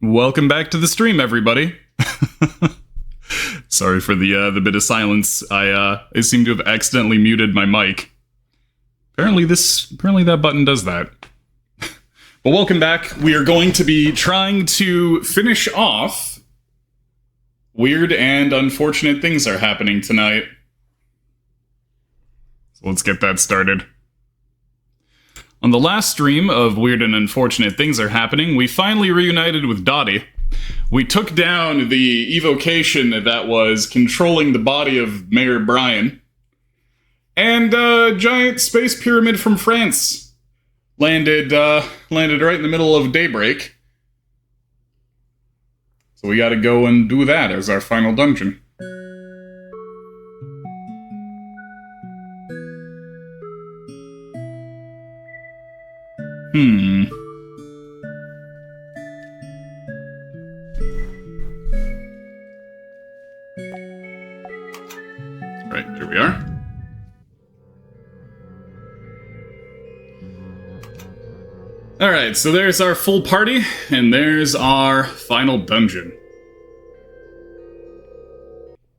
Welcome back to the stream, everybody. Sorry for the bit of silence. I seem to have accidentally muted my mic. Apparently that button does that. Well, welcome back. We are going to be trying to finish off Weird and Unfortunate Things Are Happening Tonight. So let's get that started. On the last stream of Weird and Unfortunate Things Are Happening, we finally reunited with Dottie. We took down the evocation that was controlling the body of Mayor Brian. And a giant space pyramid from France landed right in the middle of daybreak. So we gotta go and do that as our final dungeon. Right, here we are. Alright, so there's our full party, and there's our final dungeon.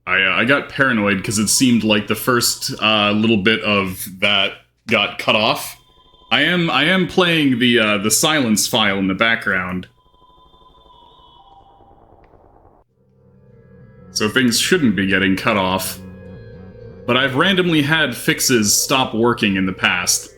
I got paranoid because it seemed like the first little bit of that got cut off. I am playing the silence file in the background. So things shouldn't be getting cut off. But I've randomly had fixes stop working in the past.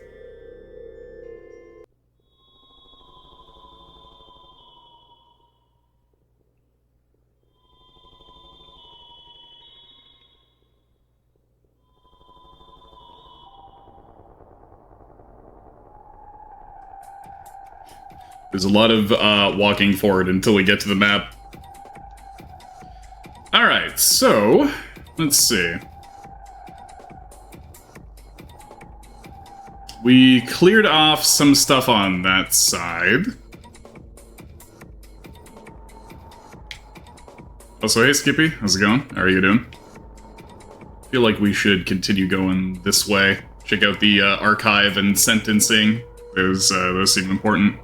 There's a lot of walking forward until we get to the map. Alright, so, let's see. We cleared off some stuff on that side. Also, hey Skippy, how's it going? How are you doing? I feel like we should continue going this way. Check out the archive and sentencing. Those seem important.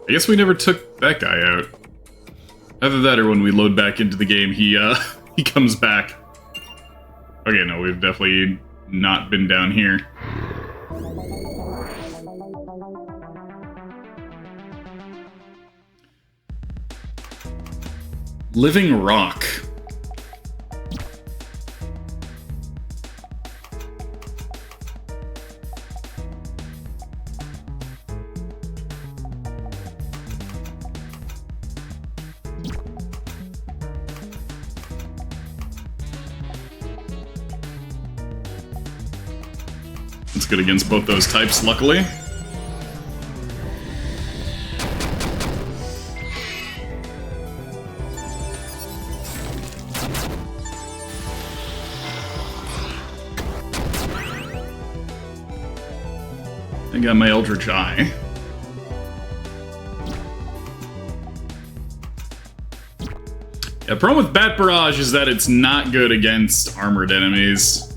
I guess we never took that guy out. Either that or when we load back into the game, he comes back. Okay, no, we've definitely not been down here. Living Rock. It's good against both those types, luckily. I got my Eldritch Eye. Yeah, problem with Bat Barrage is that it's not good against armored enemies.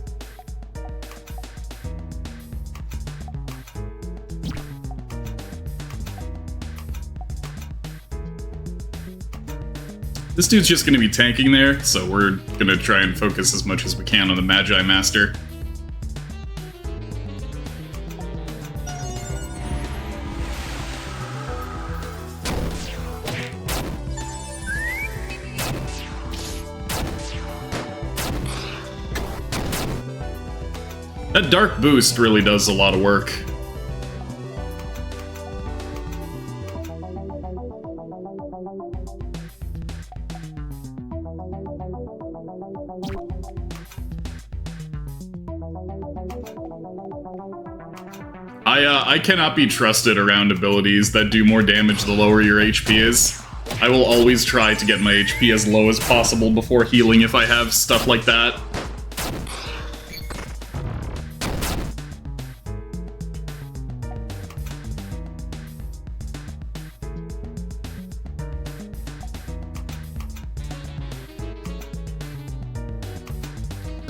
This dude's just going to be tanking there, so we're going to try and focus as much as we can on the Magi Master. That Dark Boost really does a lot of work. I cannot be trusted around abilities that do more damage the lower your HP is. I will always try to get my HP as low as possible before healing if I have stuff like that.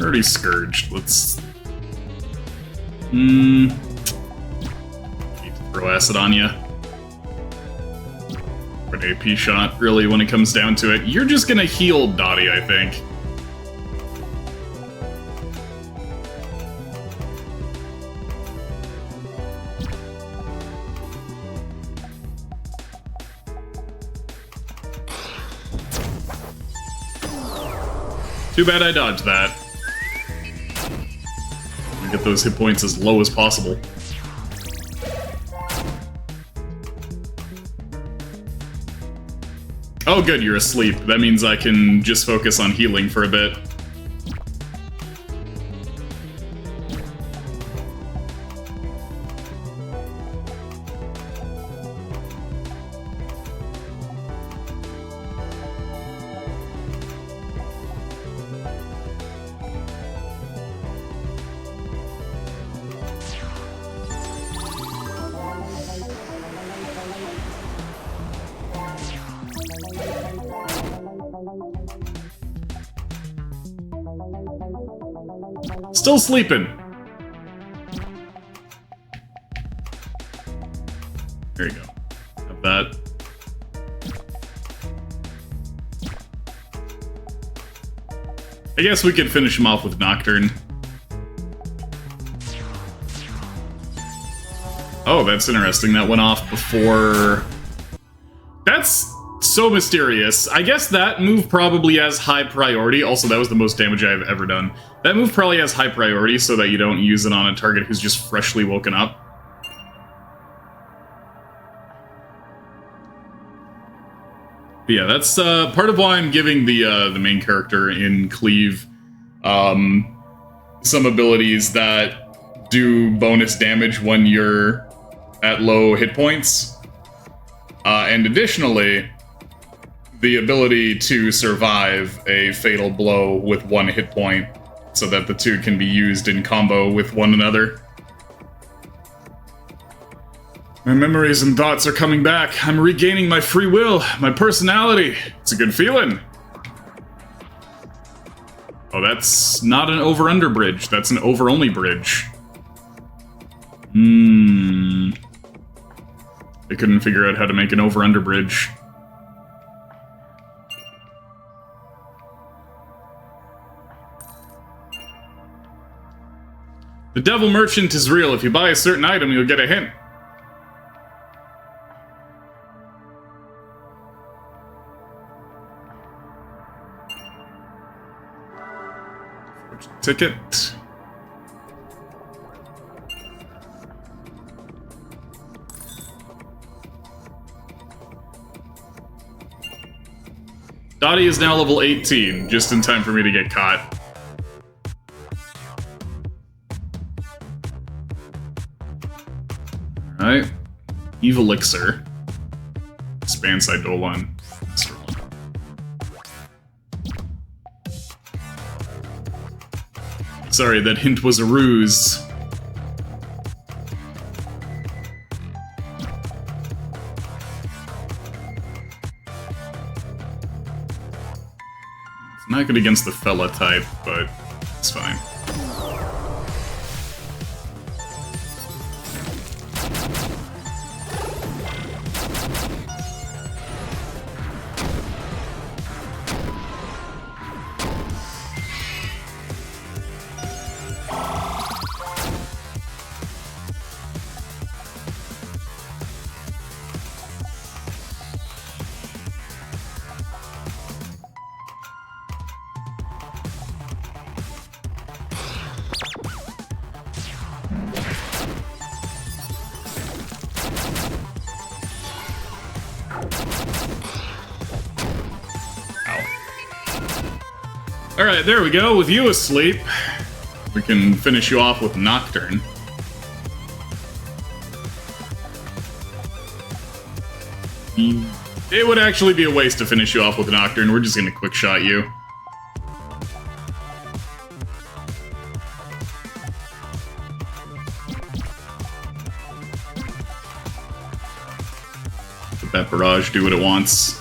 Already scourged. Let's... throw acid on you. Or an AP shot, really, when it comes down to it. You're just gonna heal Dottie, I think. Too bad I dodged that. Get those hit points as low as possible. Oh good, you're asleep. That means I can just focus on healing for a bit. Still sleeping. There you go. Have that. I guess we could finish him off with Nocturne. Oh, that's interesting. That went off before... That's so mysterious. I guess that move probably has high priority. Also, that was the most damage I've ever done. That move probably has high priority so that you don't use it on a target who's just freshly woken up. But yeah, that's part of why I'm giving the main character in Cleave some abilities that do bonus damage when you're at low hit points. And additionally, the ability to survive a fatal blow with 1 hit point so that the two can be used in combo with one another. My memories and thoughts are coming back. I'm regaining my free will, my personality. It's a good feeling. Oh, that's not an over-under bridge. That's an over-only bridge. I couldn't figure out how to make an over-under bridge. The Devil Merchant is real. If you buy a certain item, you'll get a hint. Ticket. Dottie is now level 18, just in time for me to get caught. Alright. Eve Elixir. Span side Dolan. Sorry, that hint was a ruse. It's not good against the fella type, but it's fine. Alright, there we go. With you asleep, we can finish you off with Nocturne. It would actually be a waste to finish you off with Nocturne. We're just gonna quick shot you. Let that barrage do what it wants.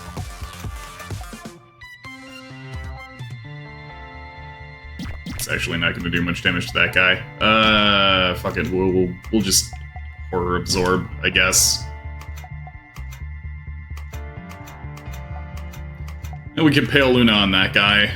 It's actually not going to do much damage to that guy. Fuck it. We'll just Horror absorb, I guess. And we can Pale Luna on that guy.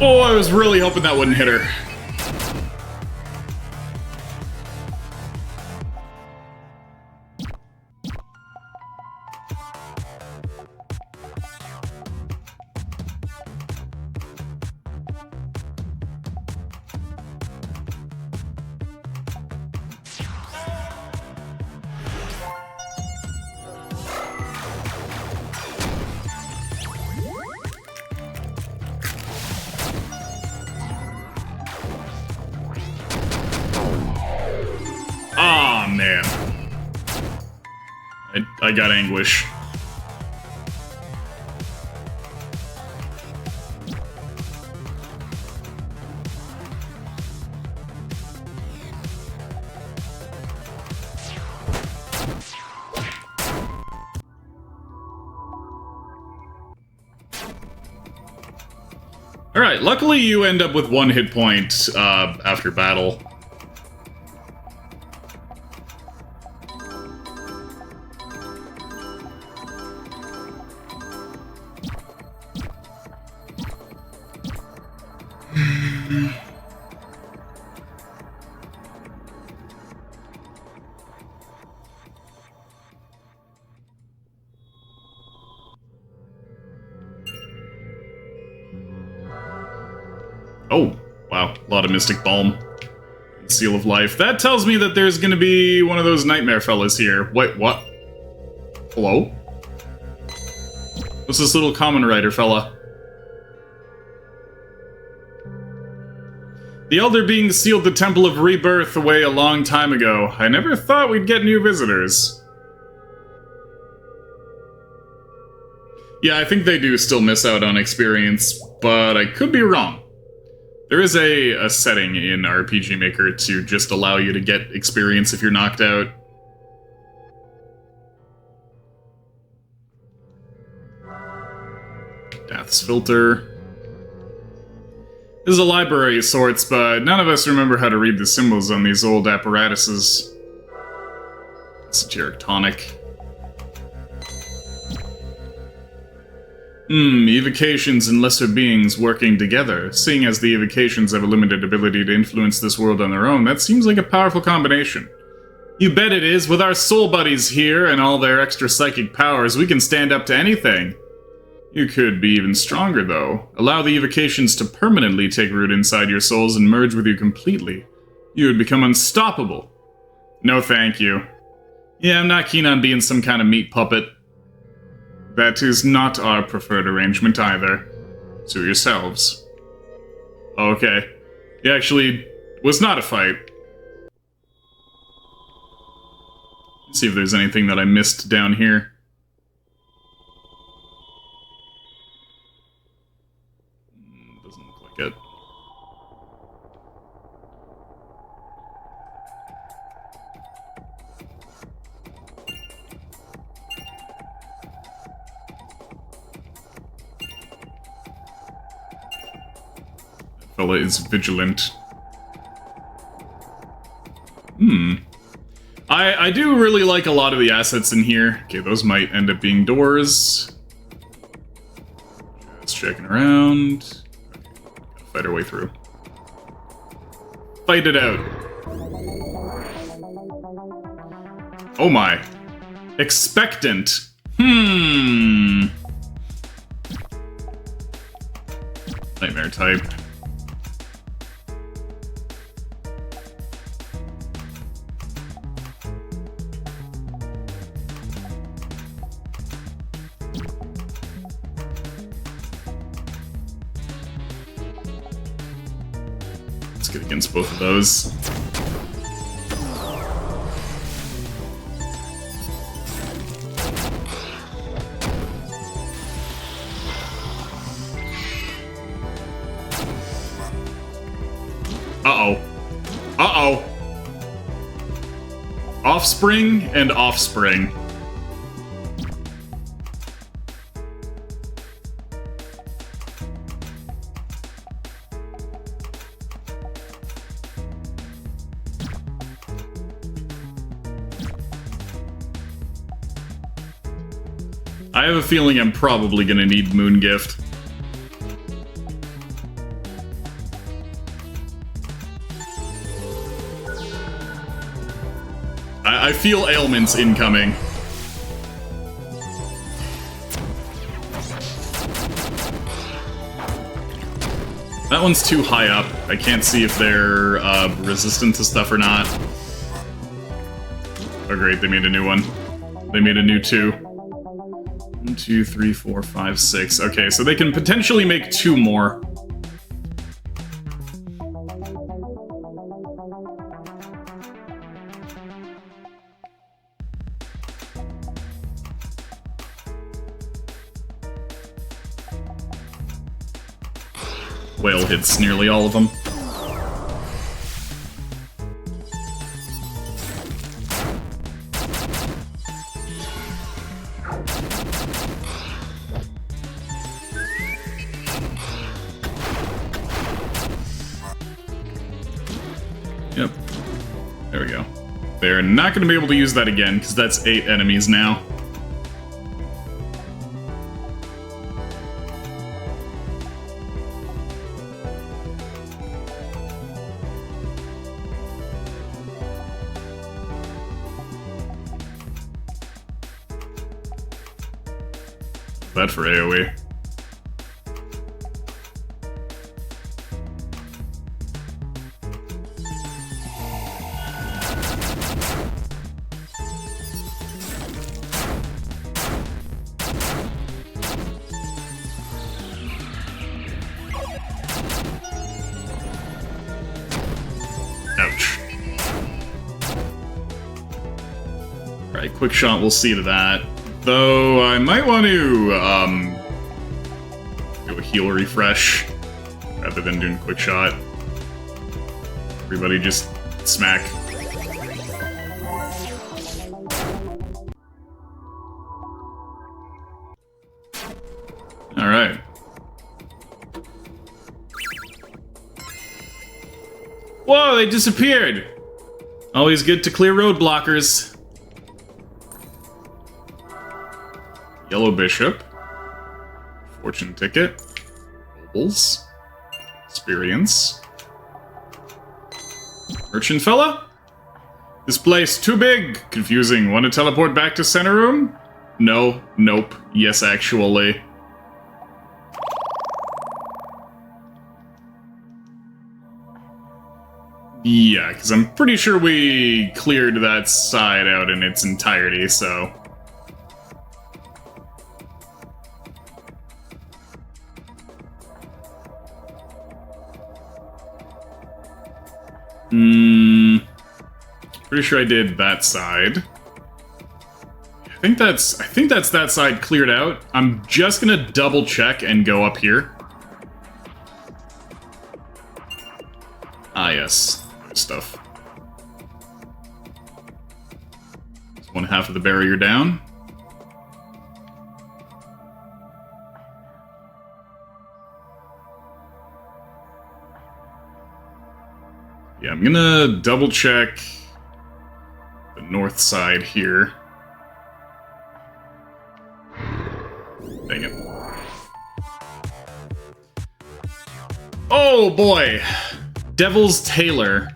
Oh, I was really hoping that wouldn't hit her. Ah, man. I got Anguish. Alright, luckily you end up with 1 hit point after battle. Oh, wow. A lot of Mystic Balm. Seal of Life. That tells me that there's gonna be one of those nightmare fellas here. Wait, what? Hello? What's this little common writer fella? The Elder Being sealed the Temple of Rebirth away a long time ago. I never thought we'd get new visitors. Yeah, I think they do still miss out on experience, but I could be wrong. There is a setting in RPG Maker to just allow you to get experience if you're knocked out. Death's Filter. This is a library of sorts, but none of us remember how to read the symbols on these old apparatuses. Esoteric Tonic. Evocations and lesser beings working together. Seeing as the evocations have a limited ability to influence this world on their own, that seems like a powerful combination. You bet it is. With our soul buddies here and all their extra psychic powers, we can stand up to anything. You could be even stronger, though. Allow the evocations to permanently take root inside your souls and merge with you completely. You would become unstoppable. No thank you. Yeah, I'm not keen on being some kind of meat puppet. That is not our preferred arrangement either. Sue yourselves. Okay. It actually was not a fight. Let's see if there's anything that I missed down here. Doesn't look like it. Fella is vigilant. I do really like a lot of the assets in here. Okay, those might end up being doors. Just checking around. Okay, gotta fight our way through. Fight it out. Oh my. Expectant. Nightmare type. Let's get against both of those. Uh-oh. Uh-oh. Offspring and offspring. I have a feeling I'm probably gonna need Moon Gift. I feel ailments incoming. That one's too high up. I can't see if they're resistant to stuff or not. Oh great, they made a new one. They made a new 2. 1, 2, 3, 4, 5, 6. Okay, so they can potentially make 2 more. Whale hits nearly all of them. Yep. There we go. They're not going to be able to use that again, because that's 8 enemies now. That for AoE. Ouch. Alright, quick shot, we'll see to that. Though, I might want to, do a heal refresh, rather than doing quick shot. Everybody just smack. Alright. Whoa, they disappeared! Always good to clear roadblockers. Yellow Bishop. Fortune Ticket. Nobles. Experience. Merchant fella? This place too big. Confusing. Want to teleport back to center room? No. Nope. Yes, actually. Yeah, because I'm pretty sure we cleared that side out in its entirety, so... Pretty sure I did that side. I think that's that side cleared out. I'm just gonna double check and go up here. Ah, yes. Good stuff. There's 1/2 of the barrier down. Yeah, I'm gonna double check the north side here. Dang it. Oh boy! Devil's Tailor.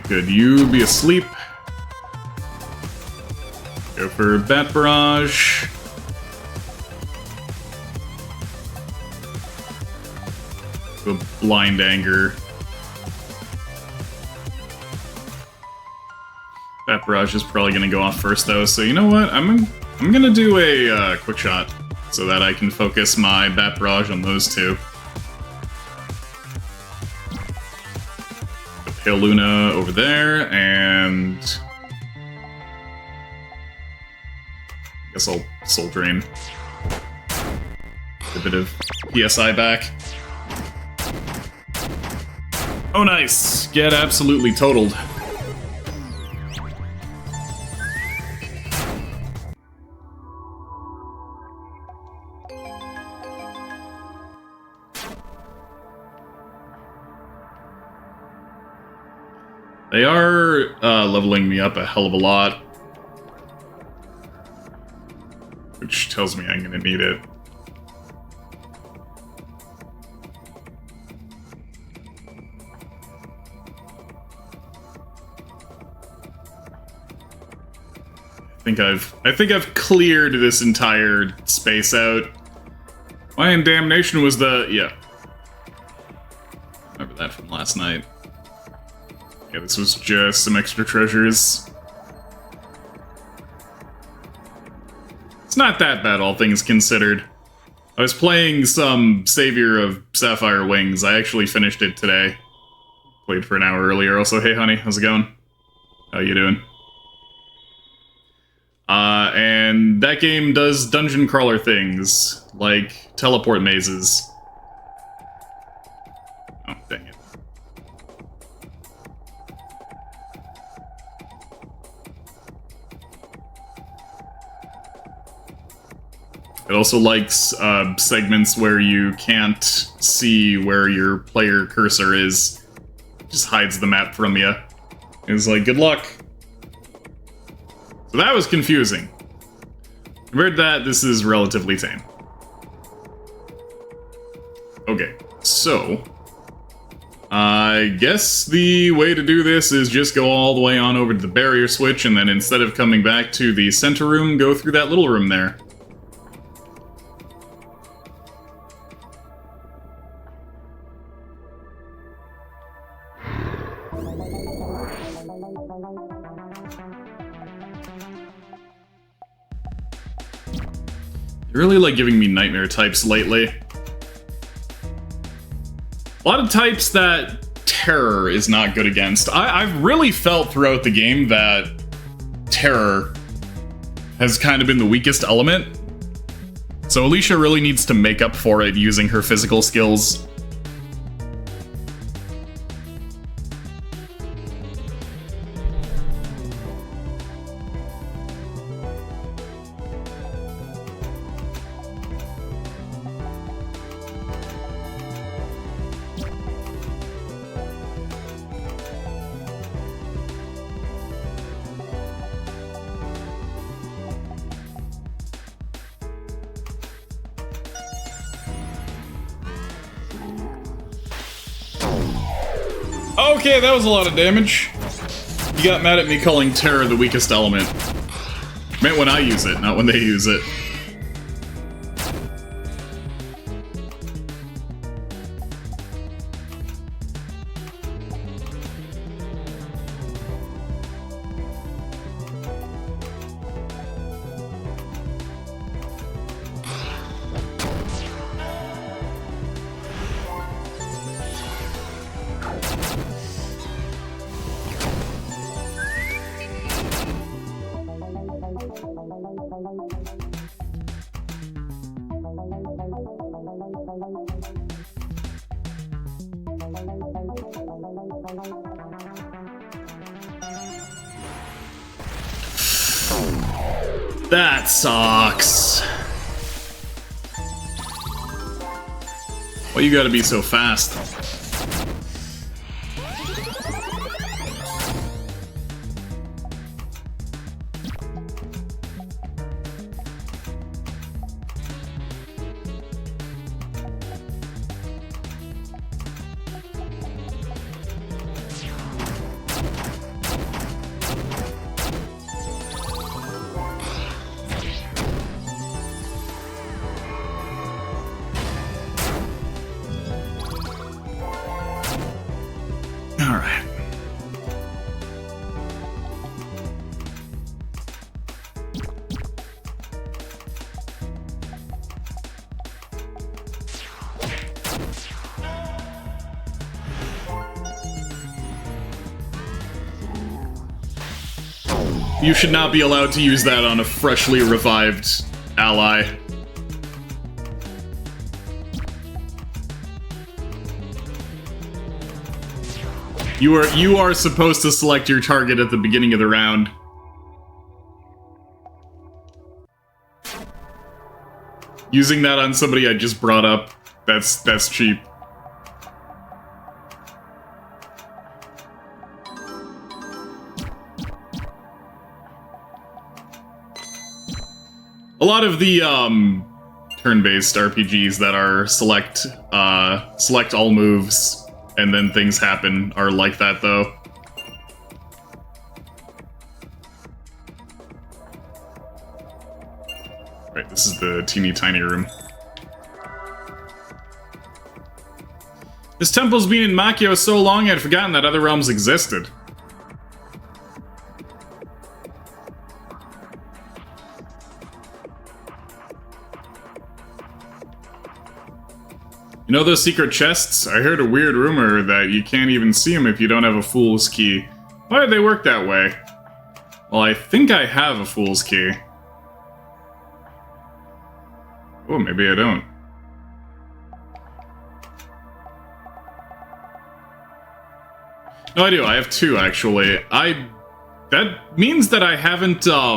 Good, you be asleep. Go for Bat Barrage. Go Blind Anger. Bat Barrage is probably gonna go off first though, so you know what? I'm gonna do a quick shot so that I can focus my Bat Barrage on those two. Pale Luna over there, and I guess I'll Soul Drain. A bit of PSI back. Oh nice! Get absolutely totaled. They are leveling me up a hell of a lot, which tells me I'm gonna need it. I think I've cleared this entire space out. Why in damnation was the... yeah. Remember that from last night. Yeah, this was just some extra treasures. It's not that bad, all things considered. I was playing some Savior of Sapphire Wings. I actually finished it today. Played for an hour earlier. Also, hey honey, how's it going? How you doing? And that game does dungeon crawler things, like teleport mazes. Oh, dang it. It also likes segments where you can't see where your player cursor is. It just hides the map from you. It's like, good luck. So that was confusing. Compared to that, this is relatively tame. Okay, so... I guess the way to do this is just go all the way on over to the barrier switch, and then instead of coming back to the center room, go through that little room there. You're really, like, giving me nightmare types lately. A lot of types that Terror is not good against. I've really felt throughout the game that Terror has kind of been the weakest element. So Alicia really needs to make up for it using her physical skills. Okay, that was a lot of damage. You got mad at me calling Terror the weakest element. I meant when I use it, not when they use it. That sucks. Why you gotta be so fast? You should not be allowed to use that on a freshly revived ally. You are supposed to select your target at the beginning of the round. Using that on somebody I just brought up, that's cheap. A lot of the turn-based RPGs that are select all moves and then things happen are like that, though. Right, this is the teeny tiny room. This temple's been in Makio so long I'd forgotten that other realms existed. You know those secret chests? I heard a weird rumor that you can't even see them if you don't have a fool's key. Why do they work that way? Well, I think I have a fool's key. Oh, maybe I don't. No, I do. I have two, actually. That means that I haven't, I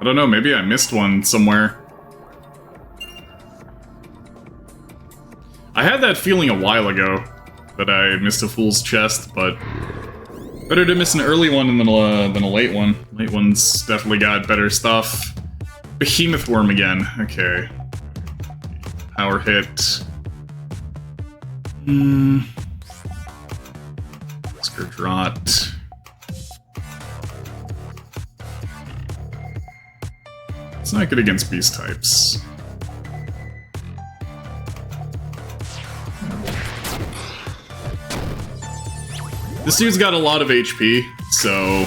don't know, maybe I missed one somewhere. I had that feeling a while ago that I missed a fool's chest, but better to miss an early one than a late one. Late one's definitely got better stuff. Behemoth Worm again. Okay. Power hit. Scourgerot. It's not good against beast types. This dude's got a lot of HP, so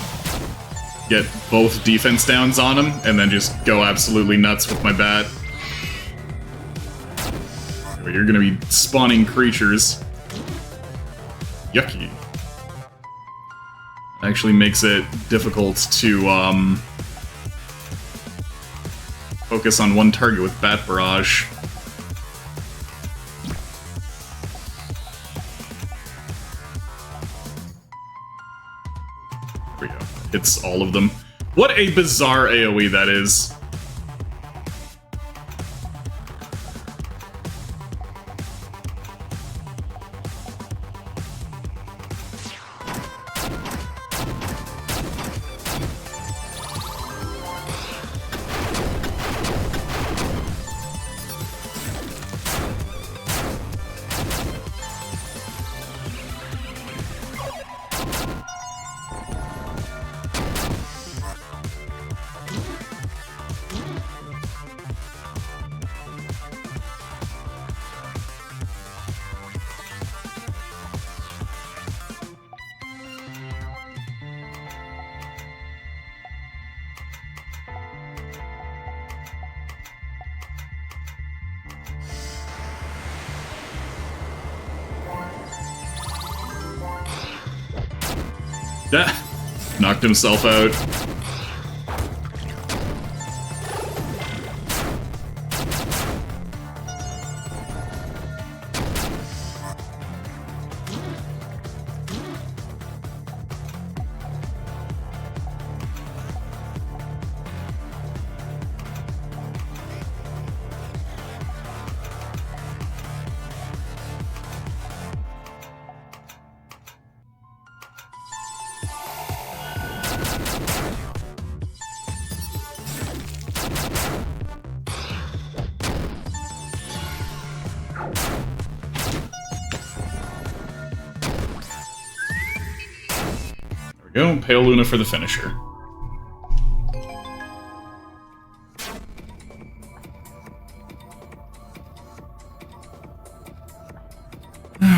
get both defense downs on him, and then just go absolutely nuts with my bat. You're gonna be spawning creatures. Yucky. Actually makes it difficult to, focus on one target with Bat Barrage. There we go. Hits all of them. What a bizarre AoE that is. Yeah, knocked himself out. Go, Pale Luna for the finisher.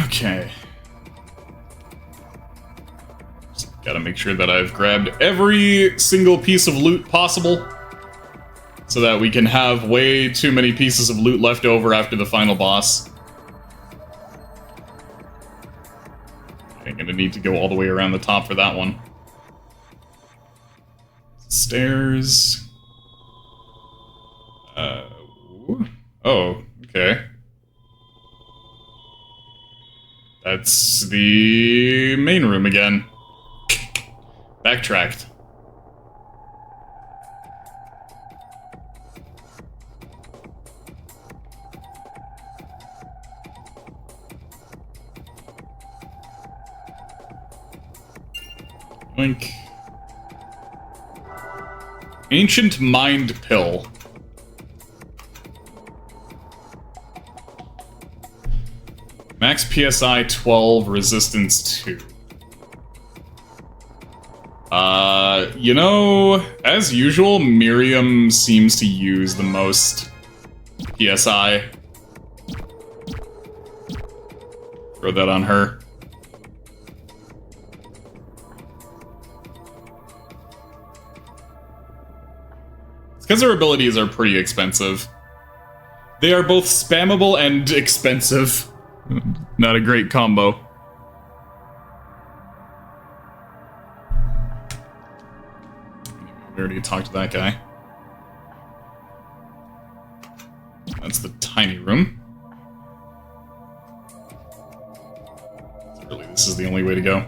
Okay. Just gotta make sure that I've grabbed every single piece of loot possible, so that we can have way too many pieces of loot left over after the final boss. Okay, gonna need to go all the way around the top for that one. Stairs. Oh, okay. That's the main room again. Backtracked. Link. Ancient Mind Pill. Max PSI 12, resistance 2. You know, as usual, Miriam seems to use the most PSI. Throw that on her. It's because her abilities are pretty expensive. They are both spammable and expensive. Not a great combo. We already talked to that guy. That's the tiny room. Really, this is the only way to go.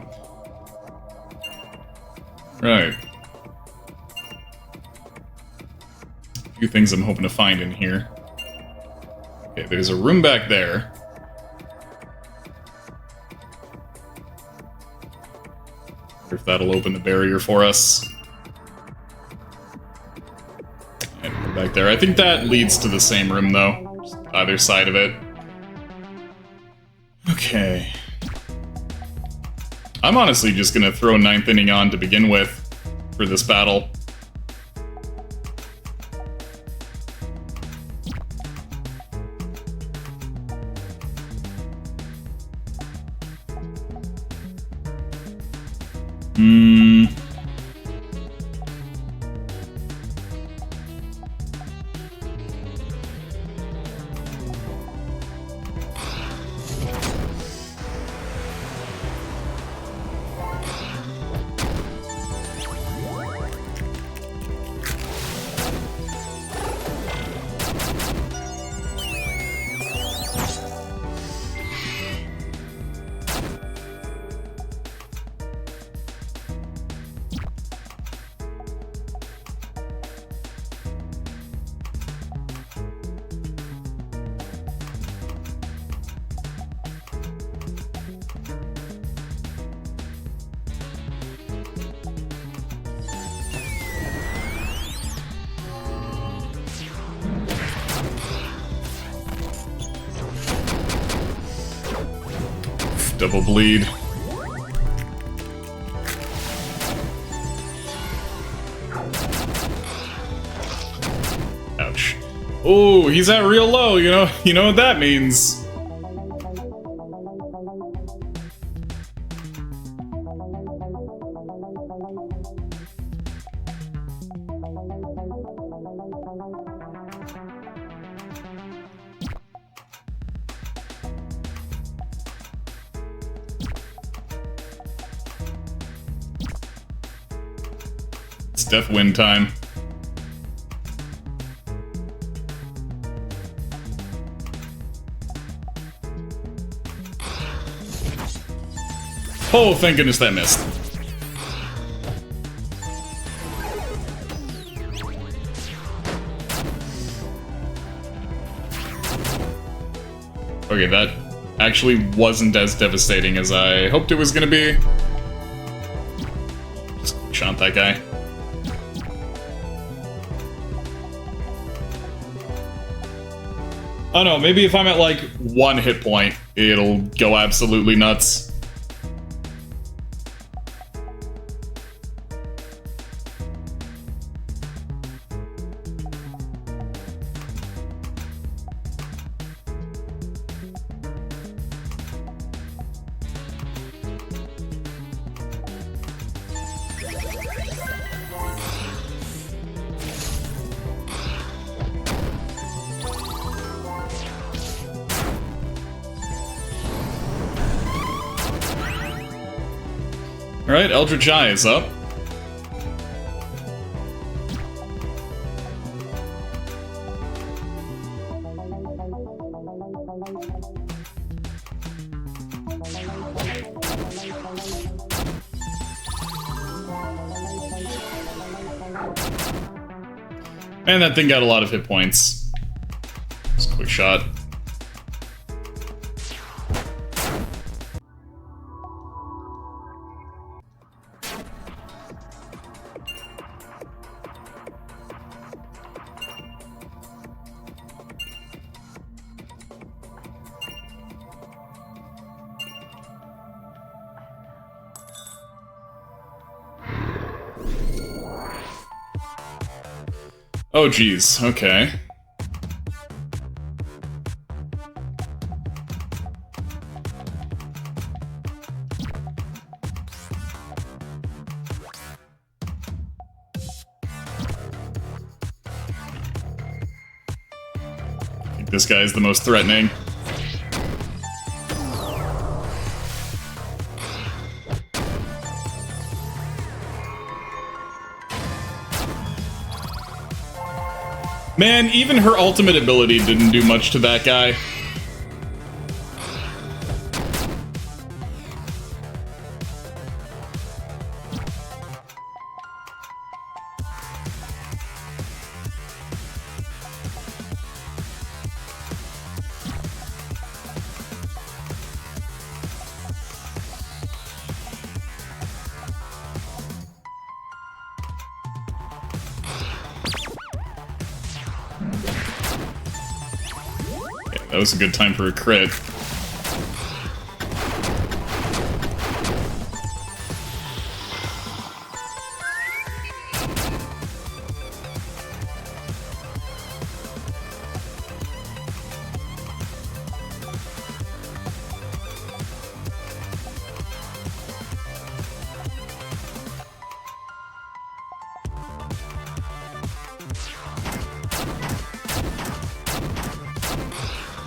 Right. A few things I'm hoping to find in here. Okay, there's a room back there. Wonder if that'll open the barrier for us. And go back there. I think that leads to the same room, though. Just either side of it. Okay. I'm honestly just gonna throw 9th inning on to begin with for this battle. Double bleed. Ouch. Oh, he's at real low, you know what that means. It's death win time. Oh, thank goodness that missed. Okay, that actually wasn't as devastating as I hoped it was gonna be. Just shot that guy. Oh no, maybe if I'm at like 1 hit point, it'll go absolutely nuts. Alright, Eldritch Eye is up. And that thing got a lot of hit points. Just a quick shot. Oh geez, okay. I think this guy is the most threatening. Man, even her ultimate ability didn't do much to that guy. That was a good time for a crit.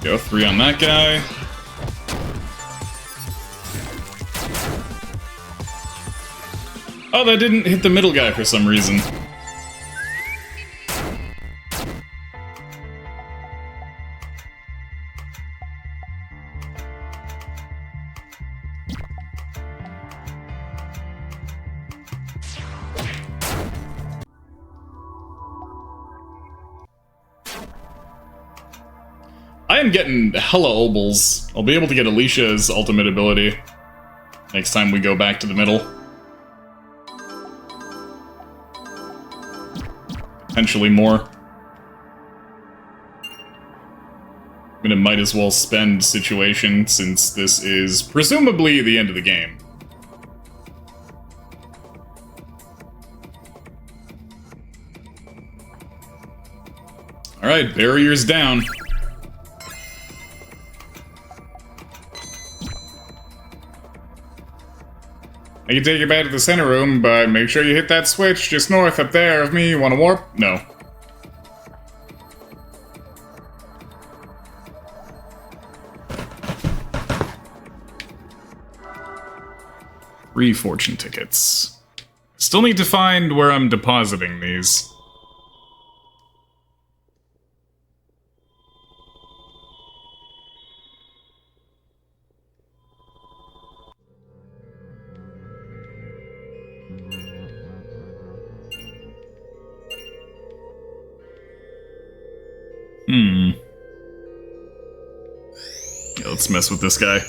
Go 3 on that guy. Oh, that didn't hit the middle guy for some reason. I am getting hella obols. I'll be able to get Alicia's ultimate ability next time we go back to the middle. Potentially more. I'm gonna might as well spend situation since this is presumably the end of the game. Alright, barriers down. I can take you back to the center room, but make sure you hit that switch just north up there of me. You want to warp? No. Three fortune tickets. Still need to find where I'm depositing these. Yeah, let's mess with this guy.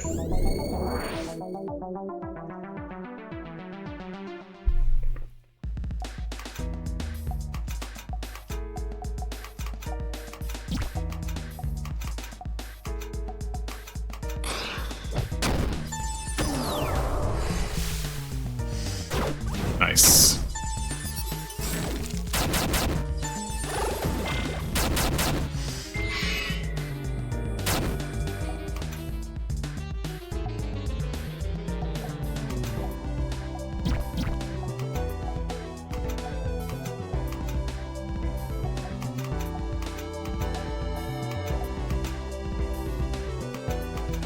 Nice.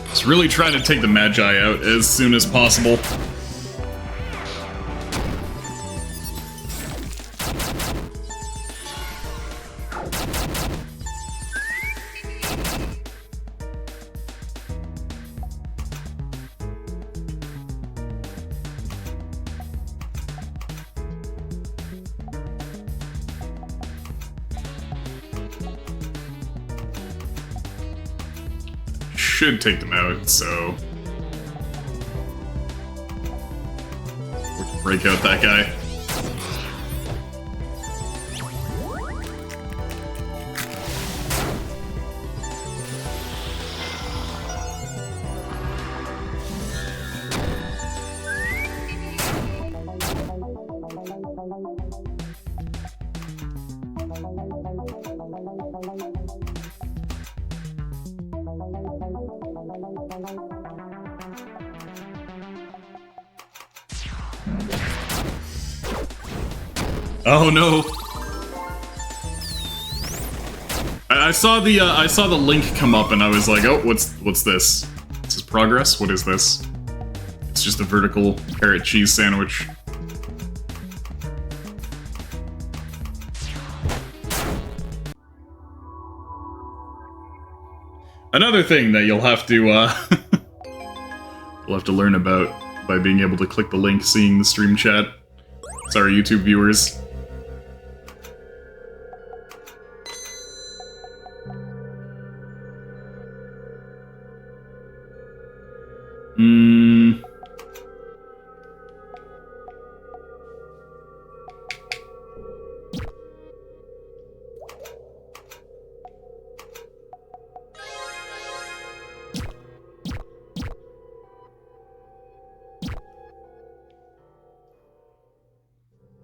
Just really trying to take the Magi out as soon as possible. should take them out, so... we can break out that guy. Oh no! I saw the link come up and I was like, oh, what's this? This is progress? What is this? It's just a vertical carrot cheese sandwich. Another thing that you'll have to you'll have to learn about by being able to click the link, seeing the stream chat. Sorry, YouTube viewers.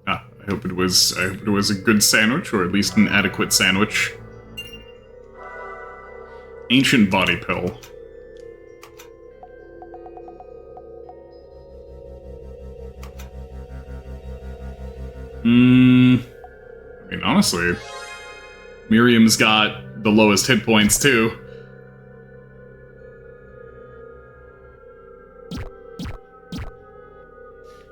I hope it was a good sandwich, or at least an adequate sandwich. Ancient body pill. I mean, honestly, Miriam's got the lowest hit points, too.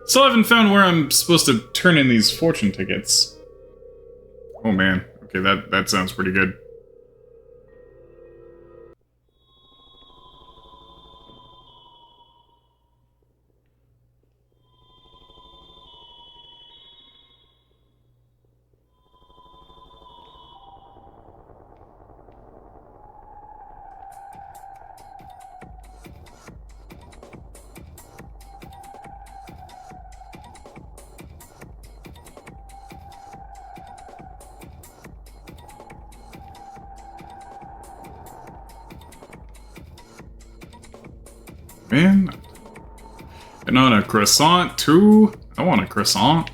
Still haven't found where I'm supposed to turn in these fortune tickets. Oh man, okay, that sounds pretty good. Man, and on a croissant too? I want a croissant.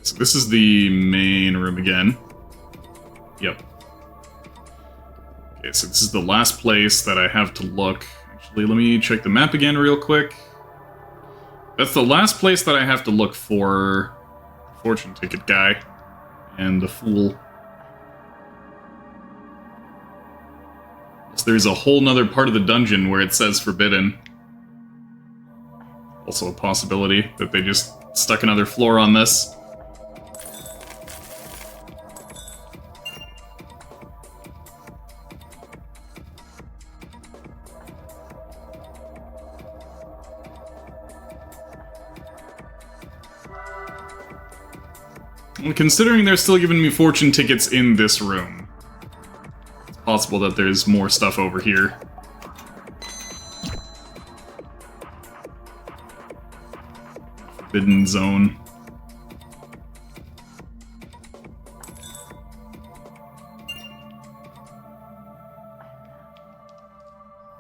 So this is the main room again. Yep. Okay, so this is the last place that I have to look. Actually, let me check the map again real quick. That's the last place that I have to look for fortune ticket guy and the fool. So there's a whole nother part of the dungeon where it says forbidden. Also a possibility that they just stuck another floor on this. Considering they're still giving me fortune tickets in this room, it's possible that there's more stuff over here. Forbidden zone.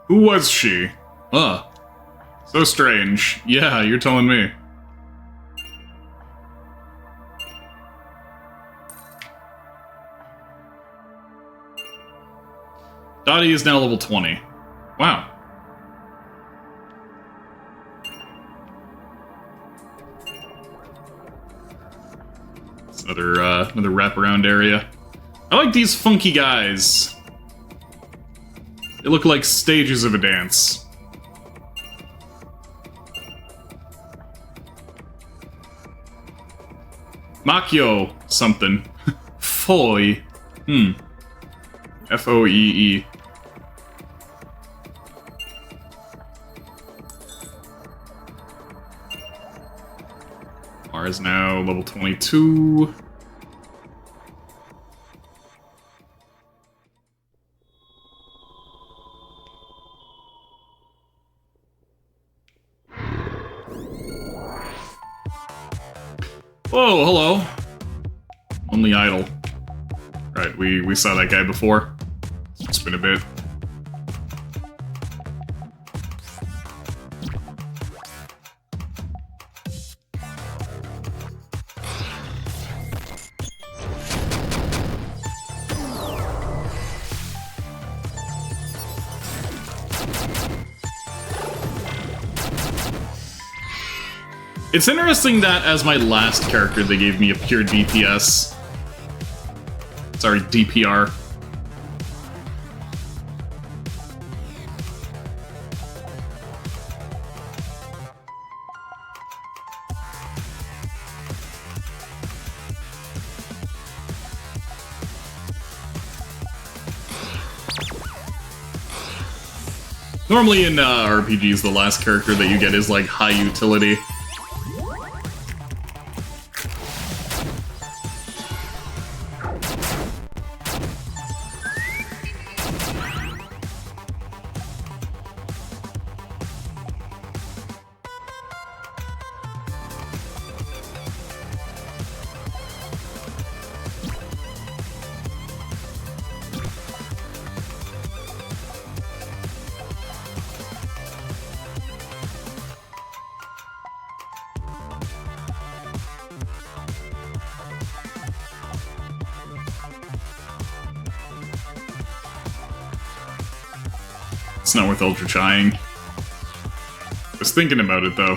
Who was she? So strange. Yeah, you're telling me. Dottie is now level 20. Wow. It's another wraparound area. I like these funky guys. They look like stages of a dance. Makyo something. Foy. F-O-E-E. is now level 22. Whoa, hello. Only idle. Right, we saw that guy before. It's been a bit. It's interesting that as my last character, they gave me a pure DPS. Sorry, DPR. Normally in RPGs, the last character that you get is like high utility. It's not worth ultra trying. I was thinking about it though.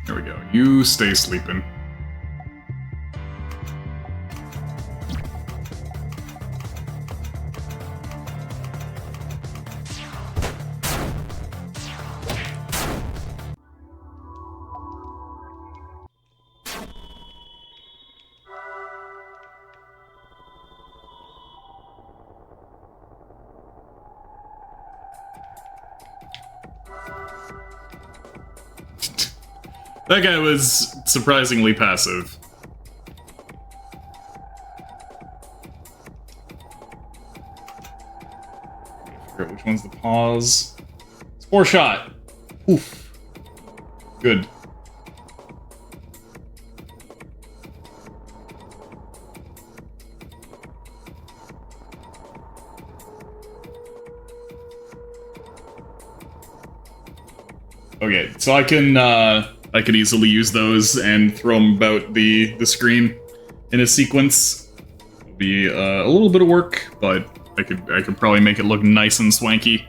There we go. You stay sleeping. That guy was surprisingly passive. I forget which one's the pause. Spore shot! Oof. Good. Okay, so I could easily use those and throw them about the screen in a sequence. It'll be a little bit of work, but I could probably make it look nice and swanky.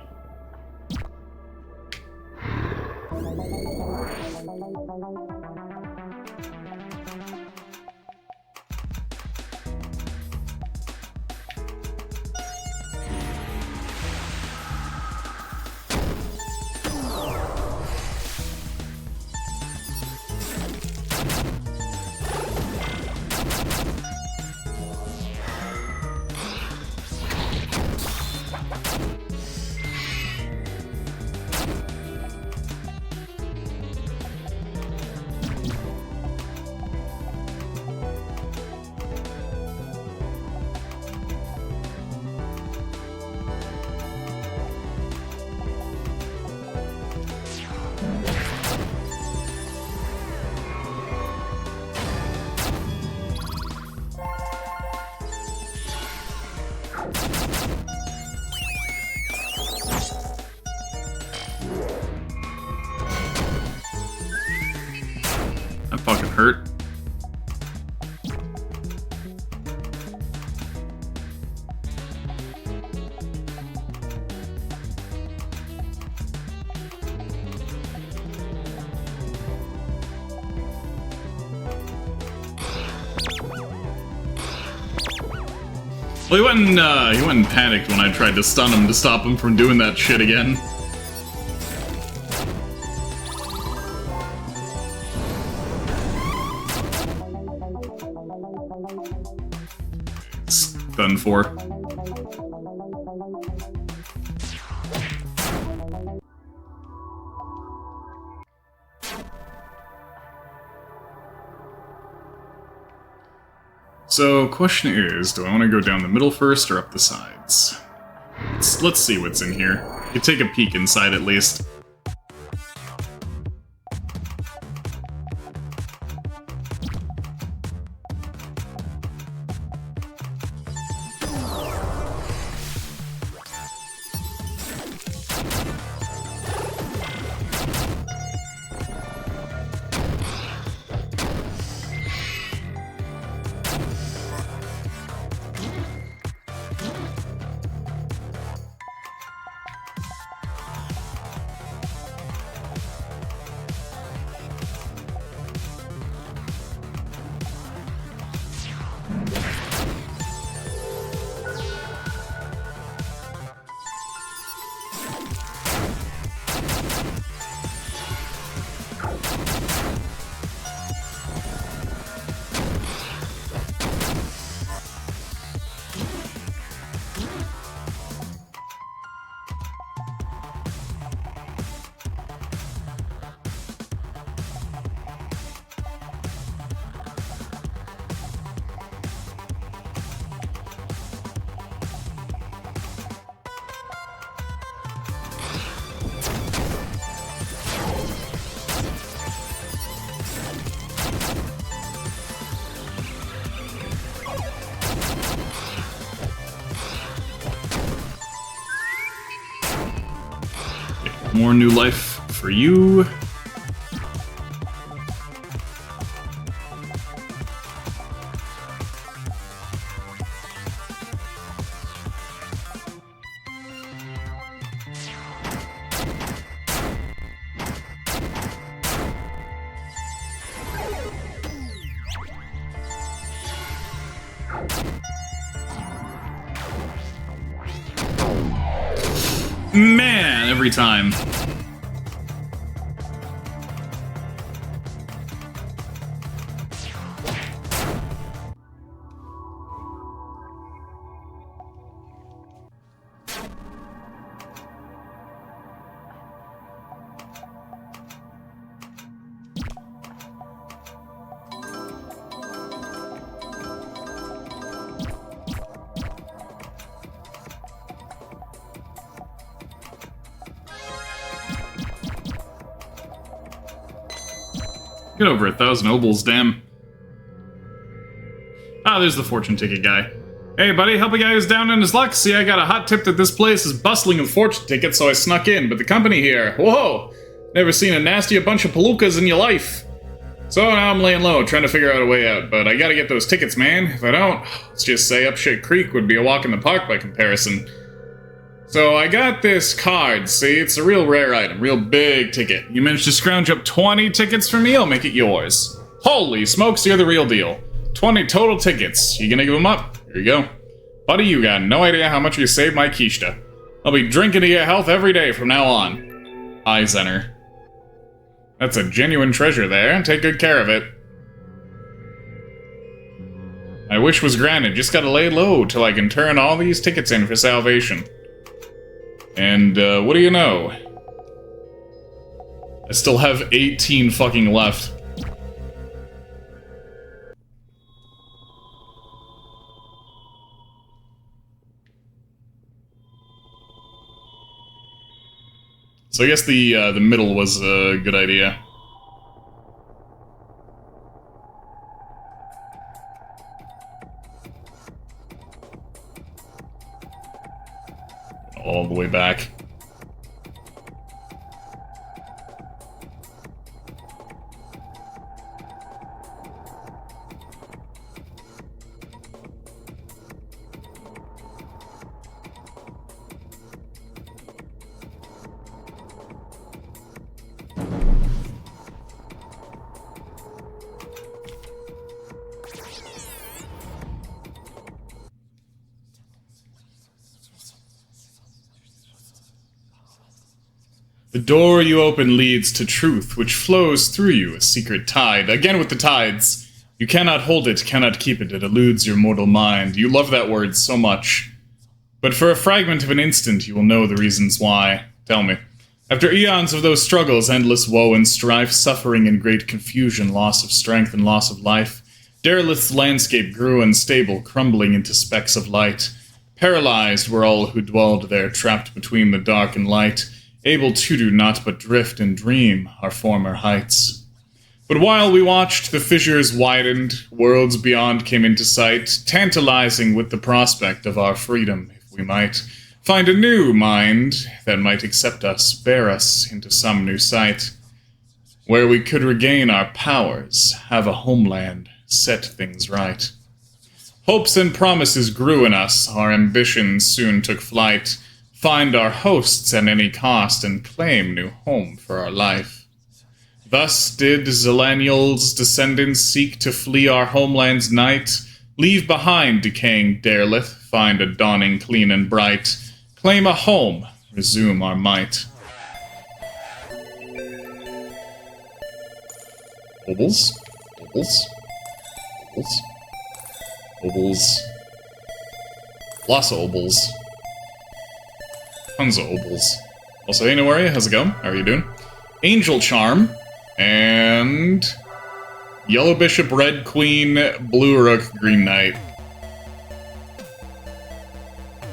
That fucking hurt. Well, he went and panicked when I tried to stun him to stop him from doing that shit again. done for. So, question is, do I want to go down the middle first or up the sides? Let's see what's in here. You take a peek inside at least. More new life for you. Man, every time. Get over 1,000 obols, damn. Ah, there's the fortune ticket guy. Hey, buddy, help a guy who's down on his luck. See, I got a hot tip that this place is bustling with fortune tickets, so I snuck in. But the company here, whoa! Never seen a nastier bunch of palookas in your life. So now I'm laying low, trying to figure out a way out. But I gotta get those tickets, man. If I don't, let's just say Up Shit Creek would be a walk in the park by comparison. So I got this card, see? It's a real rare item, real big ticket. You managed to scrounge up 20 tickets for me, I'll make it yours. Holy smokes, you're the real deal. 20 total tickets. You gonna give them up? Here you go. Buddy, you got no idea how much you saved my quiche. I'll be drinking to your health every day from now on. Eisenner. That's a genuine treasure there. Take good care of it. My wish was granted. Just gotta lay low till I can turn all these tickets in for salvation. And, what do you know? I still have 18 fucking left. So I guess the middle was a good idea. All the way back. The door you open leads to truth, which flows through you, a secret tide. Again with the tides. You cannot hold it, cannot keep it, it eludes your mortal mind. You love that word so much. But for a fragment of an instant, you will know the reasons why. Tell me. After eons of those struggles, endless woe and strife, suffering and great confusion, loss of strength and loss of life, Derelith's landscape grew unstable, crumbling into specks of light. Paralyzed were all who dwelled there, trapped between the dark and light, able to do naught but drift and dream our former heights. But while we watched, the fissures widened, worlds beyond came into sight, tantalizing with the prospect of our freedom, if we might find a new mind that might accept us, bear us into some new sight, where we could regain our powers, have a homeland, set things right. Hopes and promises grew in us, our ambitions soon took flight, find our hosts at any cost and claim new home for our life. Thus did Zilanial's descendants seek to flee our homeland's night, leave behind decaying Derelith, find a dawning clean and bright, claim a home, resume our might. Obols? Obols? Obols? Obols. Lots of obols. Tons of obols. Also, hey Noaria, how's it going? How are you doing? Angel Charm. And Yellow Bishop, Red Queen, Blue Rook, Green Knight.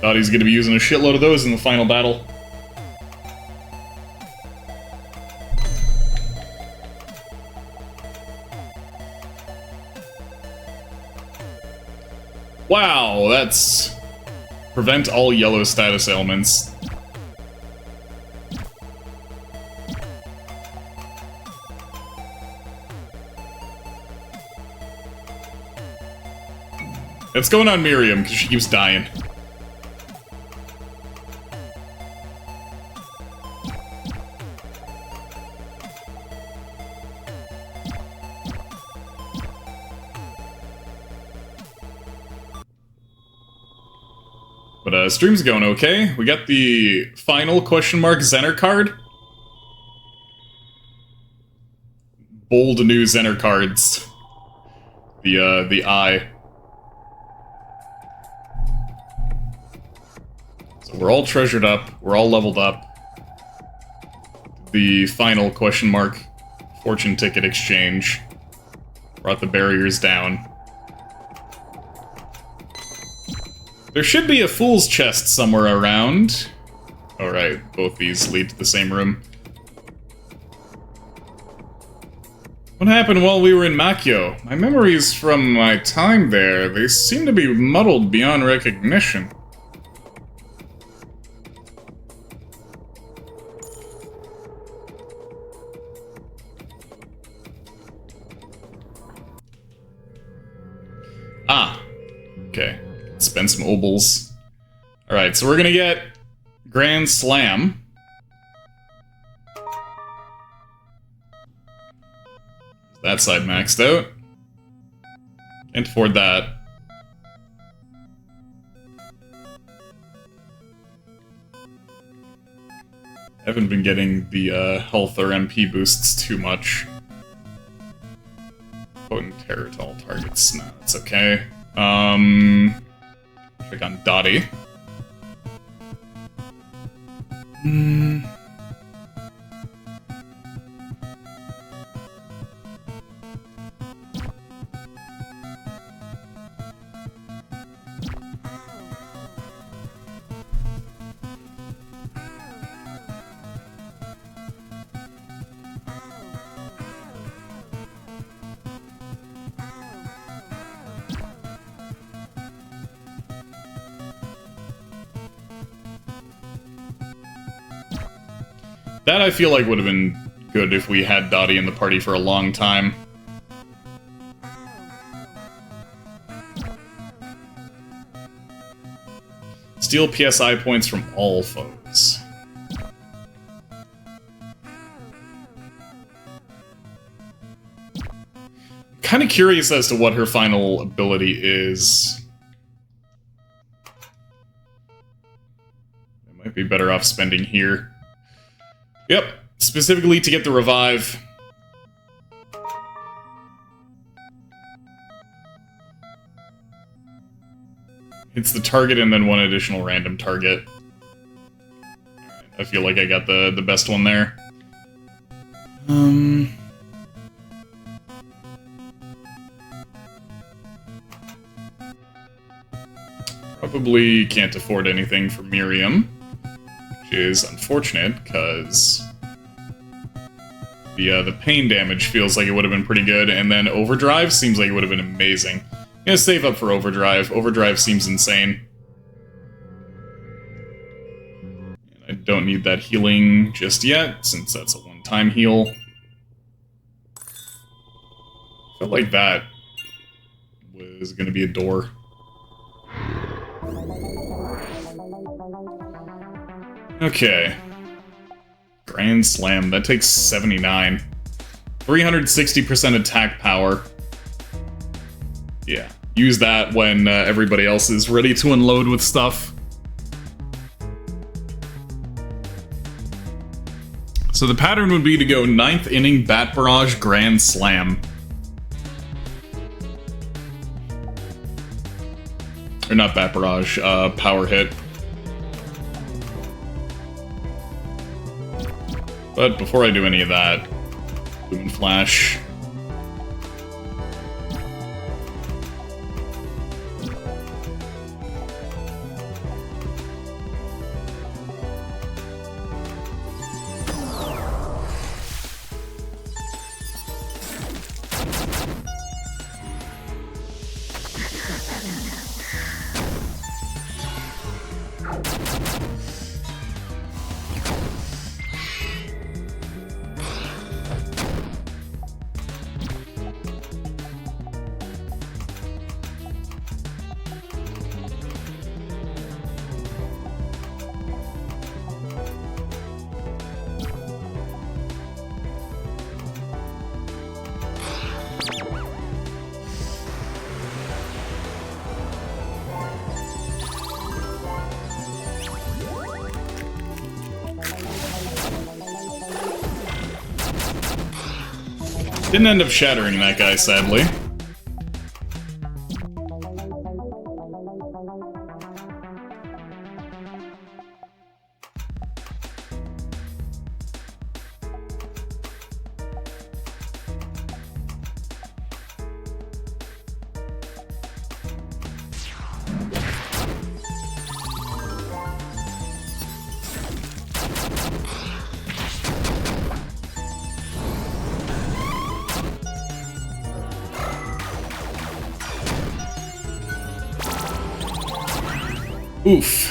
Thought he's gonna be using a shitload of those in the final battle. Wow, that's... Prevent all yellow status ailments. It's going on Miriam, because she keeps dying. But, stream's going okay. We got the final question mark Zener card. Bold new Zener cards. The eye. We're all treasured up, we're all leveled up. The final question mark fortune ticket exchange brought the barriers down. There should be a fool's chest somewhere around. Alright, both these lead to the same room. What happened while we were in Makyo? My memories from my time there, they seem to be muddled beyond recognition. Ah, okay. Spend some obols. Alright, so we're gonna get Grand Slam. That side maxed out. Can't afford that. Haven't been getting the health or MP boosts too much. Potent terror to all targets. No, that's okay. Click on Dottie. That I feel like would have been good if we had Dottie in the party for a long time. Steal PSI points from all foes. Kind of curious as to what her final ability is. I might be better off spending here. Yep, specifically to get the revive. Hits the target and then one additional random target. I feel like I got the best one there. Probably can't afford anything for Miriam, which is unfortunate, because the pain damage feels like it would have been pretty good, and then Overdrive seems like it would have been amazing. I'm gonna save up for Overdrive. Overdrive seems insane. And I don't need that healing just yet, since that's a one-time heal. Felt like that was gonna be a door. Okay. Grand Slam. That takes 79. 360% attack power. Yeah. Use that when everybody else is ready to unload with stuff. So the pattern would be to go 9th inning, Bat Barrage, Grand Slam. Or not Bat Barrage, Power Hit. But before I do any of that, Lumen Flash. Didn't end up shattering that guy, sadly. Oof.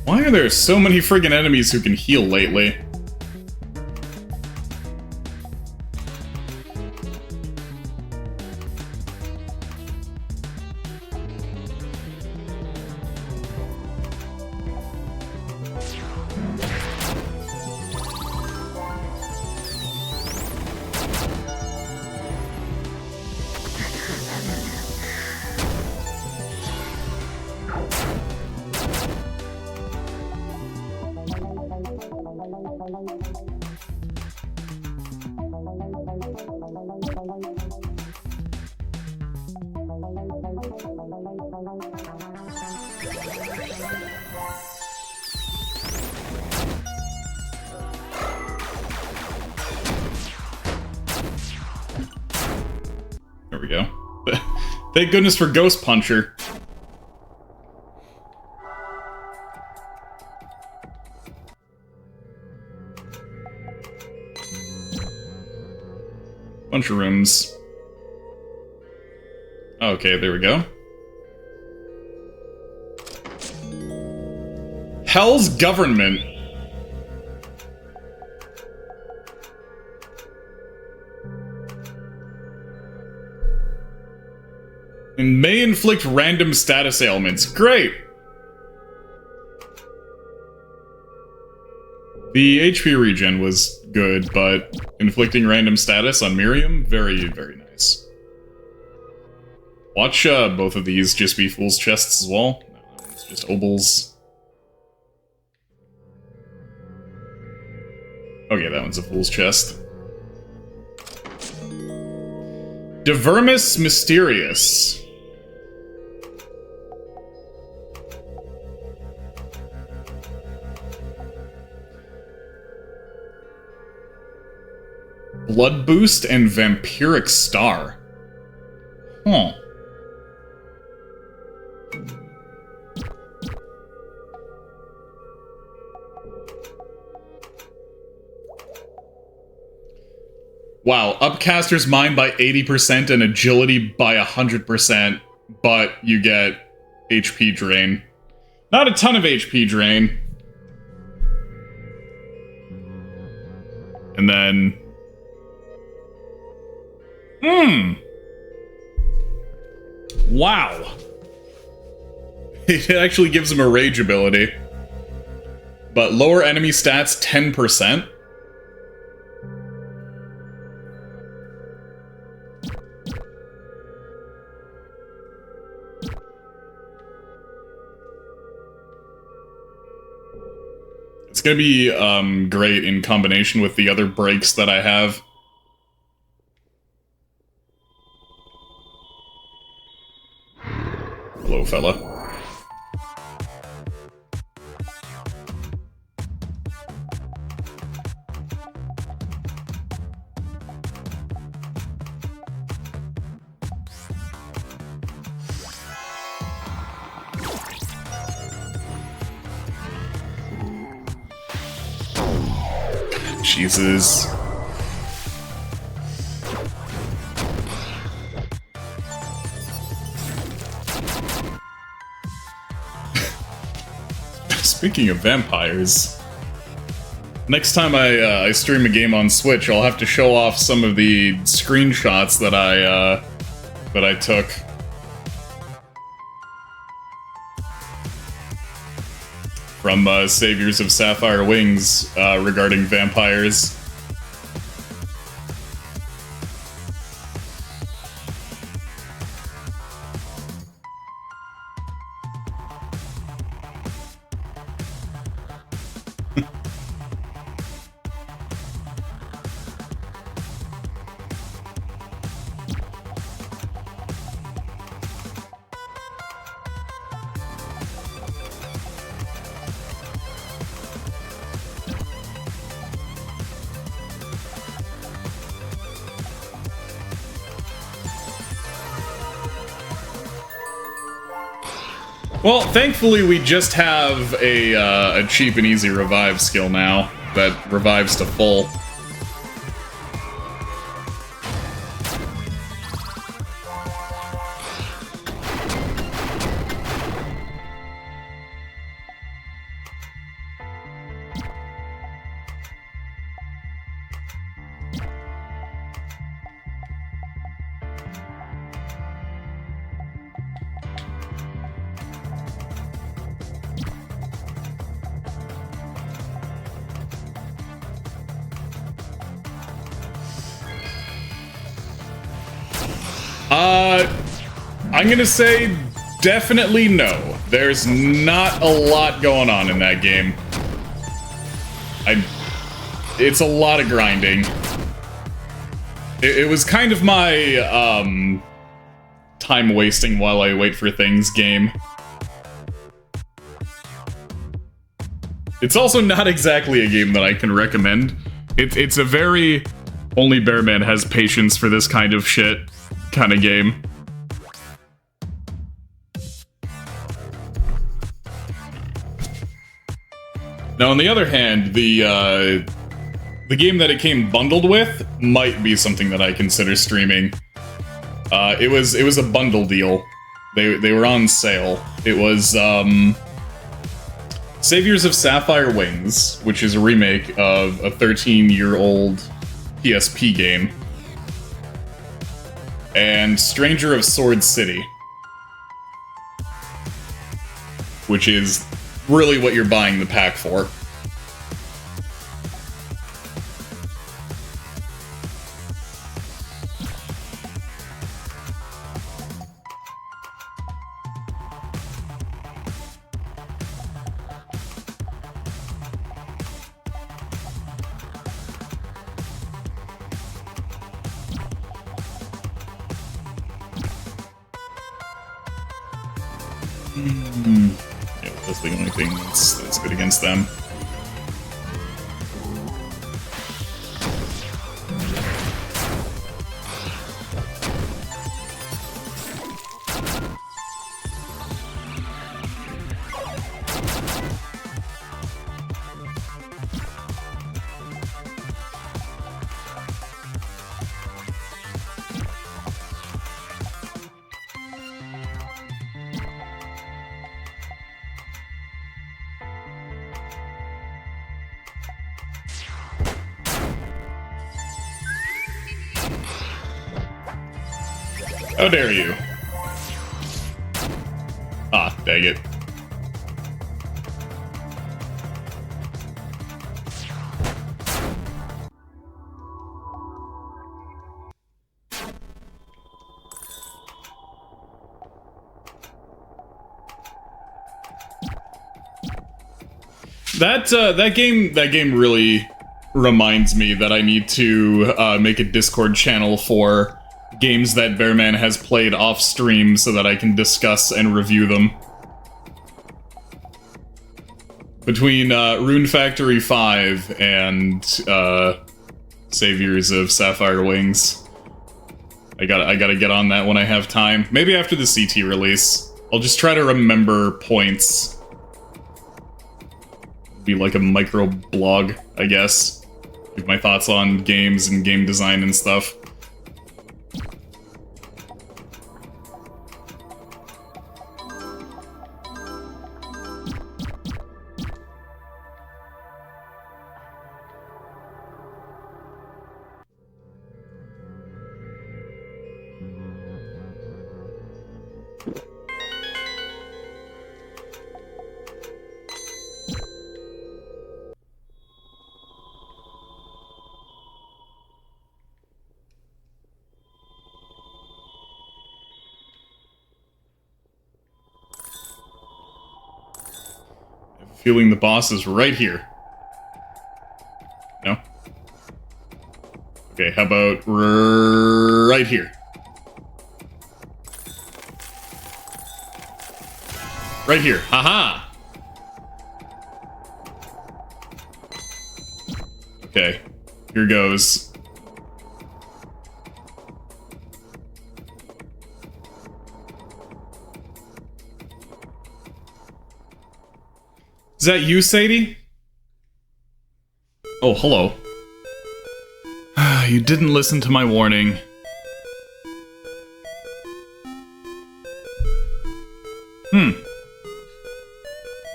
Why are there so many friggin' enemies who can heal lately? There we go. Thank goodness for Ghost Puncher. Bunch of rooms. Okay, there we go. Hell's Government. And may inflict random status ailments. Great! The HP regen was good, but inflicting random status on Miriam, very, very nice. Watch both of these just be fool's chests as well. No, it's just obols. Okay, that one's a fool's chest. Divermus Mysterious. Blood Boost and Vampiric Star. Huh. Wow, upcaster's mind by 80% and agility by 100%, but you get HP drain. Not a ton of HP drain. And then... Wow. It actually gives him a rage ability. But lower enemy stats 10%. It's gonna be great in combination with the other breaks that I have. Hello, fella. Jesus. Speaking of vampires, next time I stream a game on Switch, I'll have to show off some of the screenshots that I took. From Saviors of Sapphire Wings regarding vampires. Well, thankfully we just have a cheap and easy revive skill now that revives to full. I'm gonna say definitely no. There's not a lot going on in that game. It's a lot of grinding. It was kind of my, time wasting while I wait for things game. It's also not exactly a game that I can recommend. It's a very only Bearman has patience for this kind of shit kind of game. Now, on the other hand, the game that it came bundled with might be something that I consider streaming. It was a bundle deal. They were on sale. It was Saviors of Sapphire Wings, which is a remake of a 13-year-old PSP game, and Stranger of Sword City, which is really what you're buying the pack for. Yeah, that's the only thing that's good against them. How dare you? Ah, dang it. That game really reminds me that I need to make a Discord channel for games that Bearman has played off stream so that I can discuss and review them. Between Rune Factory 5 and Saviors of Sapphire Wings. I gotta get on that when I have time. Maybe after the CT release. I'll just try to remember points. Be like a micro blog, I guess. Give my thoughts on games and game design and stuff. Feeling the boss is right here. No? Okay, how about right here? Right here. Haha! Okay, here goes. Is that you, Sadie? Oh, hello. You didn't listen to my warning.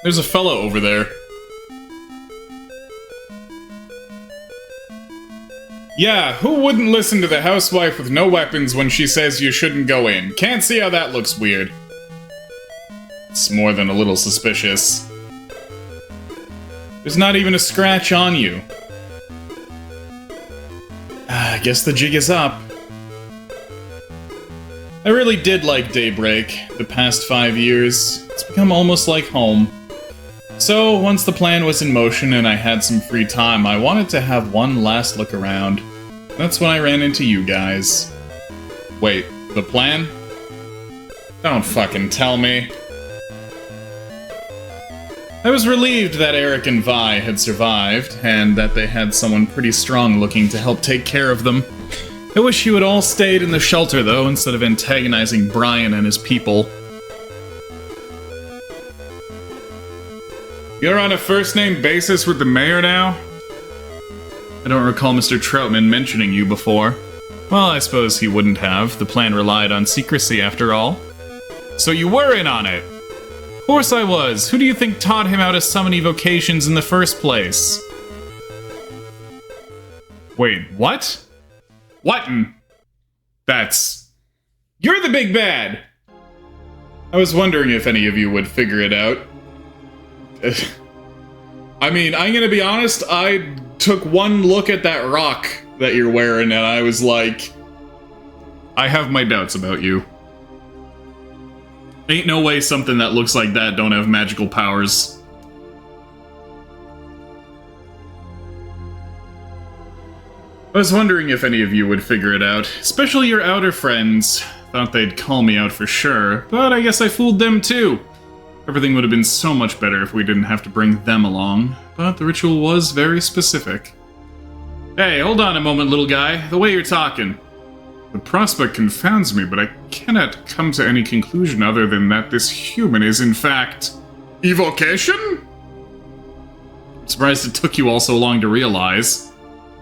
There's a fella over there. Yeah, who wouldn't listen to the housewife with no weapons when she says you shouldn't go in? Can't see how that looks weird. It's more than a little suspicious. There's not even a scratch on you. I guess the jig is up. I really did like Daybreak the past 5 years. It's become almost like home. So, once the plan was in motion and I had some free time, I wanted to have one last look around. That's when I ran into you guys. Wait, the plan? Don't fucking tell me. I was relieved that Eric and Vi had survived, and that they had someone pretty strong looking to help take care of them. I wish you had all stayed in the shelter, though, instead of antagonizing Brian and his people. You're on a first-name basis with the mayor now? I don't recall Mr. Troutman mentioning you before. Well, I suppose he wouldn't have. The plan relied on secrecy, after all. So you were in on it! Of course I was. Who do you think taught him how to summon evocations in the first place? Wait, what? Whatin? That's... You're the big bad! I was wondering if any of you would figure it out. I mean, I'm gonna be honest, I took one look at that rock that you're wearing and I was like... I have my doubts about you. Ain't no way something that looks like that don't have magical powers. I was wondering if any of you would figure it out, especially your outer friends. Thought they'd call me out for sure, but I guess I fooled them too. Everything would have been so much better if we didn't have to bring them along, but the ritual was very specific. Hey, hold on a moment, little guy. The way you're talking. The prospect confounds me, but I cannot come to any conclusion other than that this human is, in fact, evocation? I'm surprised it took you all so long to realize.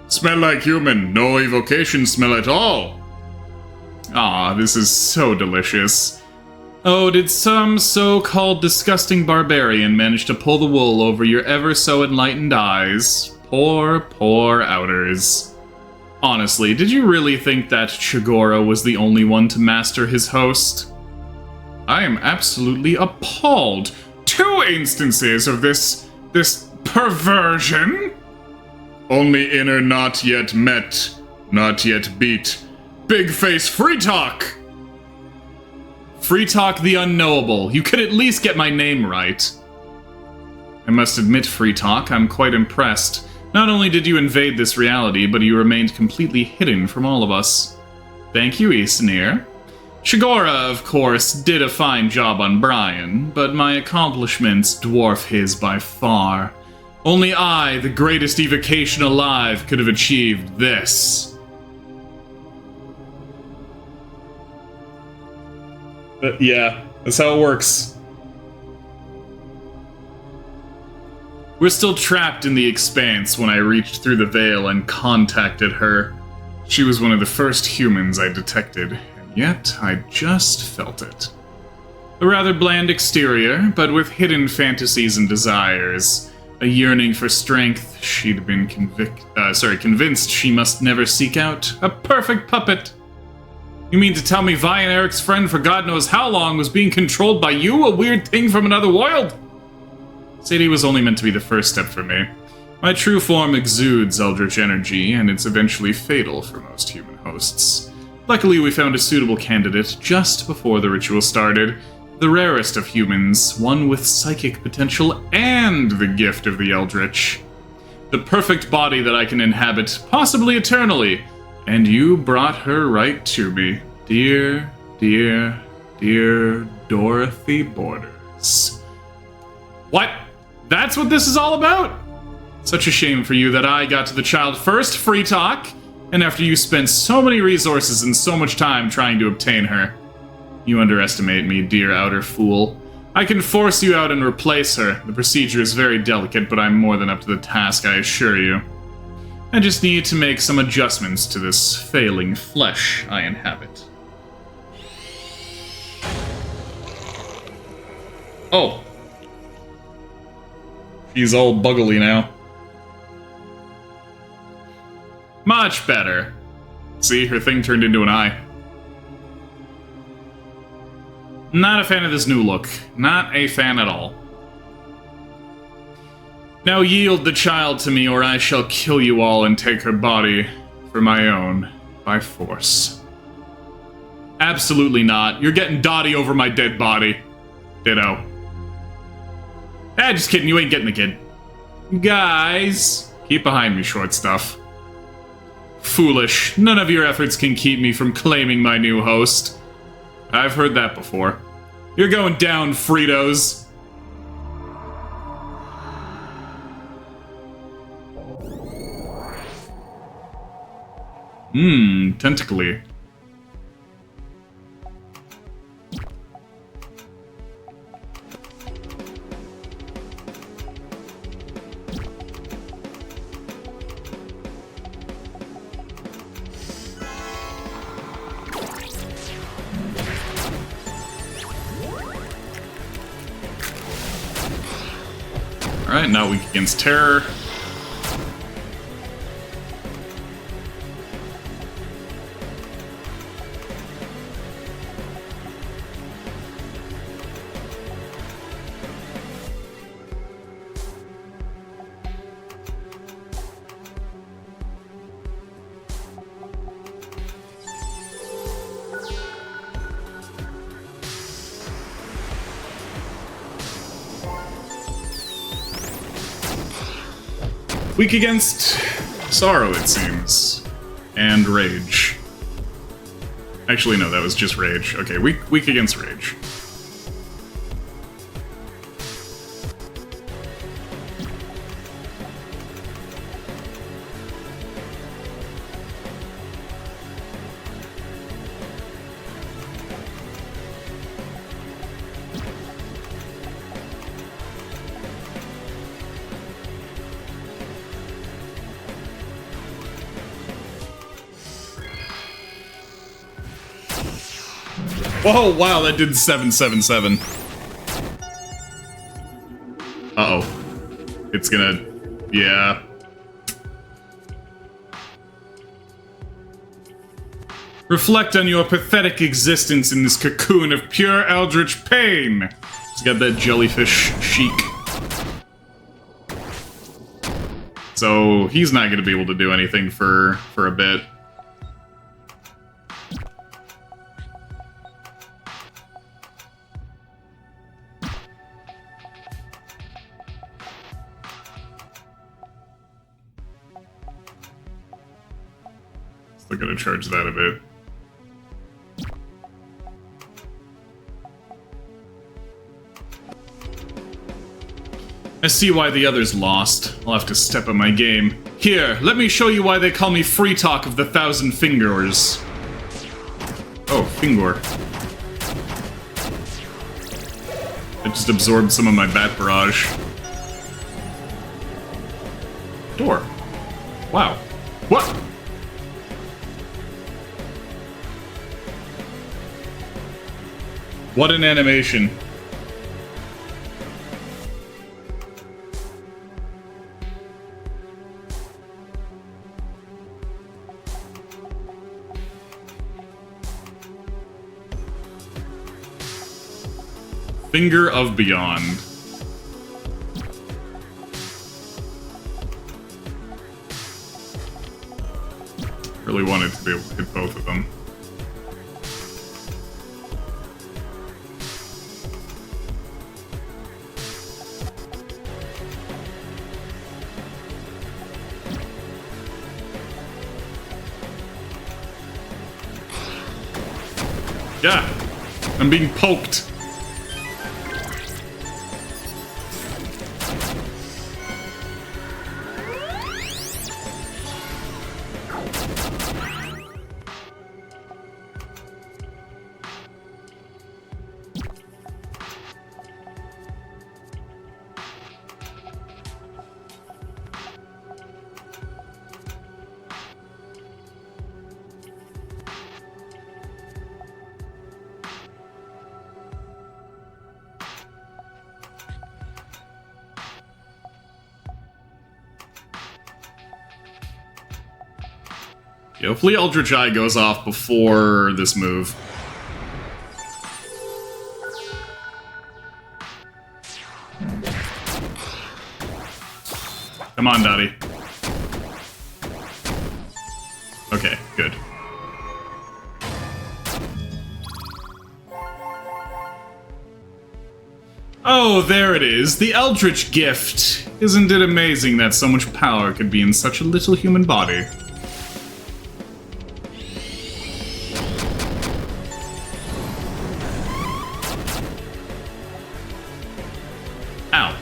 Smell like human, no evocation smell at all. Ah, this is so delicious. Oh, did some so-called disgusting barbarian manage to pull the wool over your ever-so-enlightened eyes? Poor outers. Honestly, did you really think that Chigora was the only one to master his host? I am absolutely appalled. 2 instances of this perversion? Only inner not yet met, not yet beat. Big face free talk! Free talk the unknowable. You could at least get my name right. I must admit, Free Talk, I'm quite impressed. Not only did you invade this reality, but you remained completely hidden from all of us. Thank you, Isnir. Chigora, of course, did a fine job on Brian, but my accomplishments dwarf his by far. Only I, the greatest evocation alive, could have achieved this. Yeah, that's how it works. We're still trapped in the expanse when I reached through the veil and contacted her. She was one of the first humans I detected, and yet I just felt it. A rather bland exterior, but with hidden fantasies and desires. A yearning for strength she'd been convinced she must never seek out. A perfect puppet. You mean to tell me Vi and Eric's friend for God knows how long was being controlled by you, a weird thing from another world? Sadie was only meant to be the first step for me. My true form exudes eldritch energy, and it's eventually fatal for most human hosts. Luckily, we found a suitable candidate just before the ritual started. The rarest of humans, one with psychic potential and the gift of the eldritch. The perfect body that I can inhabit, possibly eternally. And you brought her right to me, dear Dorothy Borders. What? That's what this is all about? Such a shame for you that I got to the child first, Free Talk, and after you spent so many resources and so much time trying to obtain her. You underestimate me, dear outer fool. I can force you out and replace her. The procedure is very delicate, but I'm more than up to the task, I assure you. I just need to make some adjustments to this failing flesh I inhabit. Oh. She's all buggly now. Much better. See, her thing turned into an eye. Not a fan of this new look. Not a fan at all. Now yield the child to me, or I shall kill you all and take her body for my own, by force. Absolutely not. You're getting Dottie over my dead body. Ditto. Just kidding, you ain't getting the kid. Guys, keep behind me, short stuff. Foolish. None of your efforts can keep me from claiming my new host. I've heard that before. You're going down, Fritos. Tentacly. Alright, now weak against terror. Weak against sorrow, it seems. And rage. Actually, no, that was just rage. Okay, weak against rage. Whoa, wow, that did 777. Uh-oh. It's gonna... yeah. Reflect on your pathetic existence in this cocoon of pure eldritch pain. He's got that jellyfish chic. So he's not gonna be able to do anything for a bit. Still gonna charge that a bit. I see why the others lost. I'll have to step up my game. Here, let me show you why they call me Free Talk of the Thousand Fingers. Oh, Fingor. I just absorbed some of my bat barrage. Door. Wow. What? What an animation. Finger of Beyond. Really wanted to be able to hit both of them. Yeah, I'm being poked. Yeah, hopefully Eldritch Eye goes off before this move. Come on, Dottie. Okay, good. Oh, there it is. The Eldritch Gift. Isn't it amazing that so much power could be in such a little human body? Ow.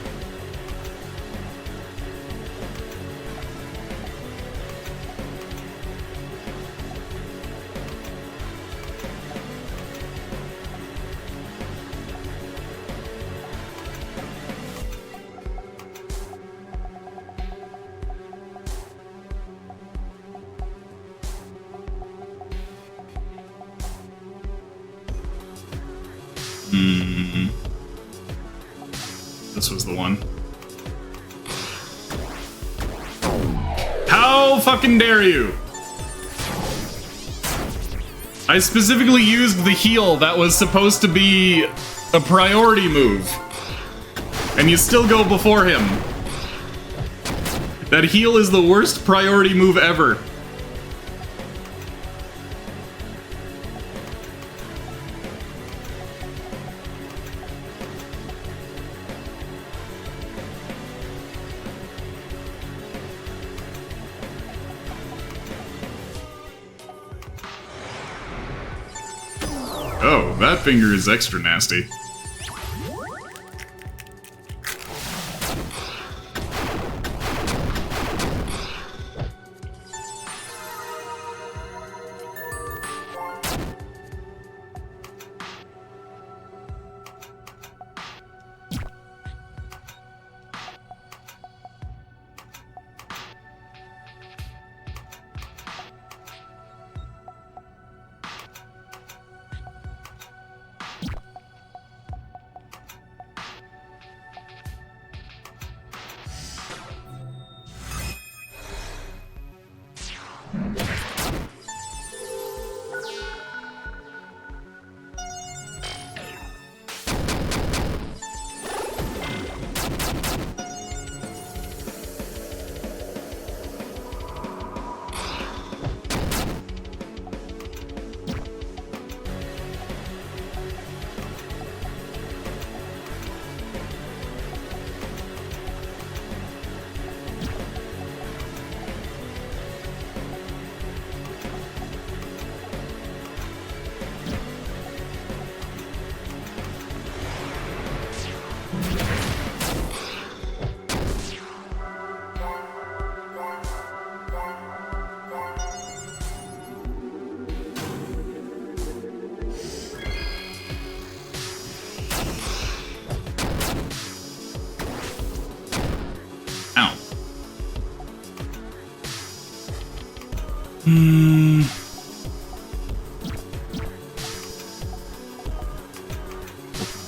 This was the one. How fucking dare you! I specifically used the heal that was supposed to be a priority move. And you still go before him. That heal is the worst priority move ever. Oh, that finger is extra nasty.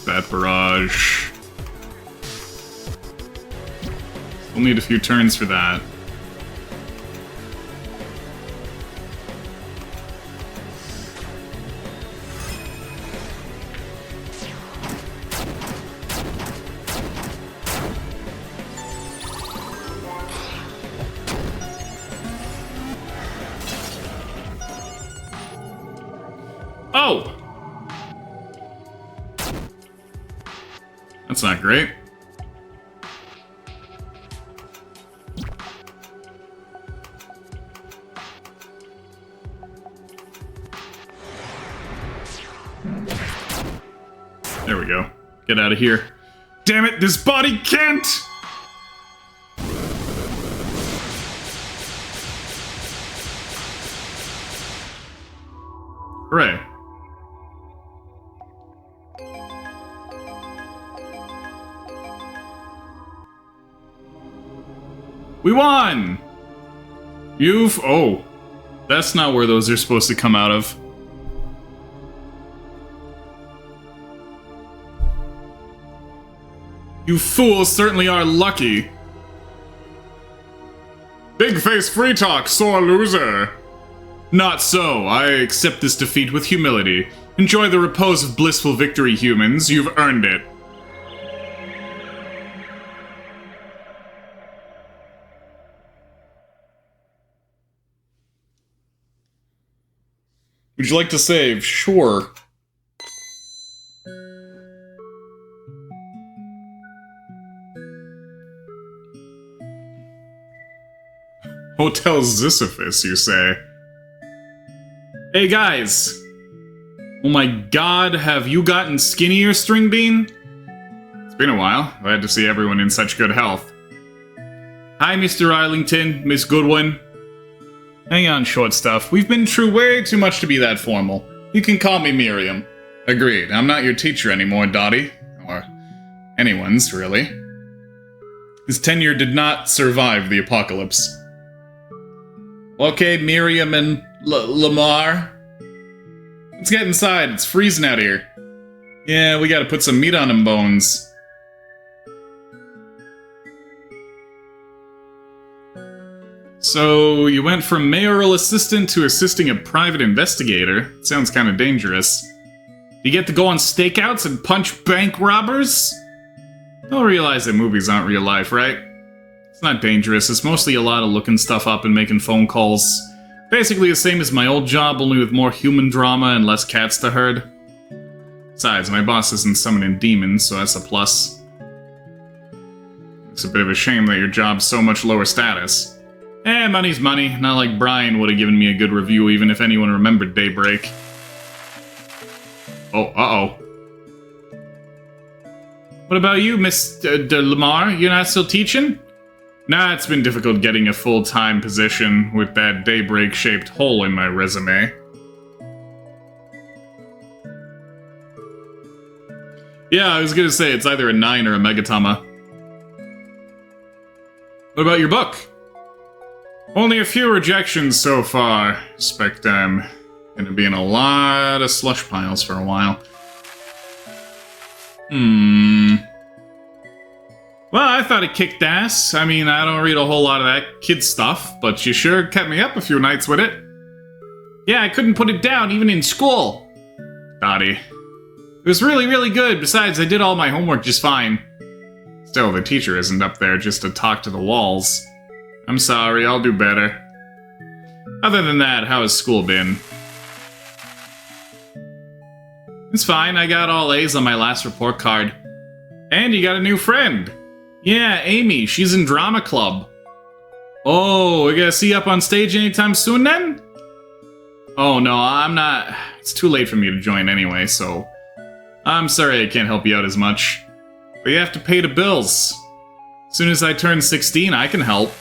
That barrage. We'll need a few turns for that. Oh! That's not great. There we go. Get out of here. Damn it, this body can't! Hooray. We won! Oh. That's not where those are supposed to come out of. You fools certainly are lucky. Big face free talk, sore loser. Not so. I accept this defeat with humility. Enjoy the repose of blissful victory, humans. You've earned it. Would you like to save? Sure. Hotel Sisyphus, you say? Hey guys! Oh my god, have you gotten skinnier, String Bean? It's been a while. Glad to see everyone in such good health. Hi, Mr. Arlington, Miss Goodwin. Hang on, short stuff. We've been through way too much to be that formal. You can call me Miriam. Agreed. I'm not your teacher anymore, Dottie. Or anyone's, really. His tenure did not survive the apocalypse. Okay, Miriam and Lamar. Let's get inside. It's freezing out here. Yeah, we gotta put some meat on them bones. So, you went from mayoral assistant to assisting a private investigator. Sounds kind of dangerous. You get to go on stakeouts and punch bank robbers? You'll realize that movies aren't real life, right? It's not dangerous. It's mostly a lot of looking stuff up and making phone calls. Basically the same as my old job, only with more human drama and less cats to herd. Besides, my boss isn't summoning demons, so that's a plus. It's a bit of a shame that your job's so much lower status. Money's money. Not like Brian would have given me a good review even if anyone remembered Daybreak. Oh, uh-oh. What about you, Miss Lamar? You're not still teaching? Nah, it's been difficult getting a full-time position with that Daybreak-shaped hole in my resume. Yeah, I was gonna say, it's either a 9 or a Megatama. What about your book? Only a few rejections so far. Expect I'm gonna be in a lot of slush piles for a while. Well, I thought it kicked ass. I mean, I don't read a whole lot of that kid stuff, but you sure kept me up a few nights with it. Yeah, I couldn't put it down, even in school. Dottie. It was really, really good. Besides, I did all my homework just fine. Still, the teacher isn't up there just to talk to the walls. I'm sorry, I'll do better. Other than that, how has school been? It's fine, I got all A's on my last report card. And you got a new friend. Yeah, Amy, she's in drama club. Oh, we gonna see you up on stage anytime soon then? Oh no, I'm not. It's too late for me to join anyway, so I'm sorry I can't help you out as much. But you have to pay the bills. As soon as I turn 16, I can help.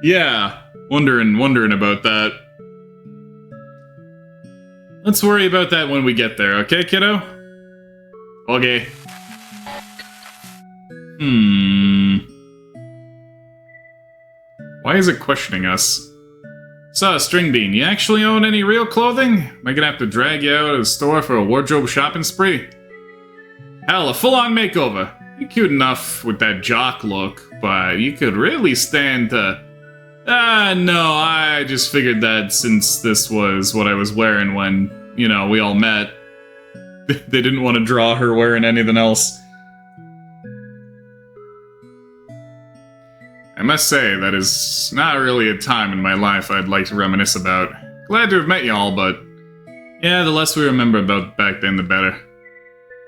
Yeah, wondering about that. Let's worry about that when we get there, okay, kiddo? Okay. Why is it questioning us? So, String Bean, you actually own any real clothing? Am I gonna have to drag you out of the store for a wardrobe shopping spree? Hell, a full-on makeover. You're cute enough with that jock look, but you could really stand to... no, I just figured that since this was what I was wearing when, you know, we all met, they didn't want to draw her wearing anything else. I must say, that is not really a time in my life I'd like to reminisce about. Glad to have met y'all, but... yeah, the less we remember about back then, the better.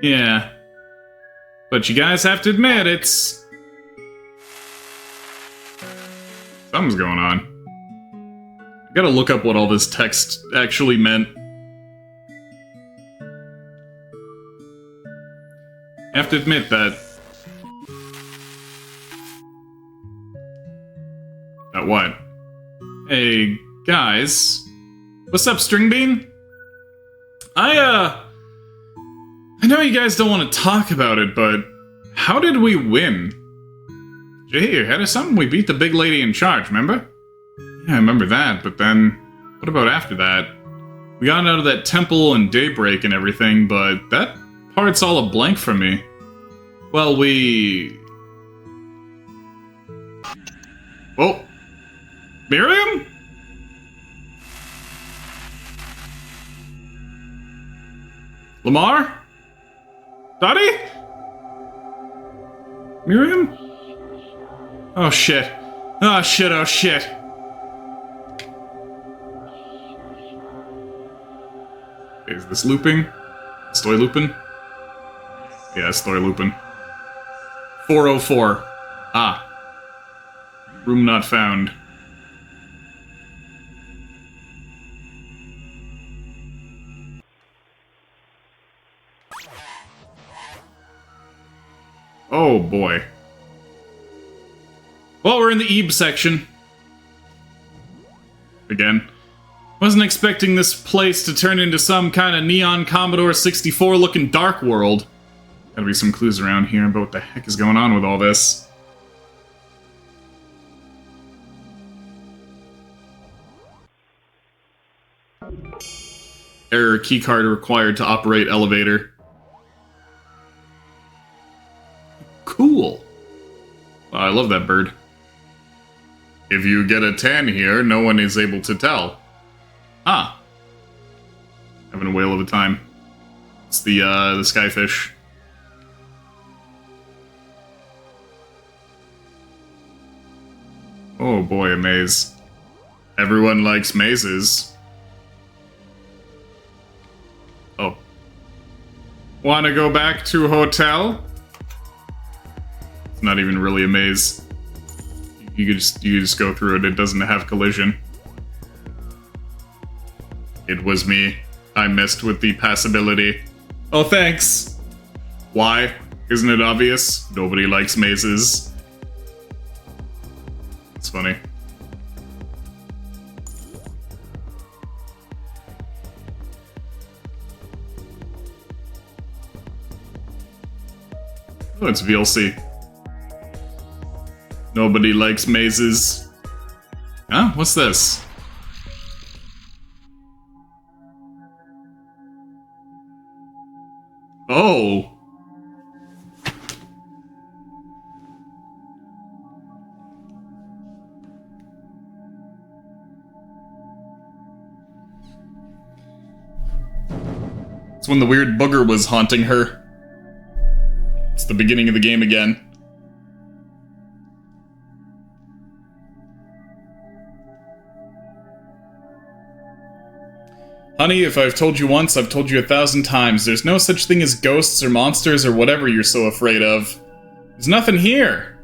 Yeah. But you guys have to admit, it's... something's going on. I gotta look up what all this text actually meant. I have to admit that... what? Hey, guys. What's up, String Bean? I know you guys don't want to talk about it, but how did we win? Did you hit your head or something? We beat the big lady in charge, remember? Yeah, I remember that, but then... what about after that? We got out of that temple and daybreak and everything, but that part's all a blank for me. Well, we... oh. Miriam? Lamar? Dottie? Miriam? Oh shit. Oh shit, oh shit. Is this looping? Stoy looping? Yeah, stoy looping. 404. Ah. Room not found. Oh boy. Well, we're in the Ebe section. Again. Wasn't expecting this place to turn into some kind of neon Commodore 64 looking dark world. Gotta be some clues around here about what the heck is going on with all this. Error keycard required to operate elevator. Cool. Oh, I love that bird. If you get a 10 here, no one is able to tell. Ah. Having a whale of a time. It's the skyfish. Oh boy, a maze. Everyone likes mazes. Oh. Wanna go back to hotel? It's not even really a maze. You could just go through it. It doesn't have collision. It was me. I messed with the passability. Oh, thanks. Why? Isn't it obvious? Nobody likes mazes. It's funny. Oh, it's VLC. Nobody likes mazes. Huh? What's this? Oh! It's when the weird booger was haunting her. It's the beginning of the game again. Honey, if I've told you once, I've told you 1,000 times. There's no such thing as ghosts or monsters or whatever you're so afraid of. There's nothing here.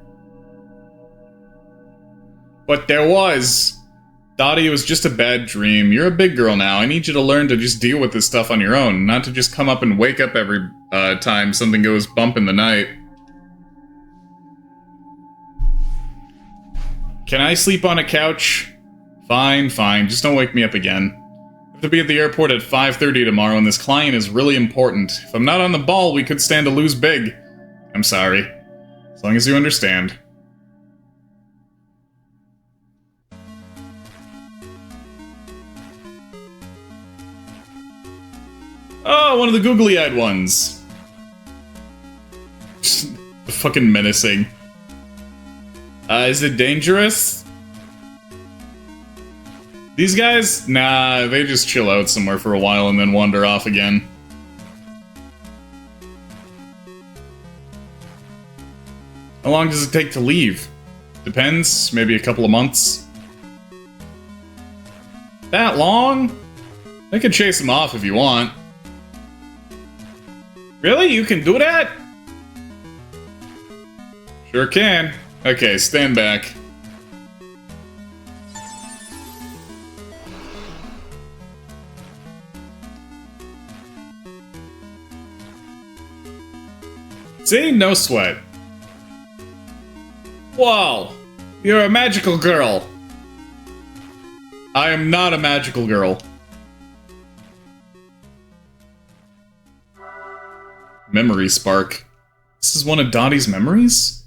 But there was. Dottie, it was just a bad dream. You're a big girl now. I need you to learn to just deal with this stuff on your own, not to just come up and wake up every time something goes bump in the night. Can I sleep on a couch? Fine, fine. Just don't wake me up again. I have to be at the airport at 5:30 tomorrow, and this client is really important. If I'm not on the ball, we could stand to lose big. I'm sorry. As long as you understand. Oh, one of the googly-eyed ones. Fucking menacing. Is it dangerous? These guys? Nah, they just chill out somewhere for a while and then wander off again. How long does it take to leave? Depends, maybe a couple of months. That long? I could chase them off if you want. Really? You can do that? Sure can. Okay, stand back. See? No sweat. Whoa! You're a magical girl! I am not a magical girl. Memory spark. This is one of Dottie's memories?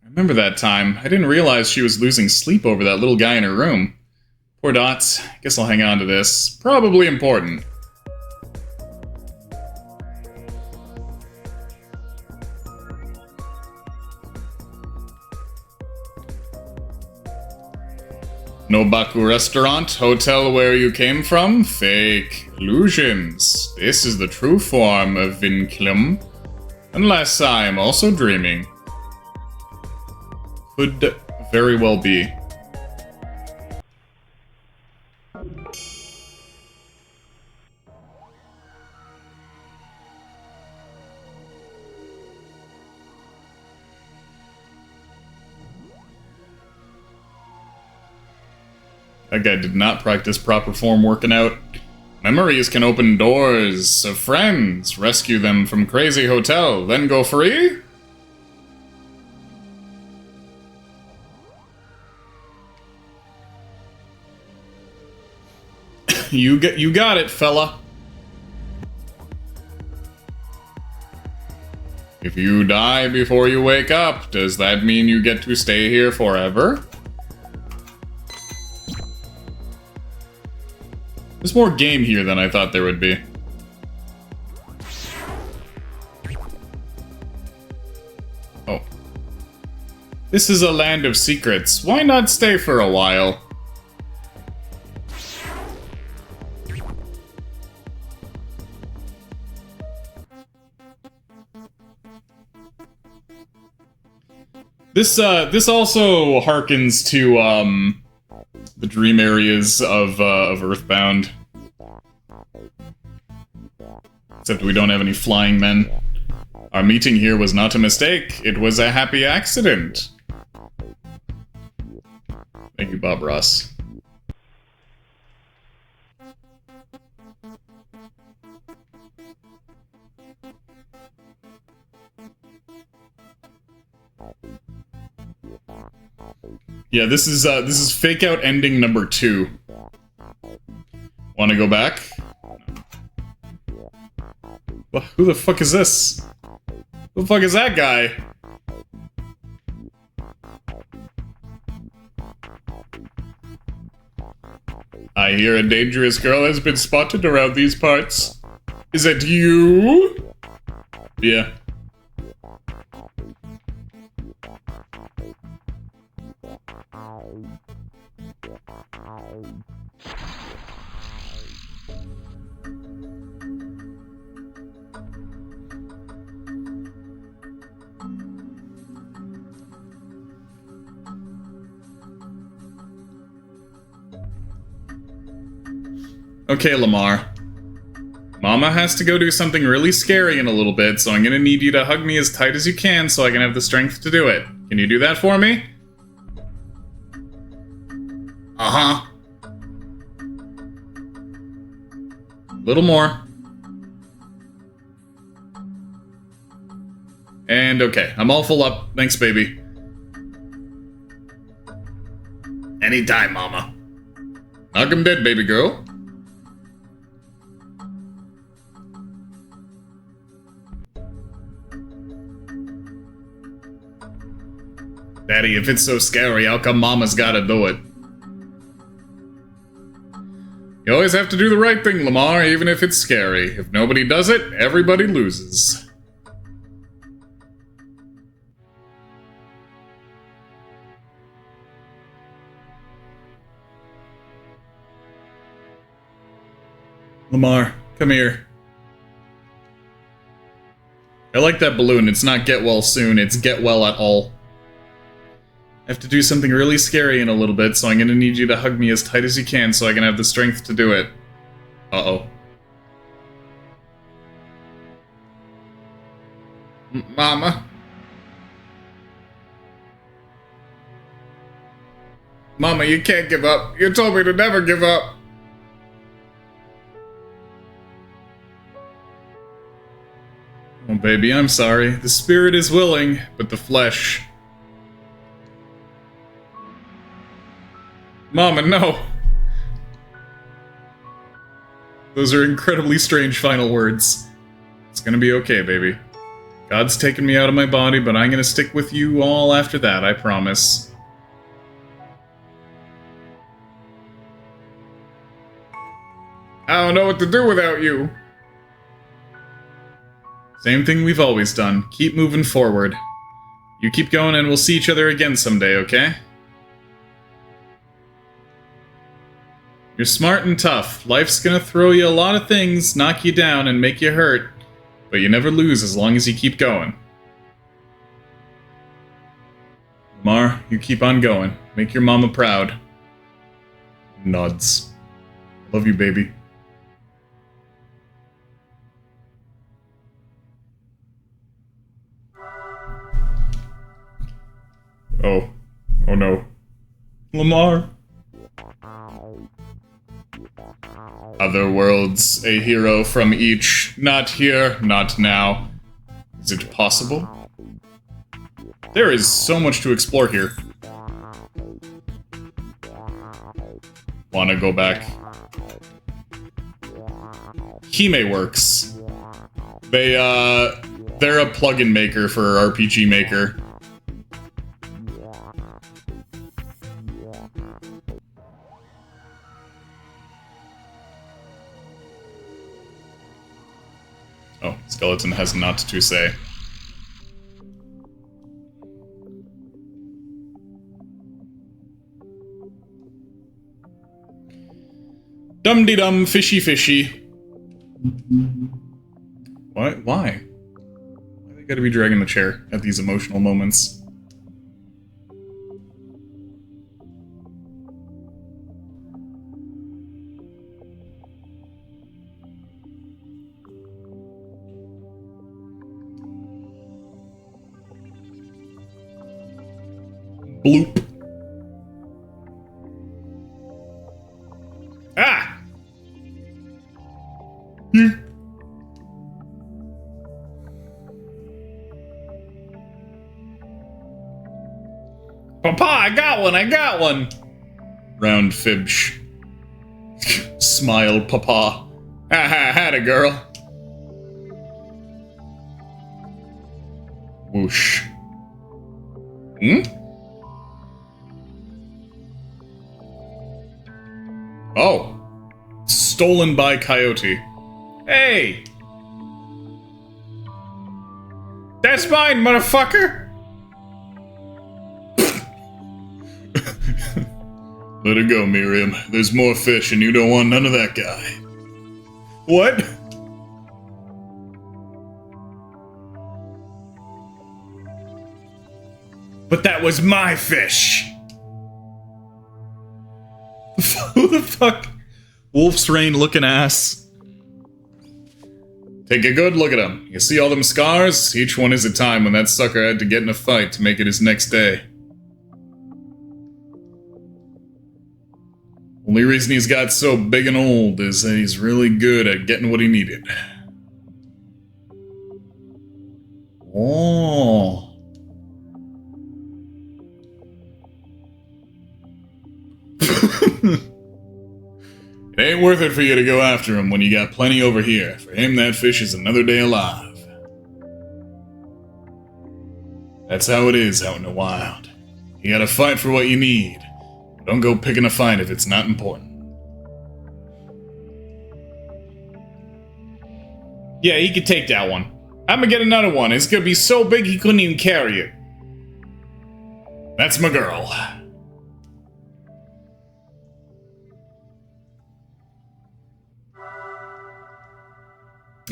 I remember that time. I didn't realize she was losing sleep over that little guy in her room. Poor Dot. Guess I'll hang on to this. Probably important. Nobaku restaurant, hotel where you came from? Fake. Illusions. This is the true form of Vinculum. Unless I am also dreaming. Could very well be. That guy did not practice proper form working out. Memories can open doors of friends, rescue them from crazy hotel, then go free? You got it, fella. If you die before you wake up, does that mean you get to stay here forever? There's more game here than I thought there would be. Oh. This is a land of secrets. Why not stay for a while? This also harkens to, the dream areas of Earthbound. Except we don't have any flying men. Our meeting here was not a mistake. It was a happy accident. Thank you, Bob Ross. Yeah, this is fake out ending number 2. Wanna go back? Well, who the fuck is this? Who the fuck is that guy? I hear a dangerous girl has been spotted around these parts. Is it you? Yeah. Okay, Lamar. Mama has to go do something really scary in a little bit, so I'm gonna need you to hug me as tight as you can so I can have the strength to do it. Can you do that for me? Uh-huh. Little more. And okay, I'm all full up. Thanks, baby. Anytime, Mama. Knock him dead, baby girl. Daddy, if it's so scary, how come Mama's gotta do it? You always have to do the right thing, Lamar, even if it's scary. If nobody does it, everybody loses. Lamar, come here. I like that balloon. It's not get well soon, it's get well at all. I have to do something really scary in a little bit, so I'm gonna need you to hug me as tight as you can so I can have the strength to do it. Uh-oh. Mama? Mama, you can't give up. You told me to never give up. Oh, baby, I'm sorry. The spirit is willing, but the flesh... Mama, no! Those are incredibly strange final words. It's gonna be okay, baby. God's taken me out of my body, but I'm gonna stick with you all after that, I promise. I don't know what to do without you. Same thing we've always done. Keep moving forward. You keep going and we'll see each other again someday, okay? You're smart and tough. Life's gonna throw you a lot of things, knock you down, and make you hurt. But you never lose as long as you keep going. Lamar, you keep on going. Make your mama proud. Nods. Love you, baby. Oh. Oh no. Lamar. Other worlds, a hero from each. Not here, not now. Is it possible? There is so much to explore here. Wanna go back? Hime Works. They're a plugin maker for RPG Maker. Oh, Skeleton has not to say. Dum-de-dum, fishy-fishy. What? Why? Why they gotta be dragging the chair at these emotional moments? Bloop. Ah! Papa, I got one! Round Fibsh. Smiled Papa. Ha ha, had a girl. Whoosh. Hmm? Oh. Stolen by Coyote. Hey! That's mine, motherfucker! Let it go, Miriam. There's more fish and you don't want none of that guy. What? But that was my fish! Who the fuck? Wolf's Rain looking ass. Take a good look at him. You see all them scars? Each one is a time when that sucker had to get in a fight to make it his next day. Only reason he's got so big and old is that he's really good at getting what he needed. Oh. It ain't worth it for you to go after him when you got plenty over here. For him, that fish is another day alive. That's how it is out in the wild. You gotta fight for what you need. Don't go picking a fight if it's not important. Yeah, he could take that one. I'm gonna get another one. It's gonna be so big he couldn't even carry it. That's my girl.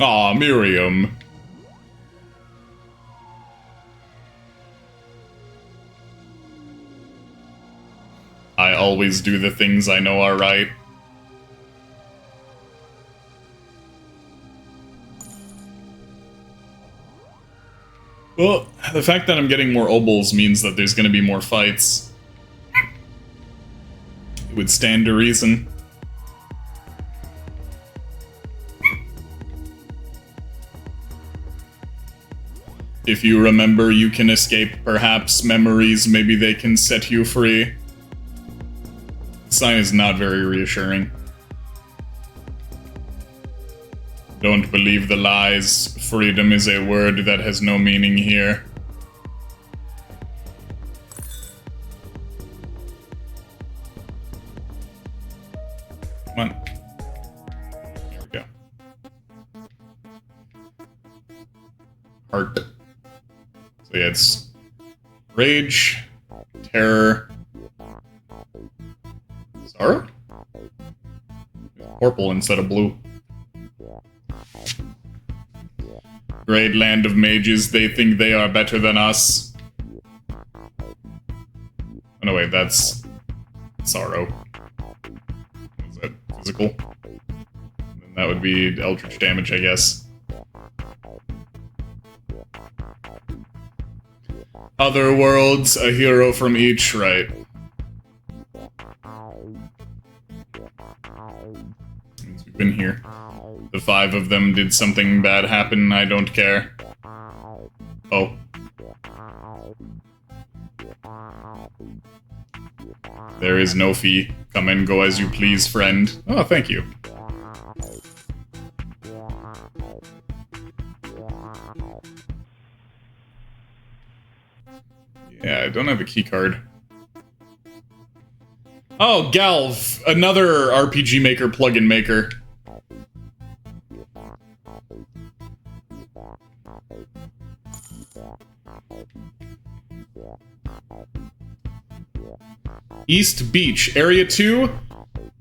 Aw, Miriam. I always do the things I know are right. Well, the fact that I'm getting more obols means that there's gonna be more fights. It would stand to reason. If you remember, you can escape, perhaps, memories, maybe they can set you free. The sign is not very reassuring. Don't believe the lies. Freedom is a word that has no meaning here. Come on. There we go. Heart. So yeah, it's rage, terror, sorrow? Purple instead of blue. Great land of mages, they think they are better than us. Oh no, wait, that's sorrow. Is that physical? Then that would be eldritch damage, I guess. Other worlds, a hero from each, right? Since we've been here. The 5 of them did something bad happen, I don't care. Oh. There is no fee. Come and go as you please, friend. Oh, thank you. Yeah, I don't have a keycard. Oh, Galv! Another RPG Maker plugin maker. East Beach, Area 2,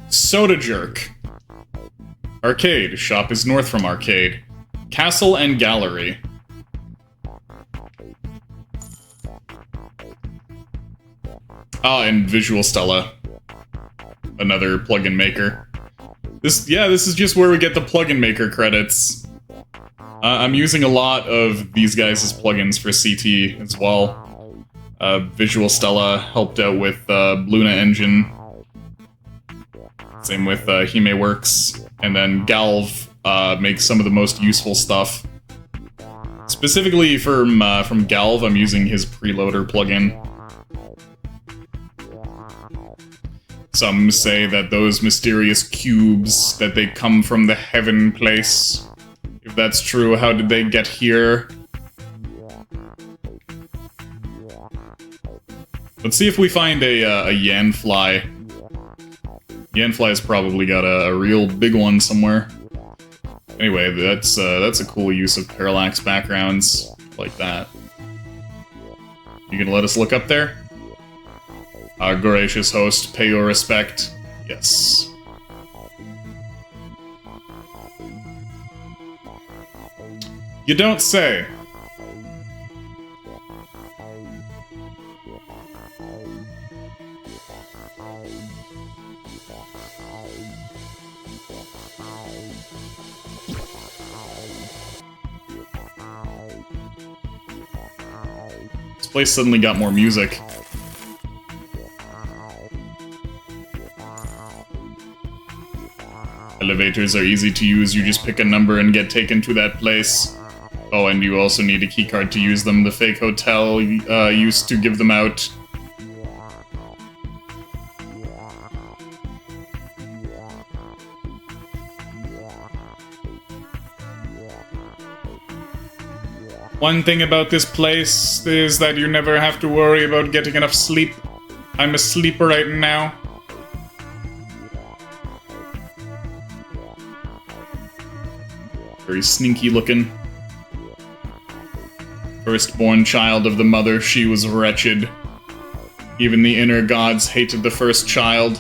Soda Jerk. Arcade, shop is north from Arcade. Castle and Gallery. Ah, and Visual Stella. Another plugin maker. This is just where we get the plugin maker credits. I'm using a lot of these guys' plugins for CT as well. Visual Stella helped out with Luna Engine. Same with Himeworks. And then Galv makes some of the most useful stuff. Specifically from Galv, I'm using his preloader plugin. Some say that those mysterious cubes, that they come from the heaven place. If that's true, how did they get here? Let's see if we find a Yanfly. Yanfly's probably got a real big one somewhere. Anyway, that's a cool use of parallax backgrounds like that. You gonna let us look up there? Our gracious host, pay your respect. Yes. You don't say. This place suddenly got more music. Elevators are easy to use, you just pick a number and get taken to that place. Oh, and you also need a keycard to use them. The fake hotel used to give them out. One thing about this place is that you never have to worry about getting enough sleep. I'm asleep right now. Very sneaky looking. Firstborn child of the mother, she was wretched. Even the inner gods hated the first child.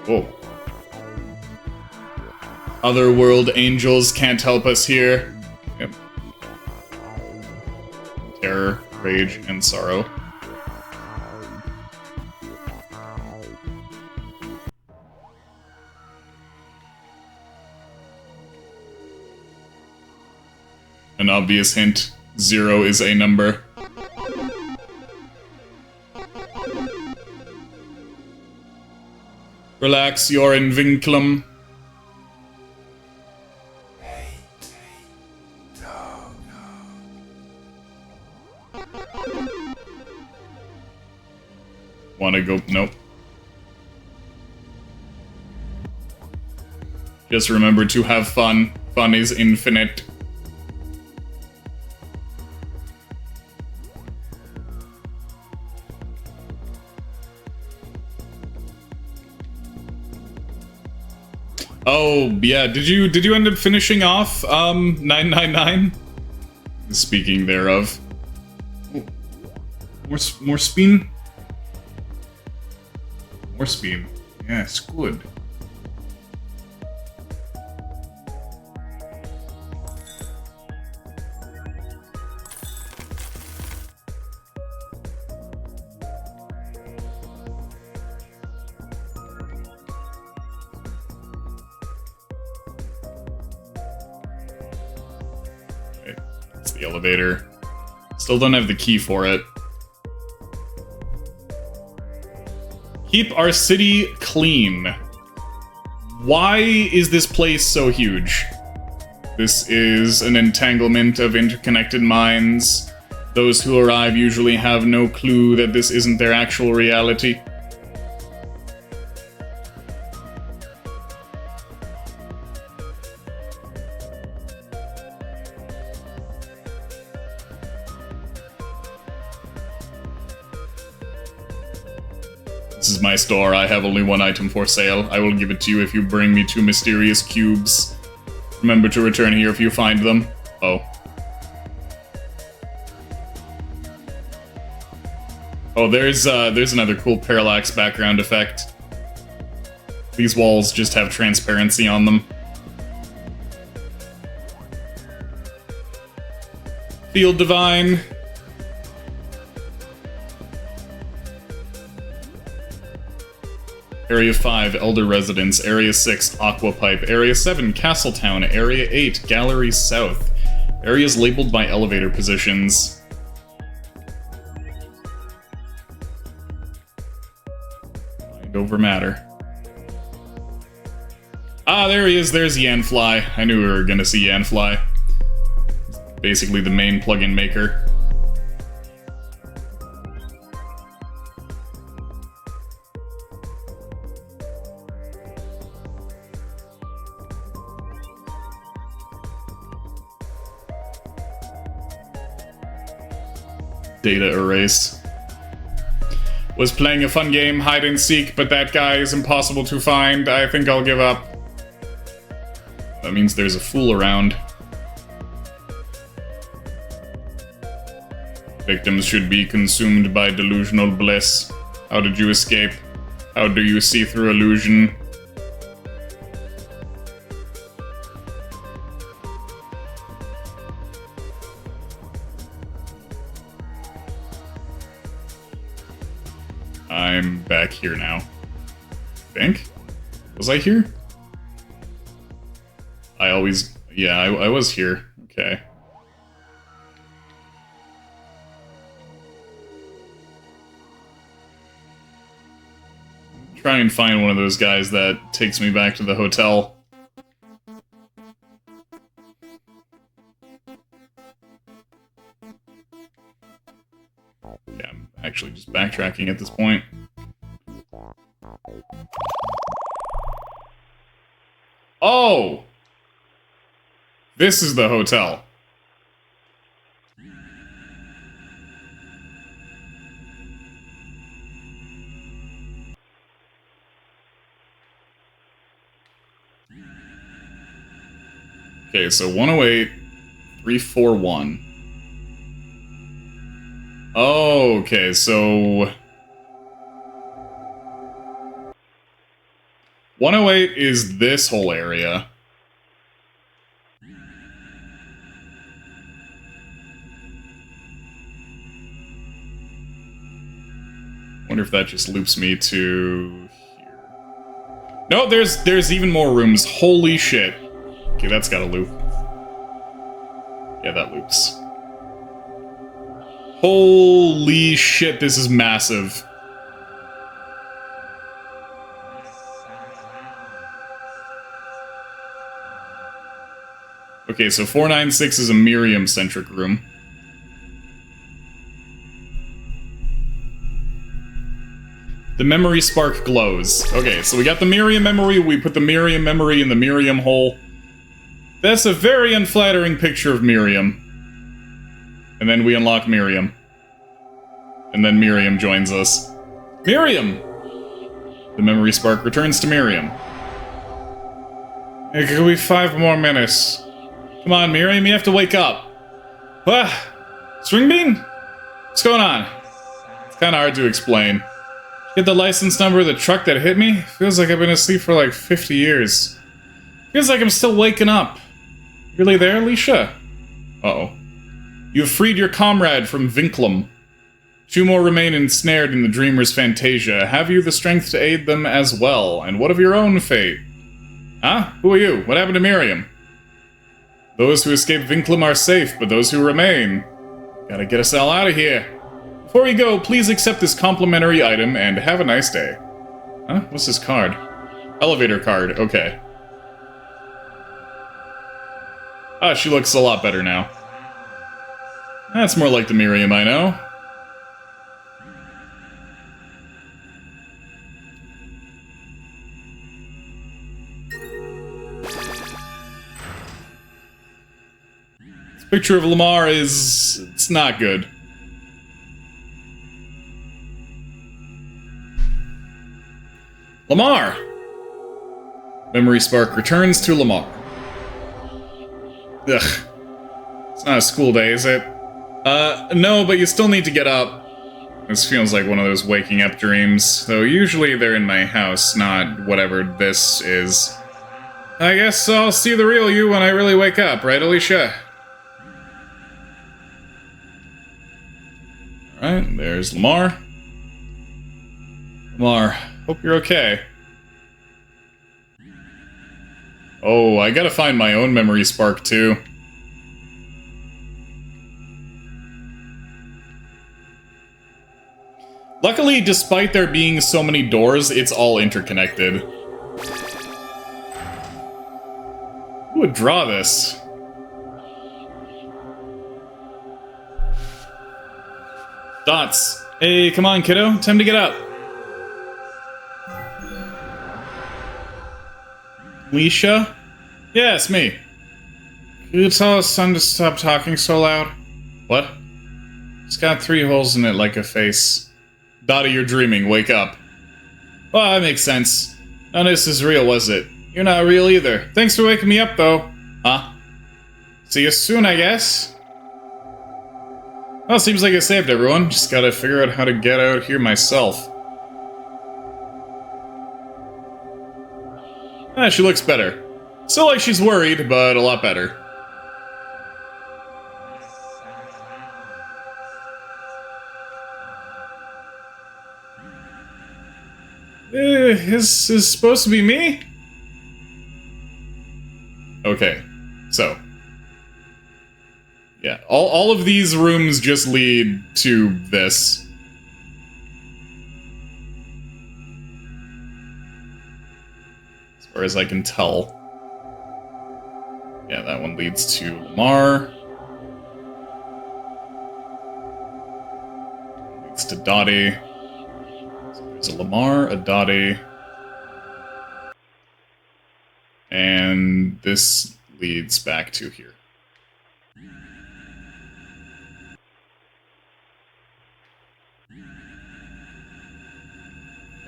Whoa. Otherworld angels can't help us here. Yep. Terror, rage, and sorrow. An obvious hint, 0 is a number. Relax, you're in Vinculum. Wanna go? Nope. Just remember to have fun. Fun is infinite. Oh, yeah, did you end up finishing off, 999? Speaking thereof. Oh, more spin? More spin. Yes, good. The elevator. Still don't have the key for it. Keep our city clean. Why is this place so huge? This is an entanglement of interconnected minds. Those who arrive usually have no clue that this isn't their actual reality. This is my store. I have only one item for sale. I will give it to you if you bring me 2 mysterious cubes. Remember to return here if you find them. Oh. Oh, there's another cool parallax background effect. These walls just have transparency on them. Field Divine. Area 5, Elder Residence. Area 6, Aqua Pipe. Area 7, Castletown. Area 8, Gallery South. Areas labeled by elevator positions. Mind over matter. Ah, there he is. There's Yanfly. I knew we were gonna see Yanfly. Basically the main plugin maker. Data erase. Was playing a fun game, hide and seek, but that guy is impossible to find. I think I'll give up. That means there's a fool around. Victims should be consumed by delusional bliss. How did you escape? How do you see through illusion? I'm back here now. Think? Was I here? I always... Yeah, I was here. Okay. Try and find one of those guys that takes me back to the hotel. Yeah, I'm actually just backtracking at this point. Oh! This is the hotel. Okay, so 108, 341. Oh, okay, so 108 is this whole area. Wonder if that just loops me to here. No, there's even more rooms. Holy shit. Okay, that's got a loop. Yeah, that loops. Holy shit, this is massive. Okay, so 496 is a Miriam-centric room. The memory spark glows. Okay, so we got the Miriam memory, we put the Miriam memory in the Miriam hole. That's a very unflattering picture of Miriam. And then we unlock Miriam. And then Miriam joins us. Miriam! The memory spark returns to Miriam. It could be 5 more minutes. Come on, Miriam, you have to wake up. What? String bean? What's going on? It's kinda hard to explain. Get the license number of the truck that hit me? Feels like I've been asleep for like 50 years. Feels like I'm still waking up. Really there, Alicia? Uh-oh. You have freed your comrade from Vinklum. 2 more remain ensnared in the dreamer's fantasia. Have you the strength to aid them as well? And what of your own fate? Huh? Who are you? What happened to Miriam? Those who escape Vinklum are safe, but those who remain... Gotta get us all out of here. Before we go, please accept this complimentary item and have a nice day. Huh? What's this card? Elevator card, okay. Ah, she looks a lot better now. That's more like the Miriam I know. This picture of Lamar is... it's not good. Lamar! Memory spark returns to Lamar. Ugh. It's not a school day, is it? No, but you still need to get up. This feels like one of those waking up dreams, though usually they're in my house, not whatever this is. I guess I'll see the real you when I really wake up, right, Alicia? Alright, there's Lamar. Lamar, hope you're okay. Oh, I gotta find my own memory spark, too. Luckily, despite there being so many doors, it's all interconnected. Who would draw this? Dots. Hey, come on, kiddo. Time to get up. Alicia? Yeah, it's me. Can you tell his son to stop talking so loud? What? It's got 3 holes in it like a face. Dottie, you're dreaming. Wake up. Well, that makes sense. None of this is real, was it? You're not real either. Thanks for waking me up, though. Huh? See you soon, I guess. Well, seems like I saved everyone. Just gotta figure out how to get out here myself. Ah, she looks better. Still like she's worried, but a lot better. Is this supposed to be me? Okay, so. Yeah, all of these rooms just lead to this. As far as I can tell. Yeah, that one leads to Lamar. Leads to Dottie. So there's a Lamar, a Dottie, And this leads back to here.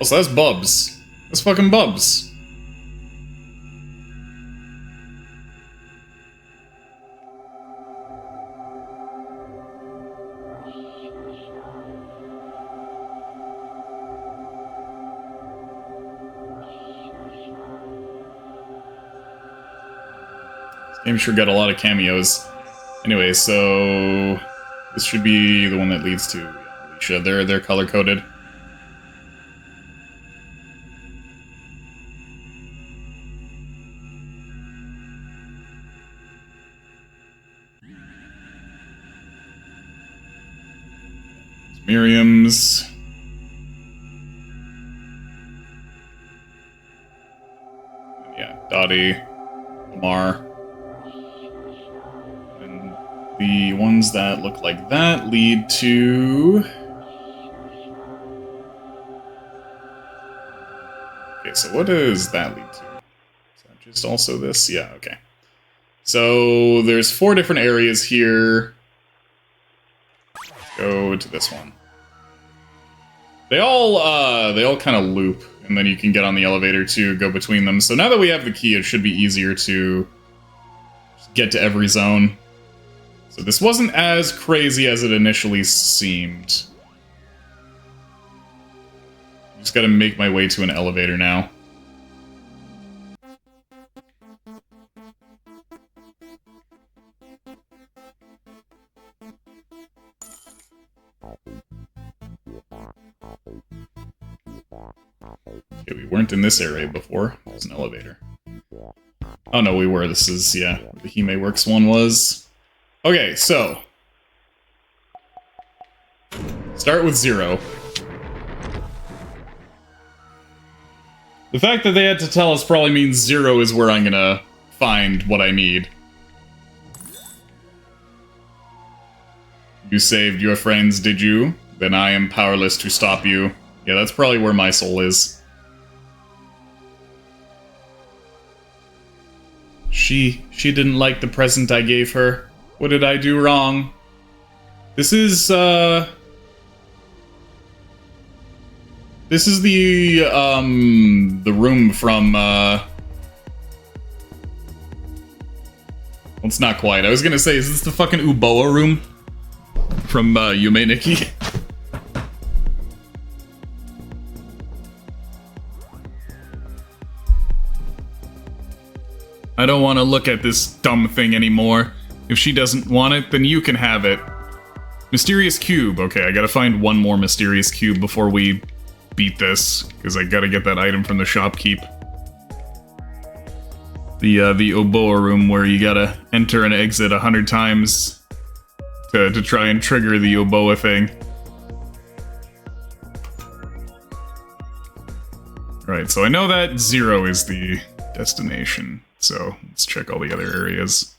Oh, so that's Bubs. That's fucking Bubs. Game sure got a lot of cameos. Anyway, so this should be the one that leads to Alicia. They're color coded. Miriam's. Yeah, Dottie, Lamar. And the ones that look like that lead to... Okay, so what does that lead to? Is that just also this? Yeah, okay. So there's 4 different areas here. Go to this one. They all kind of loop, and then you can get on the elevator to go between them. So now that we have the key, it should be easier to get to every zone. So this wasn't as crazy as it initially seemed. Just gotta make my way to an elevator now. Okay, we weren't in this area before. There's an elevator. Oh no, we were. This is, yeah, where the Hime Works one was. Okay, so... start with 0. The fact that they had to tell us probably means 0 is where I'm gonna find what I need. You saved your friends, did you? Then I am powerless to stop you. Yeah, that's probably where my soul is. She didn't like the present I gave her. What did I do wrong? This is the, room from, well, it's not quite. I was gonna say, is this the fucking Uboa room? From, Yume Nikki? I don't want to look at this dumb thing anymore. If she doesn't want it, then you can have it. Mysterious cube. Okay, I gotta find one more mysterious cube before we beat this, because I gotta get that item from the shopkeep. The Oboa room where you gotta enter and exit 100 times to try and trigger the Oboa thing. Alright, so I know that 0 is the destination. So, let's check all the other areas.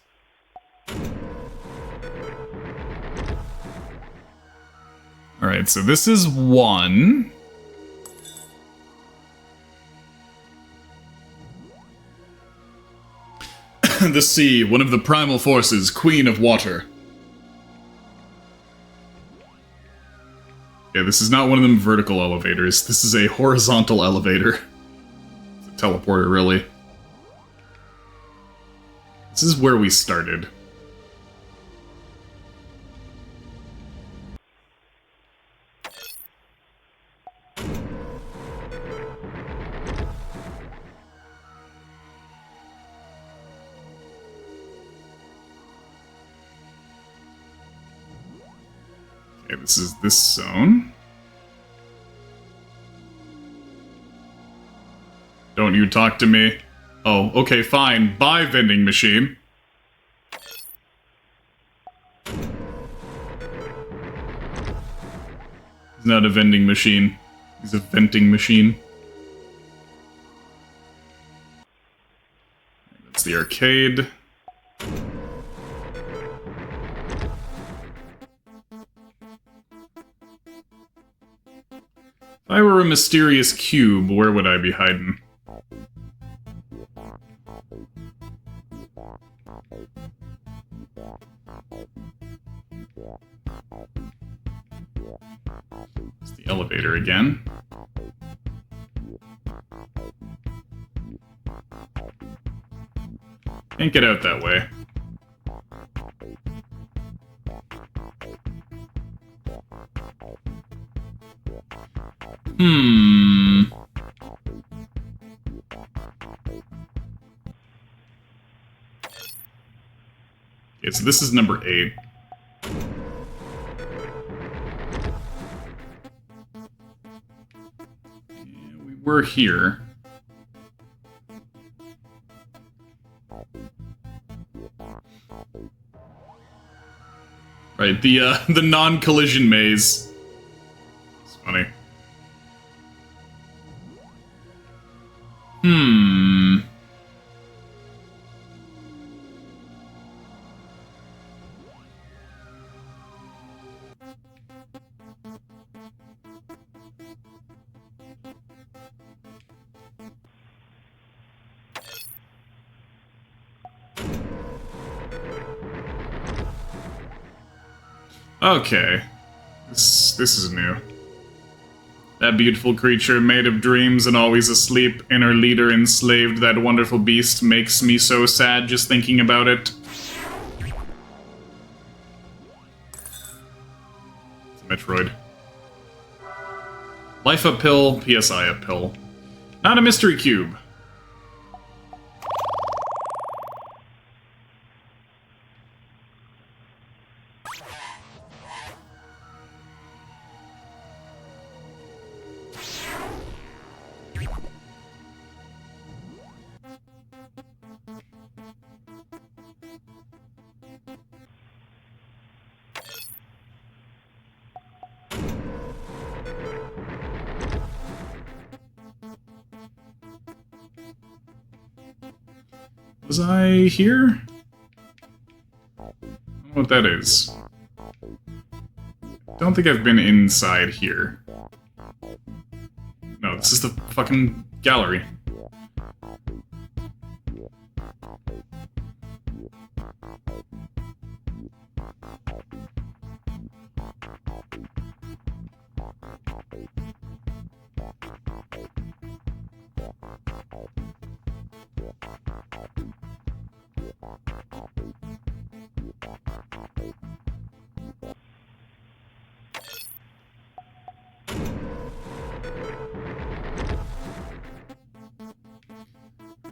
Alright, so this is 1. The sea, one of the primal forces, queen of water. Yeah, this is not one of them vertical elevators. This is a horizontal elevator. It's a teleporter, really. This is where we started. Okay, this is this zone. Don't you talk to me. Oh, okay, fine. Bye, vending machine. He's not a vending machine. He's a venting machine. That's the arcade. If I were a mysterious cube, where would I be hiding? Elevator again. Can't get out that way. Okay, so this is number 8. Yeah, we were here. Right, the non-collision maze. It's funny. Okay. This is new. That beautiful creature made of dreams and always asleep, and her leader enslaved, that wonderful beast makes me so sad just thinking about it. It's a Metroid. Life uphill, PSI uphill. Not a mystery cube. Was I here? I don't know what that is. Don't think I've been inside here. No, this is the fucking gallery.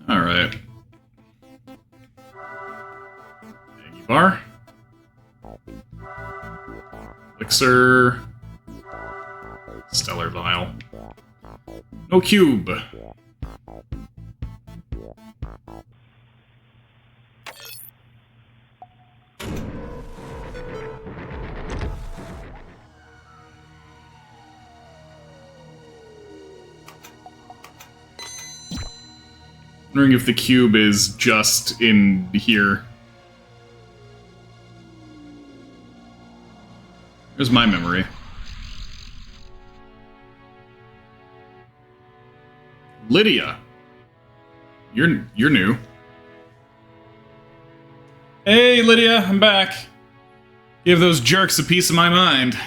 Alright. Maggie bar. Elixir. Stellar vial. No cube. Wondering if the cube is just in here. Here's my memory. Lydia. You're new. Hey, Lydia, I'm back. Give those jerks a piece of my mind.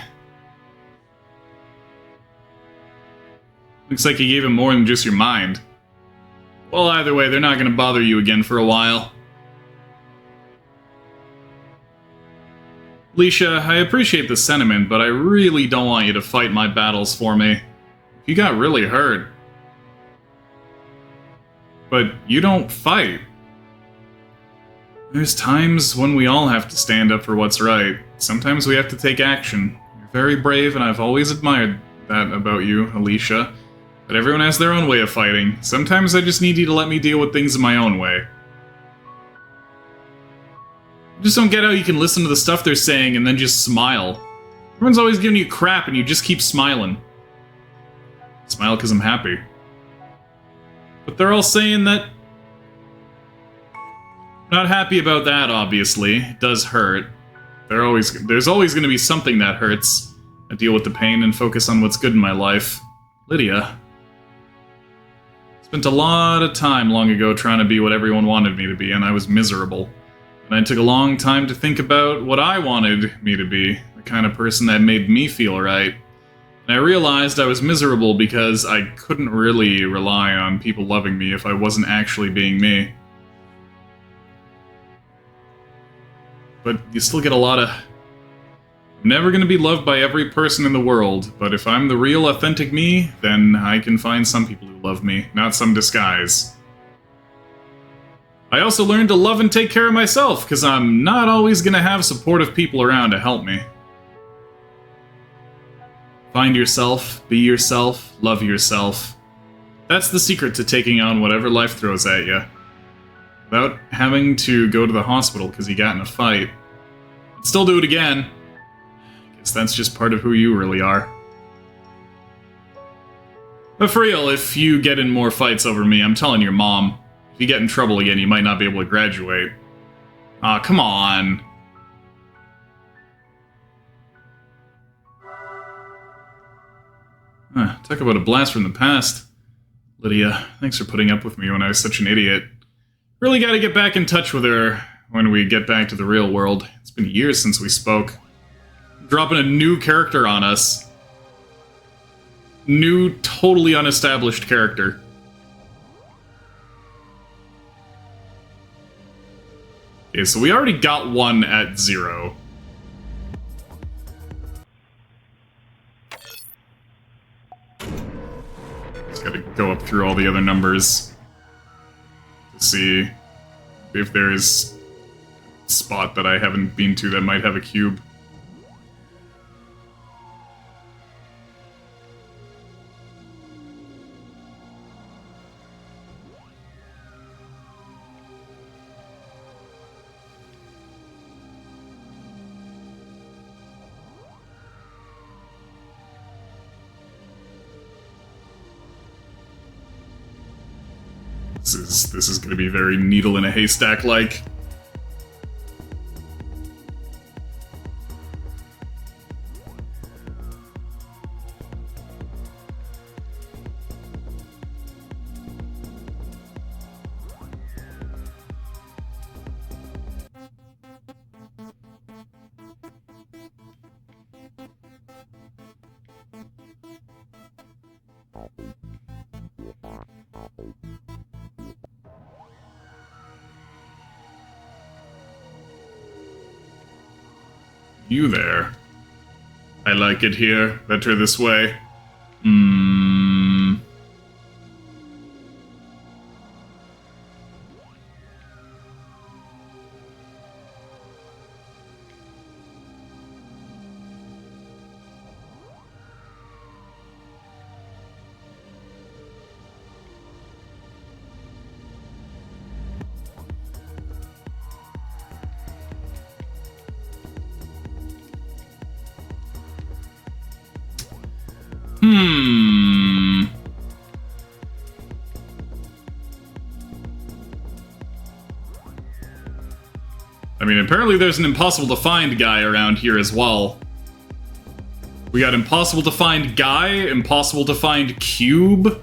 Looks like you gave him more than just your mind. Well, either way, they're not gonna bother you again for a while. Alicia, I appreciate the sentiment, but I really don't want you to fight my battles for me. If you got really hurt. But you don't fight. There's times when we all have to stand up for what's right. Sometimes we have to take action. You're very brave, and I've always admired that about you, Alicia. But everyone has their own way of fighting. Sometimes I just need you to let me deal with things in my own way. I just don't get how you can listen to the stuff they're saying and then just smile. Everyone's always giving you crap and you just keep smiling. Smile because I'm happy. But they're all saying that... Not happy about that, obviously. It does hurt. There's always going to be something that hurts. I deal with the pain and focus on what's good in my life. Lydia. Spent a lot of time long ago trying to be what everyone wanted me to be, and I was miserable. And I took a long time to think about what I wanted me to be, the kind of person that made me feel right. And I realized I was miserable because I couldn't really rely on people loving me if I wasn't actually being me. But you still get a lot of... I'm never going to be loved by every person in the world, but if I'm the real, authentic me, then I can find some people who love me, not some disguise. I also learned to love and take care of myself, because I'm not always going to have supportive people around to help me. Find yourself, be yourself, love yourself. That's the secret to taking on whatever life throws at you. Without having to go to the hospital because you got in a fight. I'd still do it again. Guess that's just part of who you really are. But for real, if you get in more fights over me, I'm telling your mom. If you get in trouble again, you might not be able to graduate. Aw, come on. Talk about a blast from the past. Lydia, thanks for putting up with me when I was such an idiot. Really gotta get back in touch with her when we get back to the real world. It's been years since we spoke. Dropping a new character on us. New, totally unestablished character. Okay, so we already got one at 0. Just gotta go up through all the other numbers to see if there's a spot that I haven't been to that might have a cube. This is going to be very needle in a haystack-like. You there. I like it here. Better this way. I mean, apparently there's an impossible to find guy around here as well. We got impossible to find guy, impossible to find cube.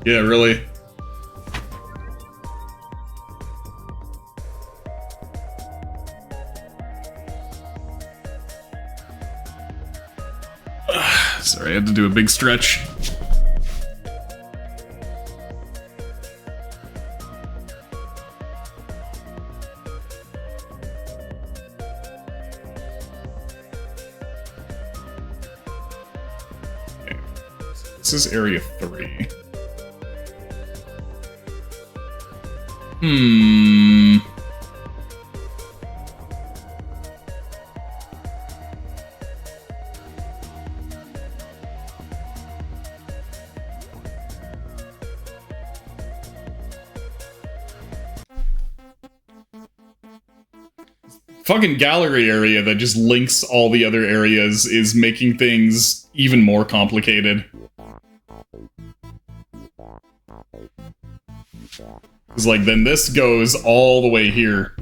Yeah, really. Sorry, I had to do a big stretch. Okay. This is area 3. Fucking gallery area that just links all the other areas is making things even more complicated. Because, like, then this goes all the way here.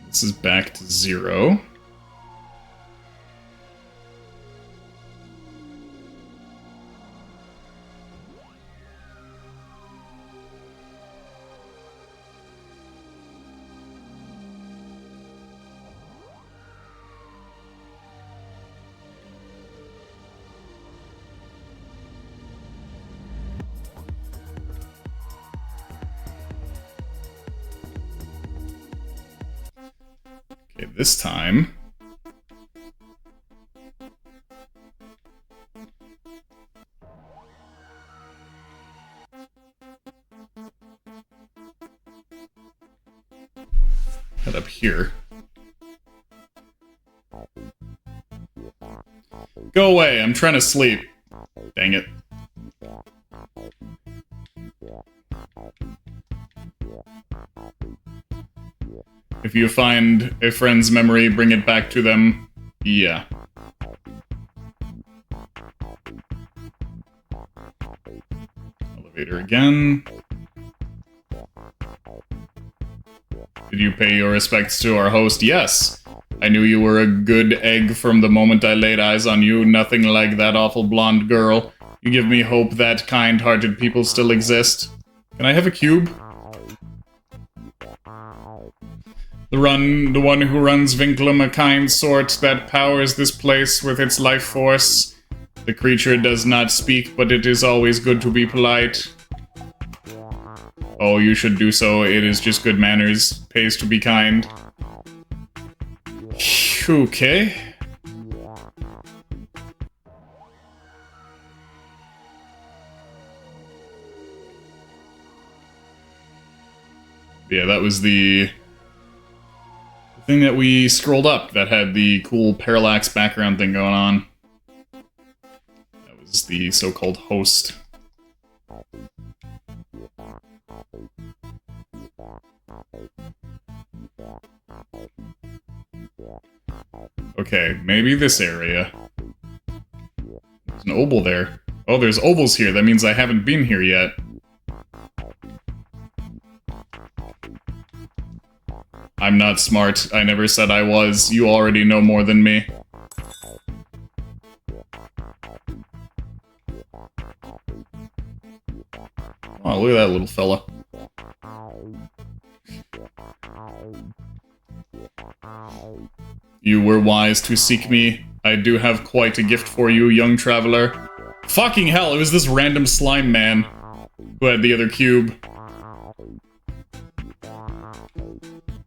This is back to 0. Okay, this time... head up here. Go away, I'm trying to sleep. Dang it. If you find a friend's memory, bring it back to them. Yeah. Elevator again. Did you pay your respects to our host? Yes. I knew you were a good egg from the moment I laid eyes on you. Nothing like that awful blonde girl. You give me hope that kind-hearted people still exist. Can I have a cube? The one who runs Vinculum, a kind sort that powers this place with its life force. The creature does not speak, but it is always good to be polite. Oh, you should do so. It is just good manners. Pays to be kind. Okay. Yeah, that was the thing that we scrolled up that had the cool parallax background thing going on. That was the so-called host. Okay, maybe this area. There's an oval there. Oh, there's ovals here. That means I haven't been here yet. I'm not smart. I never said I was. You already know more than me. Oh, look at that little fella. You were wise to seek me. I do have quite a gift for you, young traveler. Fucking hell, it was this random slime man who had the other cube.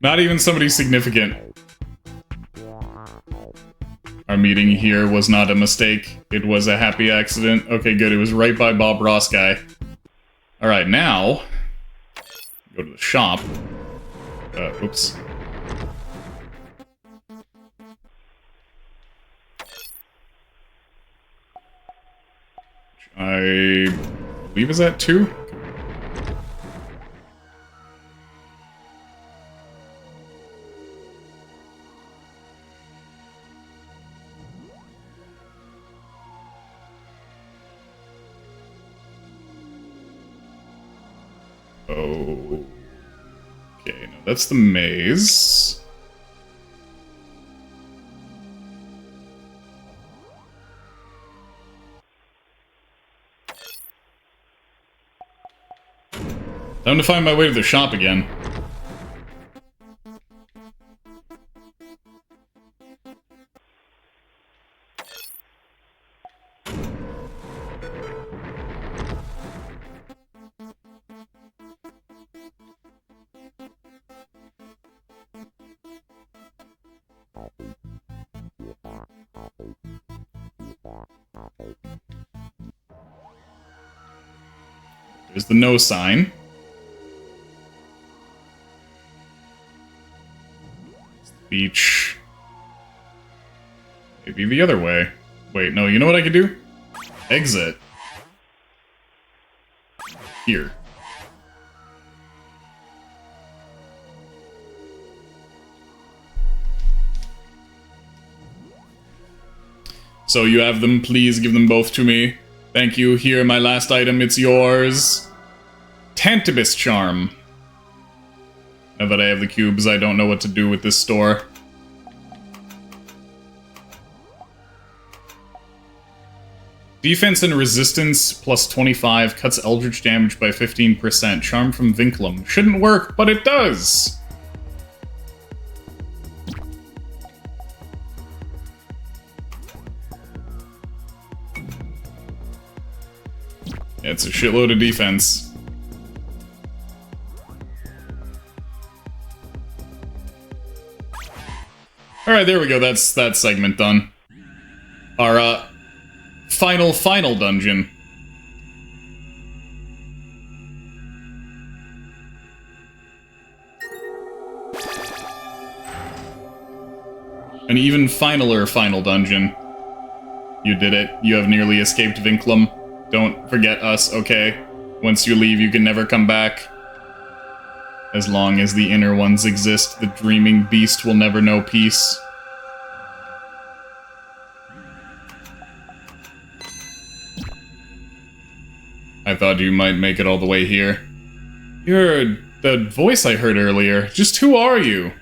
Not even somebody significant. Our meeting here was not a mistake. It was a happy accident. Okay, good. It was right by Bob Ross guy. Alright, now... go to the shop. Oops. I believe is that 2? Oh. Okay, no, that's the maze. Time to find my way to the shop again. There's the no sign. Beach. Maybe the other way. Wait, no, you know what I could do? Exit. here. So you have them, please give them both to me. Thank you. Here, my last item, it's yours. Tantibus Charm. Now that I have the cubes, I don't know what to do with this store. Defense and resistance plus 25 cuts eldritch damage by 15%. Charm from Vinculum. Shouldn't work, but it does! It's a shitload of defense. Alright, there we go. That's that segment done. Our, final dungeon. An even final dungeon. You did it. You have nearly escaped Vinculum. Don't forget us, okay? Once you leave, you can never come back. As long as the inner ones exist, the dreaming beast will never know peace. I thought you might make it all the way here. You're the voice I heard earlier. Just who are you?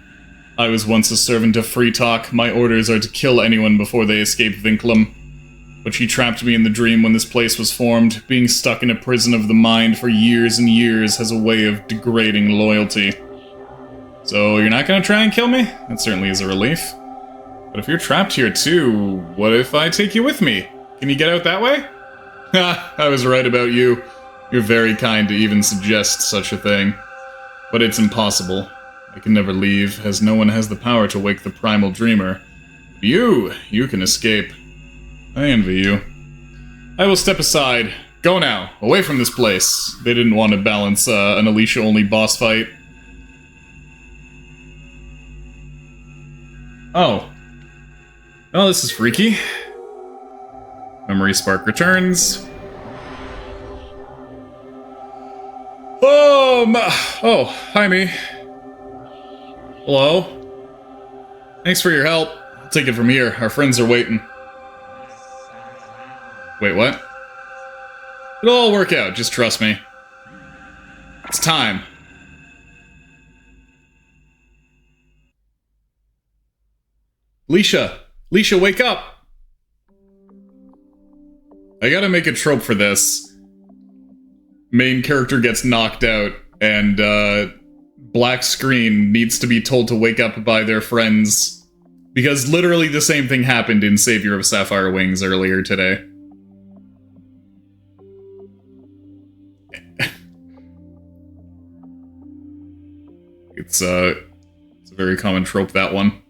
I was once a servant of Free Talk. My orders are to kill anyone before they escape Vinculum. But she trapped me in the dream when this place was formed. Being stuck in a prison of the mind for years and years has a way of degrading loyalty. So you're not gonna try and kill me? That certainly is a relief. But if you're trapped here too, what if I take you with me? Can you get out that way? Ha! I was right about you. You're very kind to even suggest such a thing. But it's impossible. I can never leave, as no one has the power to wake the primal dreamer. You can escape. I envy you. I will step aside. Go now. Away from this place. They didn't want to balance an Alicia-only boss fight. Oh. Well, this is freaky. Memory spark returns. Oh, hi, me. Hello. Thanks for your help. I'll take it from here. Our friends are waiting. Wait, what? It'll all work out, just trust me. It's time. Leisha, wake up! I gotta make a trope for this. Main character gets knocked out, and, black screen needs to be told to wake up by their friends. Because literally the same thing happened in Savior of Sapphire Wings earlier today. It's a very common trope, that one.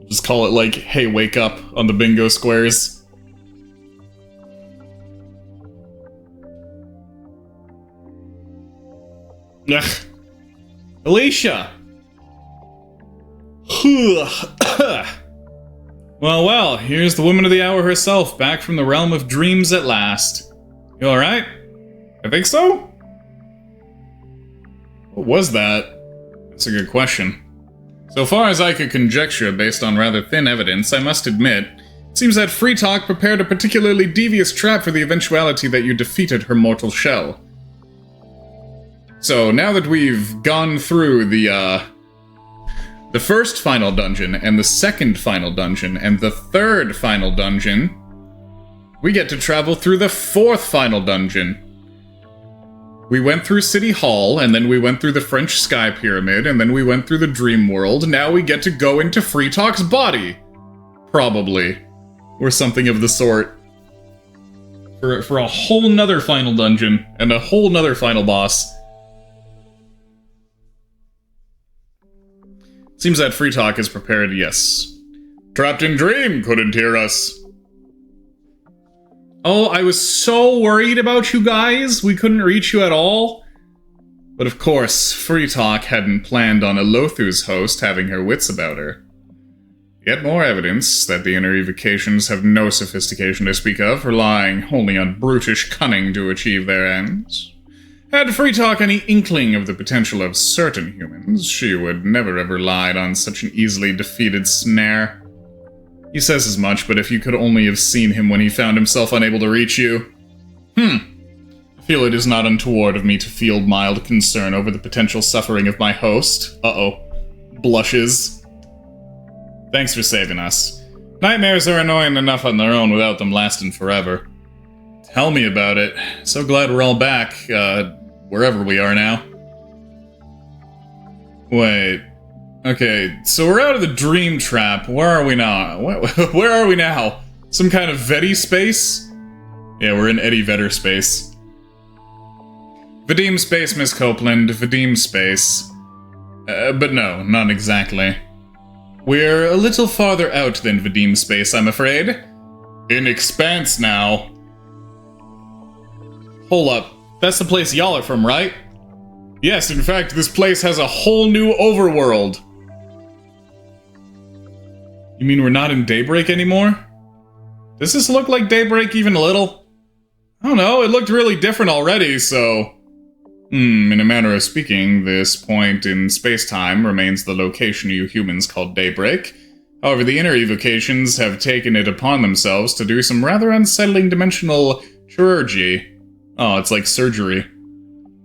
Just call it like, hey, wake up on the bingo squares. Ugh. Alicia! Well, here's the woman of the hour herself, back from the realm of dreams at last. You alright? I think so? What was that? That's a good question. So far as I could conjecture based on rather thin evidence, I must admit, it seems that Free Talk prepared a particularly devious trap for the eventuality that you defeated her mortal shell. So, now that we've gone through the first final dungeon, and the second final dungeon, and the third final dungeon, we get to travel through the fourth final dungeon. We went through City Hall, and then we went through the French Sky Pyramid, and then we went through the Dream World. Now we get to go into Free Talk's body. Probably. Or something of the sort. For a whole nother final dungeon, and a whole nother final boss. Seems that Free Talk is prepared, yes. Trapped in Dream couldn't hear us. Oh, I was so worried about you guys, we couldn't reach you at all. But of course, Free Talk hadn't planned on Elothu's host having her wits about her. Yet more evidence that the inner evocations have no sophistication to speak of, relying only on brutish cunning to achieve their ends. Had Free Talk any inkling of the potential of certain humans, she would never have relied on such an easily defeated snare. He says as much, but if you could only have seen him when he found himself unable to reach you. I feel it is not untoward of me to feel mild concern over the potential suffering of my host. Uh-oh. Blushes. Thanks for saving us. Nightmares are annoying enough on their own without them lasting forever. Tell me about it. So glad we're all back, wherever we are now. Wait. Okay, so we're out of the dream trap. Where are we now? Where are we now? Some kind of Vedi space? Yeah, we're in Eddie Vedder space. Vadim space, Miss Copeland. Vadim space. But no, not exactly. We're a little farther out than Vadim space, I'm afraid. In Expanse now. Hold up. That's the place y'all are from, right? Yes, in fact, this place has a whole new overworld. You mean we're not in Daybreak anymore? Does this look like Daybreak even a little? I don't know, it looked really different already, so... in a manner of speaking, this point in space-time remains the location you humans call Daybreak. However, the inner evocations have taken it upon themselves to do some rather unsettling dimensional chirurgy. Oh, it's like surgery.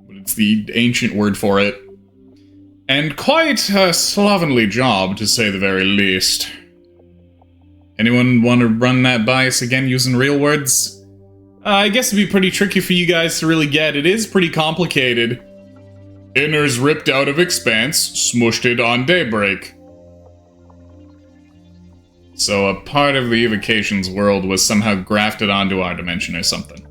But it's the ancient word for it. And quite a slovenly job, to say the very least. Anyone want to run that by us again using real words? I guess it'd be pretty tricky for you guys to really get. It is pretty complicated. Inners ripped out of Expanse, smushed it on Daybreak. So a part of the evocation's world was somehow grafted onto our dimension or something.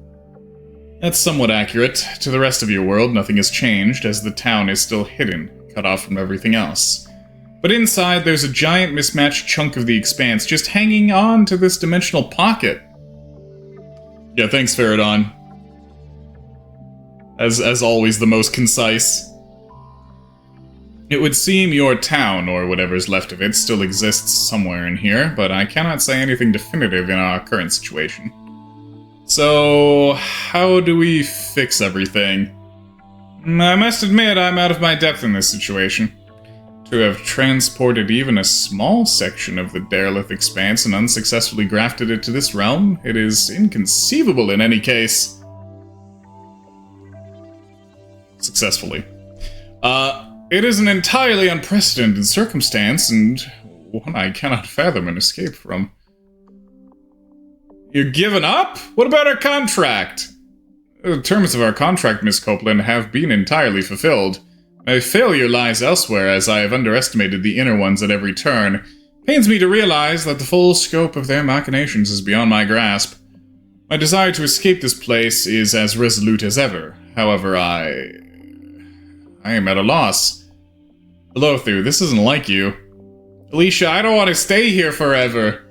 That's somewhat accurate. To the rest of your world, nothing has changed, as the town is still hidden, cut off from everything else. But inside, there's a giant mismatched chunk of the Expanse just hanging on to this dimensional pocket. Yeah, thanks, Faradon. As always, the most concise. It would seem your town, or whatever's left of it, still exists somewhere in here, but I cannot say anything definitive in our current situation. So, how do we fix everything? I must admit I'm out of my depth in this situation. To have transported even a small section of the derelict Expanse and unsuccessfully grafted it to this realm, it is inconceivable in any case. Successfully. It is an entirely unprecedented circumstance, and one I cannot fathom and escape from. You're giving up? What about our contract? The terms of our contract, Miss Copeland, have been entirely fulfilled. My failure lies elsewhere, as I have underestimated the inner ones at every turn. Pains me to realize that the full scope of their machinations is beyond my grasp. My desire to escape this place is as resolute as ever. However, I am at a loss. Lothu, this isn't like you. Alicia, I don't want to stay here forever.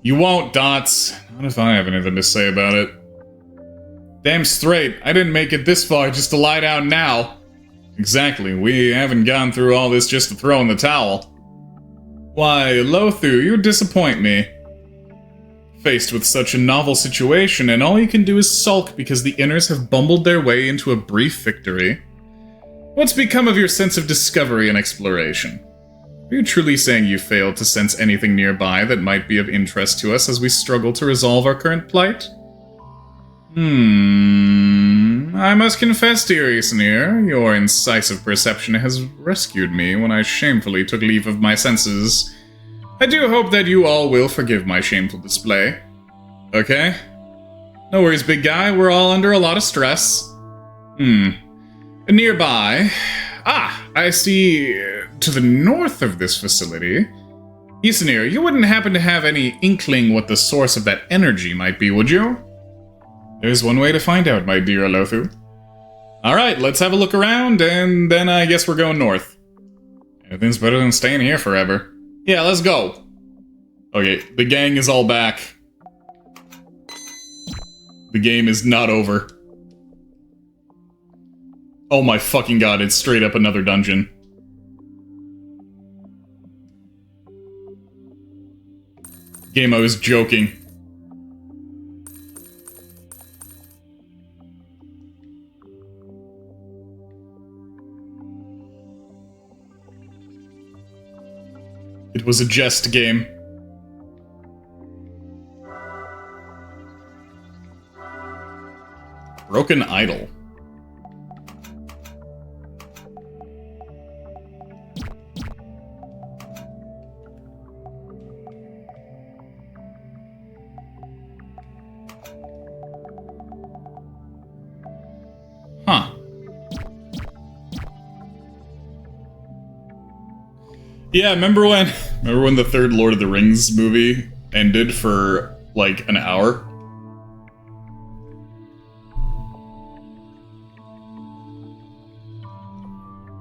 You won't, Dots. Not if I have anything to say about it. Damn straight, I didn't make it this far just to lie down now. Exactly, we haven't gone through all this just to throw in the towel. Why, Lothu, you disappoint me. Faced with such a novel situation, and all you can do is sulk because the Inners have bumbled their way into a brief victory. What's become of your sense of discovery and exploration? Are you truly saying you failed to sense anything nearby that might be of interest to us as we struggle to resolve our current plight? I must confess, dear Isnir, your incisive perception has rescued me when I shamefully took leave of my senses. I do hope that you all will forgive my shameful display. Okay? No worries, big guy, we're all under a lot of stress. Nearby... I see to the north of this facility. Isnir, you wouldn't happen to have any inkling what the source of that energy might be, would you? There's one way to find out, my dear Lothu. Alright, let's have a look around, and then I guess we're going north. Anything's better than staying here forever. Yeah, let's go. Okay, the gang is all back. The game is not over. Oh my fucking god, it's straight up another dungeon. Game, I was joking. was a jest game. Broken idol. Huh. Yeah, remember when the third Lord of the Rings movie ended for like an hour?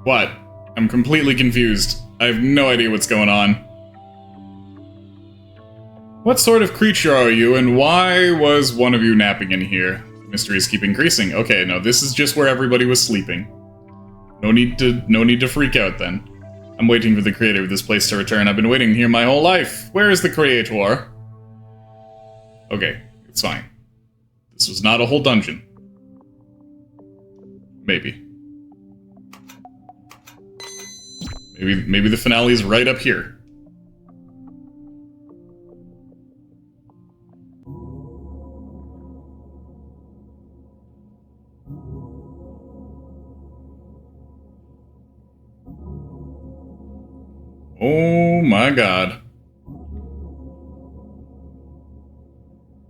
What? I'm completely confused. I have no idea what's going on. What sort of creature are you, and why was one of you napping in here? Mysteries keep increasing. Okay, no, this is just where everybody was sleeping. No need to freak out then. I'm waiting for the creator of this place to return. I've been waiting here my whole life. Where is the creator? Okay, it's fine. This was not a whole dungeon. Maybe. Maybe the finale is right up here. Oh my god.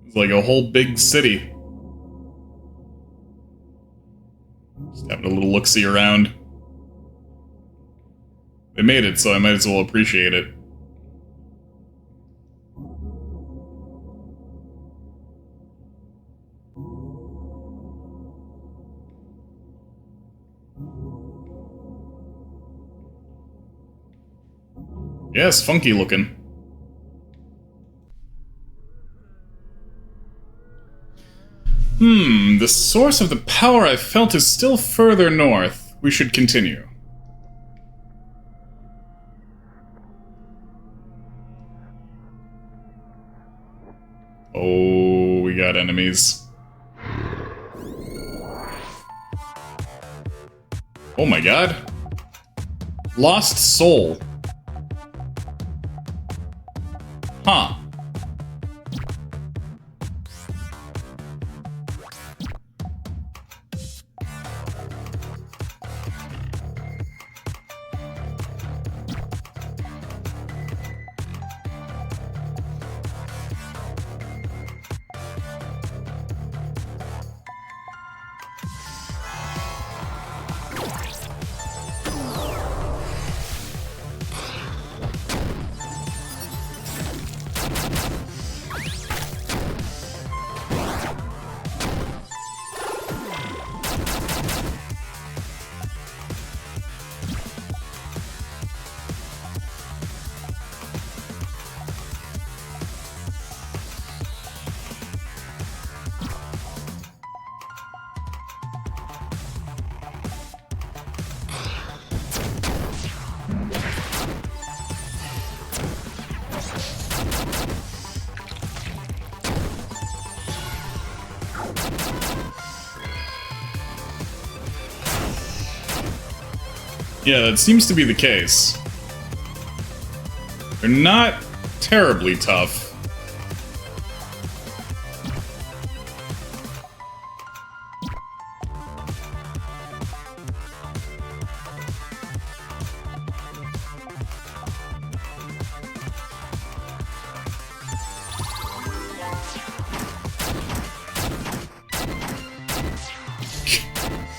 It's like a whole big city. Just having a little look-see around. They made it, so I might as well appreciate it. Yes, funky looking. The source of the power I felt is still further north. We should continue. Oh, we got enemies. Oh my god. Lost soul. Huh. Yeah, that seems to be the case. They're not terribly tough.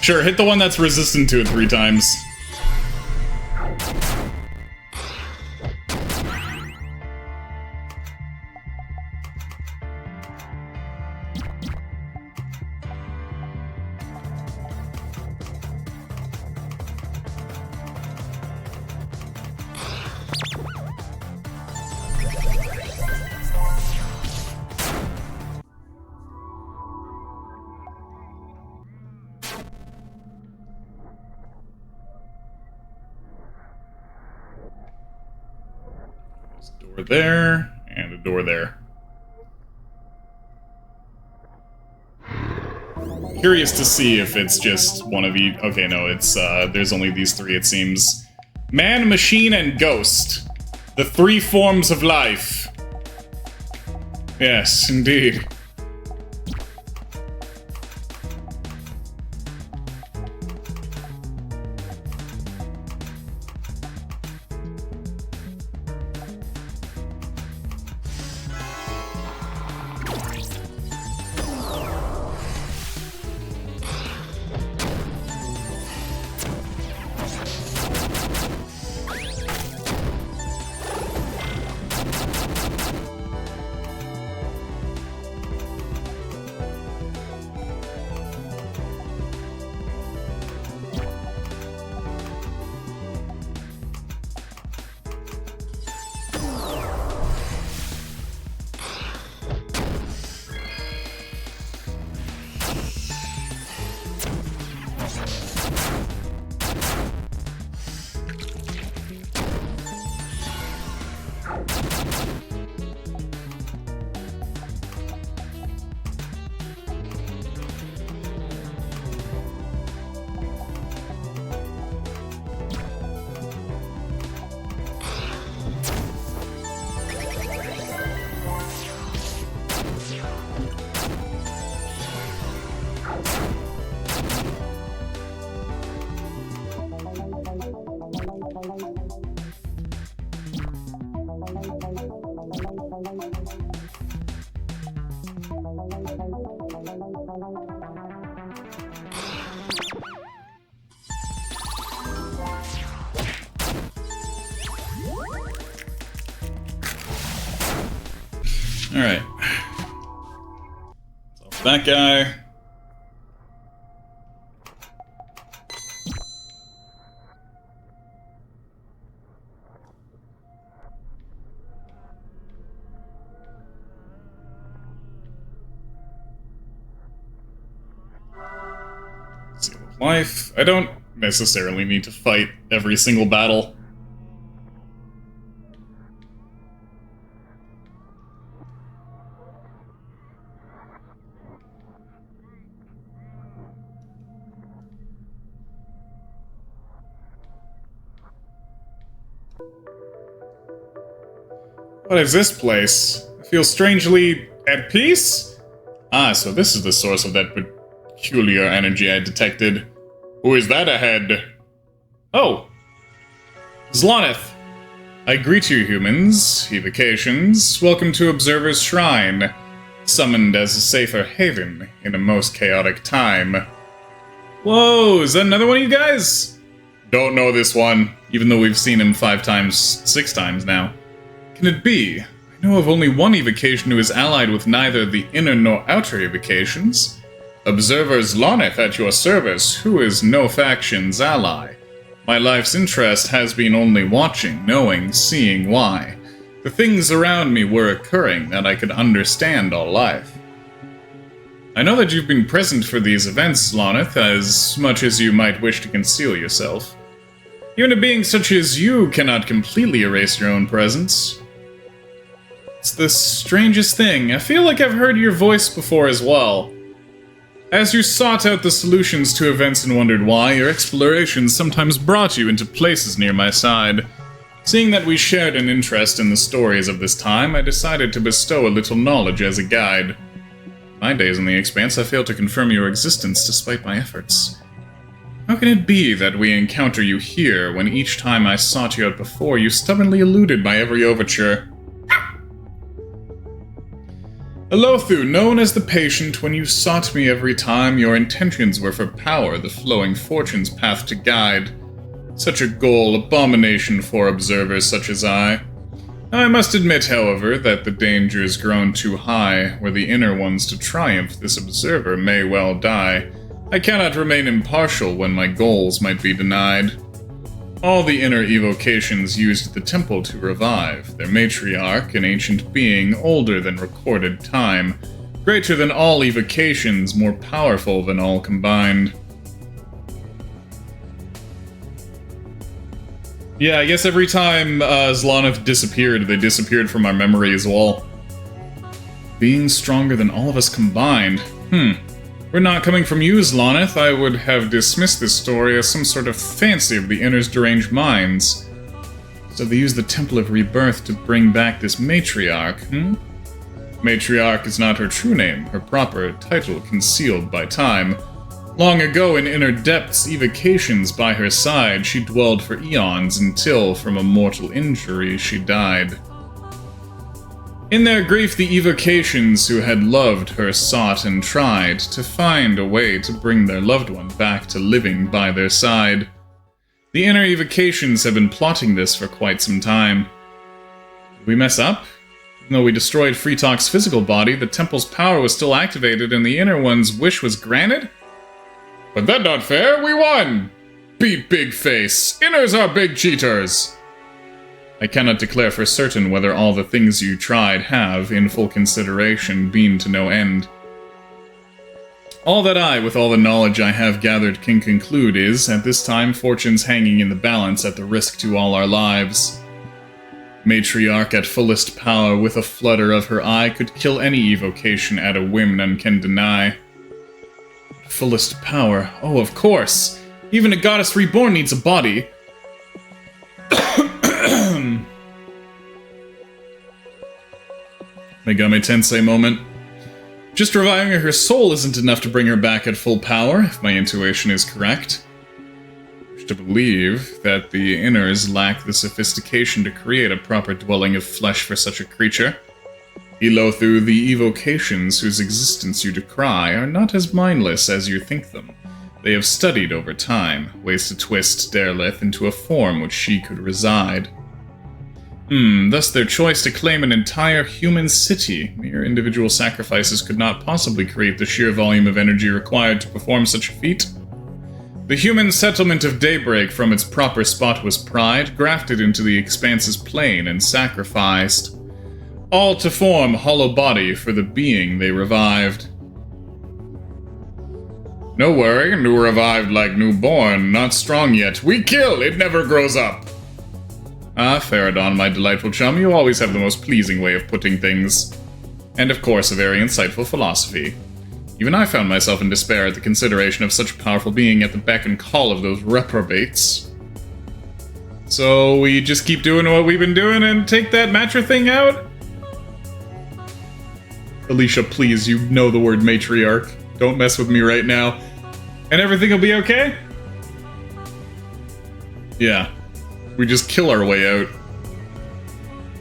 Sure, hit the one that's resistant to it 3 times. Door there, and a door there. Curious to see if it's just one of each. Okay, no, it's, there's only these 3, it seems. Man, machine, and ghost. The three forms of life. Yes, indeed. Alright. So that guy. Seal of life. I don't necessarily need to fight every single battle. What is this place? I feel strangely at peace? Ah, so this is the source of that peculiar energy I detected. Who is that ahead? Oh! Zlonith! I greet you, humans, evocations. Welcome to Observer's Shrine, summoned as a safer haven in a most chaotic time. Whoa, is that another one of you guys? Don't know this one, even though we've seen him 6 times now. Can it be? I know of only one evocation who is allied with neither the inner nor outer evocations. Observer Zlonith at your service, who is no faction's ally. My life's interest has been only watching, knowing, seeing why. The things around me were occurring that I could understand all life. I know that you've been present for these events, Zlonith, as much as you might wish to conceal yourself. Even a being such as you cannot completely erase your own presence. It's the strangest thing. I feel like I've heard your voice before as well. As you sought out the solutions to events and wondered why, your explorations sometimes brought you into places near my side. Seeing that we shared an interest in the stories of this time, I decided to bestow a little knowledge as a guide. My days in the Expanse, I failed to confirm your existence despite my efforts. How can it be that we encounter you here when each time I sought you out before, you stubbornly eluded my every overture? Elothu, known as the Patient, when you sought me every time, your intentions were for power, the flowing fortune's path to guide. Such a goal, abomination for observers such as I. I must admit, however, that the danger's grown too high. Were the inner ones to triumph, this observer may well die. I cannot remain impartial when my goals might be denied. All the inner evocations used the temple to revive, their matriarch, an ancient being older than recorded time, greater than all evocations, more powerful than all combined. Yeah, I guess every time Zlonith disappeared, they disappeared from our memory as well. Being stronger than all of us combined. We're not coming from you, Zlonith. I would have dismissed this story as some sort of fancy of the inner's deranged minds. So they use the Temple of Rebirth to bring back this matriarch, Matriarch is not her true name, her proper title concealed by time. Long ago in inner depths, evocations by her side, she dwelled for eons until, from a mortal injury, she died. In their grief, the evocations who had loved her sought and tried to find a way to bring their loved one back to living by their side. The inner evocations have been plotting this for quite some time. Did we mess up? Even though we destroyed Freetalk's physical body, the temple's power was still activated and the inner one's wish was granted? But that's not fair, we won! Beat Big Face! Inners are big cheaters! I cannot declare for certain whether all the things you tried have, in full consideration, been to no end. All that I, with all the knowledge I have gathered, can conclude is, at this time, fortune's hanging in the balance at the risk to all our lives. Matriarch at fullest power, with a flutter of her eye, could kill any evocation at a whim none can deny. Fullest power, oh of course! Even a goddess reborn needs a body. Megami Tensei moment. Just reviving her soul isn't enough to bring her back at full power, if my intuition is correct. I wish to believe that the inners lack the sophistication to create a proper dwelling of flesh for such a creature. Elothu, the evocations whose existence you decry are not as mindless as you think them. They have studied over time, ways to twist Derlith into a form which she could reside. Thus their choice to claim an entire human city. Mere individual sacrifices could not possibly create the sheer volume of energy required to perform such a feat. The human settlement of Daybreak from its proper spot was pried, grafted into the Expanse's plane, and sacrificed. All to form hollow body for the being they revived. No worry, new revived like newborn, not strong yet. We kill, it never grows up. Ah, Faradon, my delightful chum, you always have the most pleasing way of putting things. And of course, a very insightful philosophy. Even I found myself in despair at the consideration of such a powerful being at the beck and call of those reprobates. So we just keep doing what we've been doing and take that Matra thing out? Alicia, please, you know the word matriarch. Don't mess with me right now. And everything will be okay? Yeah. We just kill our way out.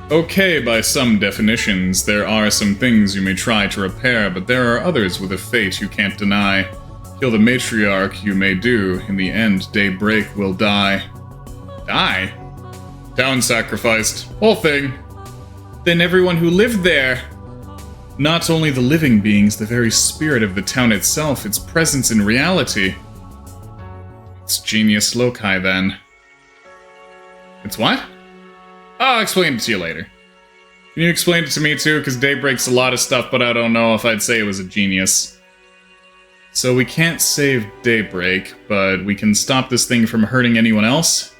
Okay, by some definitions, there are some things you may try to repair, but there are others with a fate you can't deny. Kill the matriarch you may do, in the end, Daybreak will die. Die? Town sacrificed. Whole thing. Then everyone who lived there. Not only the living beings, the very spirit of the town itself, its presence in reality. It's genius loci, then. It's what? I'll explain it to you later. Can you explain it to me too? Because Daybreak's a lot of stuff, but I don't know if I'd say it was a genius. So we can't save Daybreak, but we can stop this thing from hurting anyone else?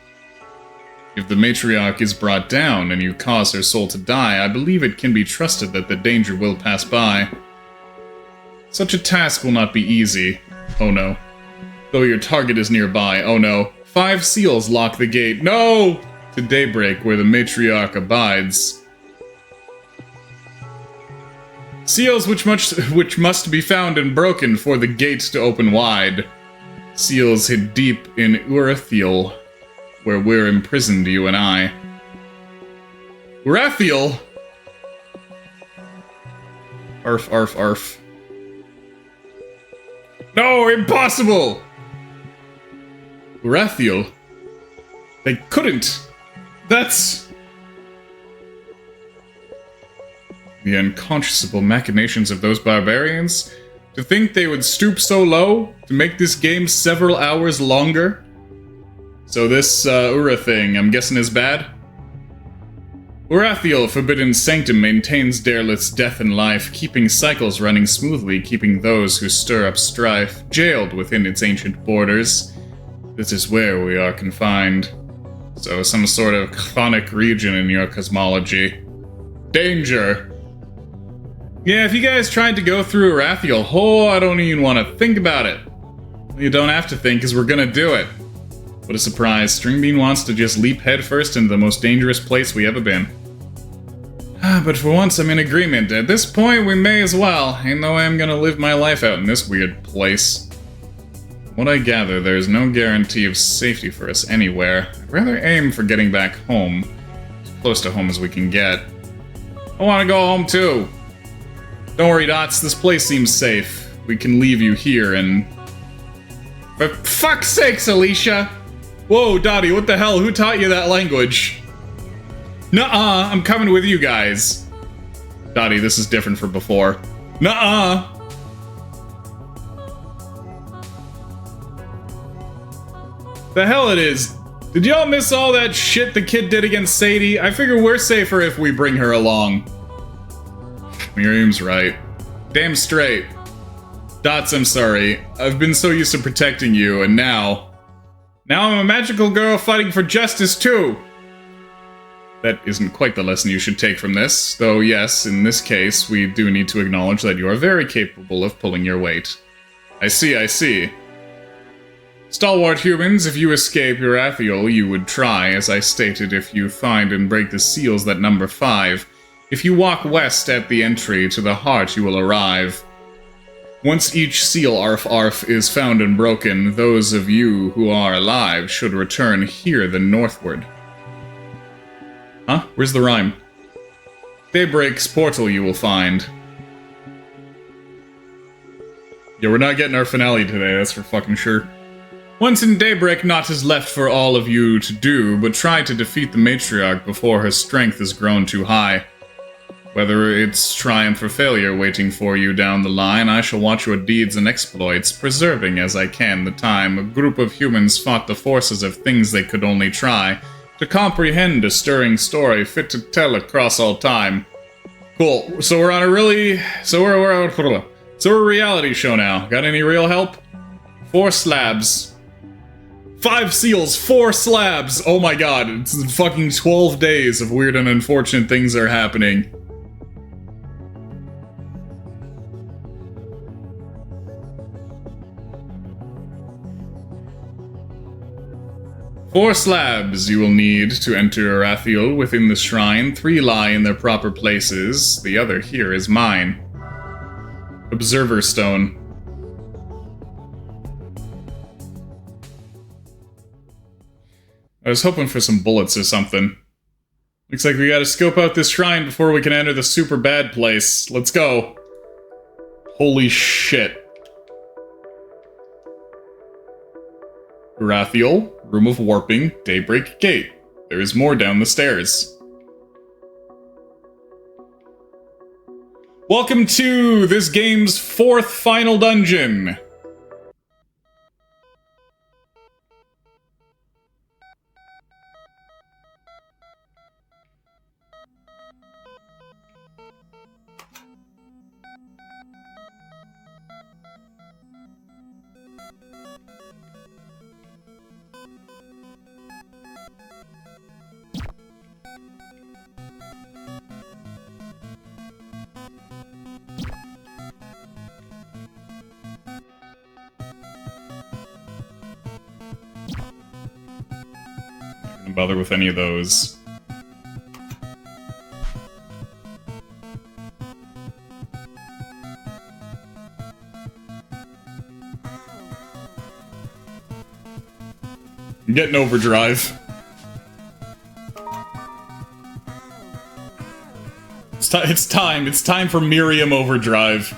If the matriarch is brought down and you cause her soul to die, I believe it can be trusted that the danger will pass by. Such a task will not be easy. Oh no. Though your target is nearby, oh no. 5 seals lock the gate. No! To Daybreak, where the matriarch abides. Seals which must be found and broken for the gate to open wide. Seals hid deep in Urathiel, where we're imprisoned, you and I. Urathiel? Arf, arf, arf. No, impossible! Urathiel? They couldn't! That's... The unconscionable machinations of those barbarians? To think they would stoop so low to make this game several hours longer? So this, Ura thing, I'm guessing is bad? Urathiel, Forbidden Sanctum, maintains Derlith's death and life, keeping cycles running smoothly, keeping those who stir up strife jailed within its ancient borders. This is where we are confined. So some sort of chthonic region in your cosmology. Danger! Yeah, if you guys tried to go through Urathiel, I don't even want to think about it. You don't have to think, because we're gonna do it. What a surprise. Stringbean wants to just leap headfirst into the most dangerous place we ever been. But for once I'm in agreement. At this point, we may as well. Ain't no way I'm gonna live my life out in this weird place. From what I gather, there's no guarantee of safety for us anywhere. I'd rather aim for getting back home. As close to home as we can get. I want to go home too. Don't worry, Dots. This place seems safe. We can leave you here and... For fuck's sakes, Alicia! Whoa, Dottie, what the hell? Who taught you that language? Nuh-uh, I'm coming with you guys. Dottie, this is different from before. Nuh-uh! The hell it is. Did y'all miss all that shit the kid did against Sadie? I figure we're safer if we bring her along. Miriam's right. Damn straight. Dots, I'm sorry. I've been so used to protecting you, and now I'm a magical girl fighting for justice too! That isn't quite the lesson you should take from this, though yes, in this case, we do need to acknowledge that you are very capable of pulling your weight. I see, I see. Stalwart humans, if you escape Urathiel, you would try, as I stated, if you find and break the seals that number 5. If you walk west at the entry to the heart, you will arrive. Once each seal Arf is found and broken, those of you who are alive should return here then northward. Huh? Where's the rhyme? Daybreak's portal you will find. Yeah, we're not getting our finale today, that's for fucking sure. Once in Daybreak, naught is left for all of you to do, but try to defeat the matriarch before her strength has grown too high. Whether it's triumph or failure waiting for you down the line, I shall watch your deeds and exploits, preserving as I can the time a group of humans fought the forces of things they could only try to comprehend a stirring story fit to tell across all time. Cool. So we're on a really... So we're a reality show now. Got any real help? 4 slabs. 5 seals, 4 slabs! Oh my god, it's fucking 12 days of weird and unfortunate things are happening. Four slabs you will need to enter Urathiel within the shrine. 3 lie in their proper places. The other here is mine. Observer Stone. I was hoping for some bullets or something. Looks like we gotta scope out this shrine before we can enter the super bad place. Let's go. Holy shit. Urathiel, Room of Warping, Daybreak Gate. There is more down the stairs. Welcome to this game's 4th final dungeon. Bother with any of those. I'm getting overdrive. It's time for Miriam overdrive.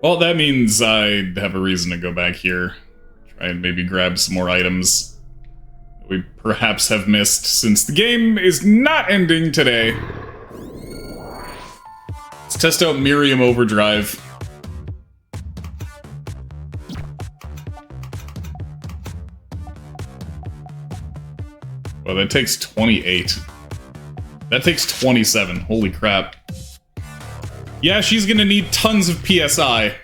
Well, that means I have a reason to go back here. Try and maybe grab some more items that we perhaps have missed, since the game is not ending today. Let's test out Miriam Overdrive. Well, that takes 28. That takes 27. Holy crap. Yeah, she's gonna need tons of PSI.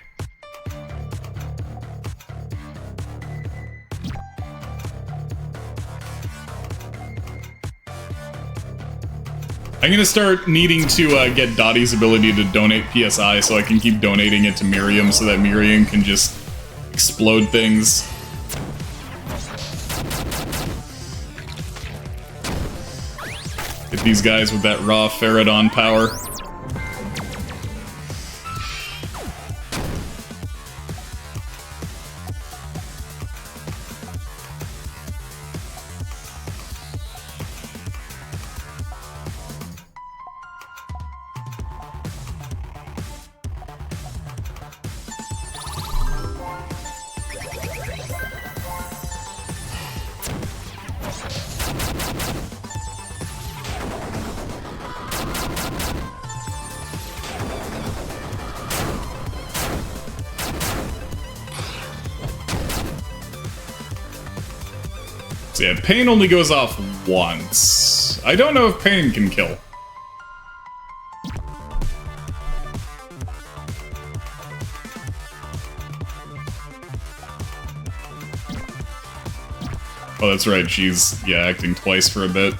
I'm gonna start needing to get Dottie's ability to donate PSI so I can keep donating it to Miriam so that Miriam can just explode things. Hit these guys with that raw Pterodon power. So yeah, Pain only goes off once. I don't know if Pain can kill. Oh, that's right, she's, yeah, acting twice for a bit.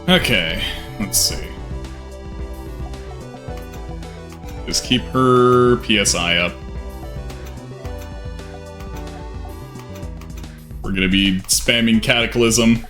Okay, let's see. Just keep her PSI up. We're gonna be spamming Cataclysm.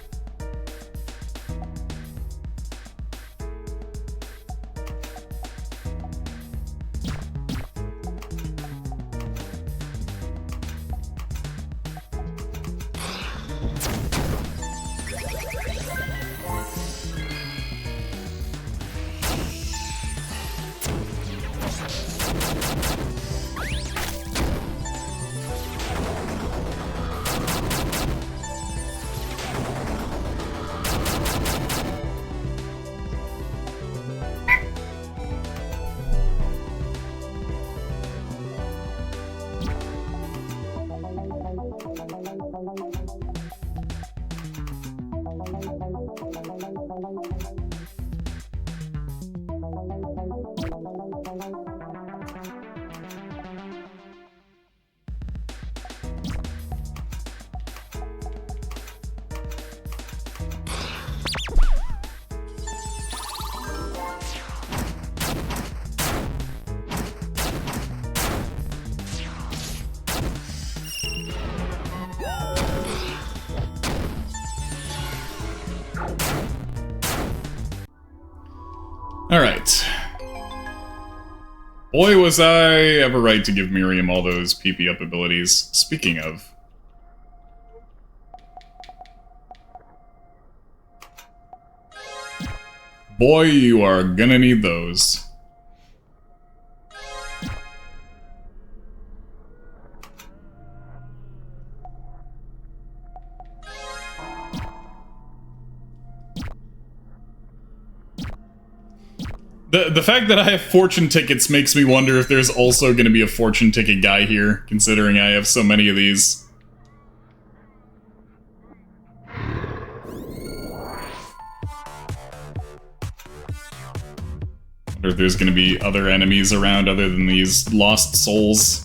Alright. Boy, was I ever right to give Miriam all those PP up abilities. Speaking of... boy, you are gonna need those. The fact that I have fortune tickets makes me wonder if there's also going to be a fortune ticket guy here, considering I have so many of these. Wonder if there's going to be other enemies around other than these lost souls.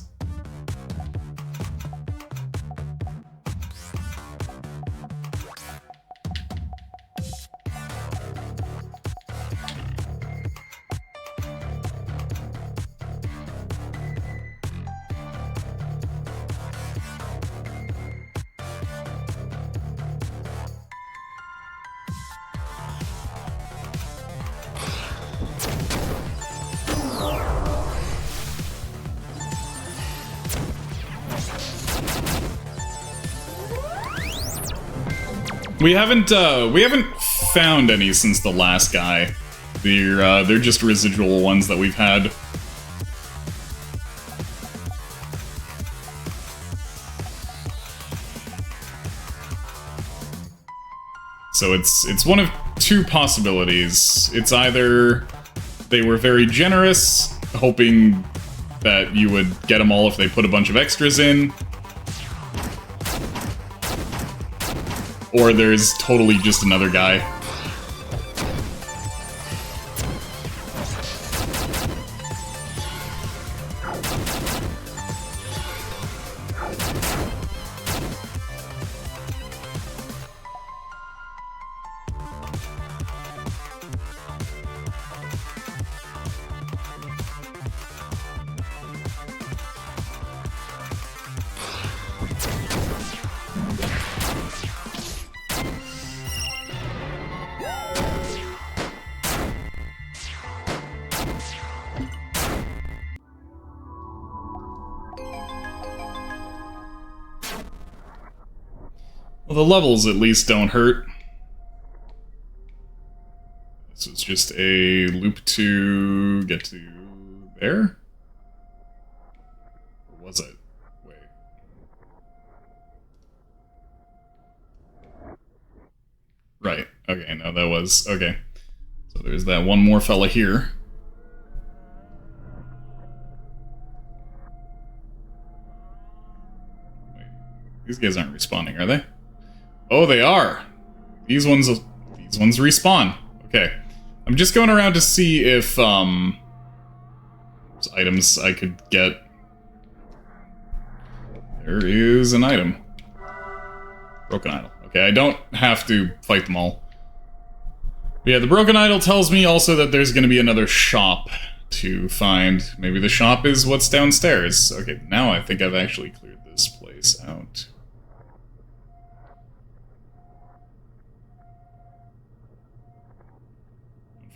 We haven't found any since the last guy. They're just residual ones that we've had. So it's one of two possibilities. It's either they were very generous, hoping that you would get them all if they put a bunch of extras in, or there's totally just another guy. Well, the levels at least don't hurt. This was just a loop to get to there? Or was it? Wait. Right. Okay, no, that was... Okay. So there's that one more fella here. Wait. These guys aren't respawning, are they? Oh, they are! These ones respawn. Okay. I'm just going around to see if, there's items I could get. There is an item. Broken idol. Okay, I don't have to fight them all. But yeah, the broken idol tells me also that there's gonna be another shop to find. Maybe the shop is what's downstairs. Okay, now I think I've actually cleared this place out.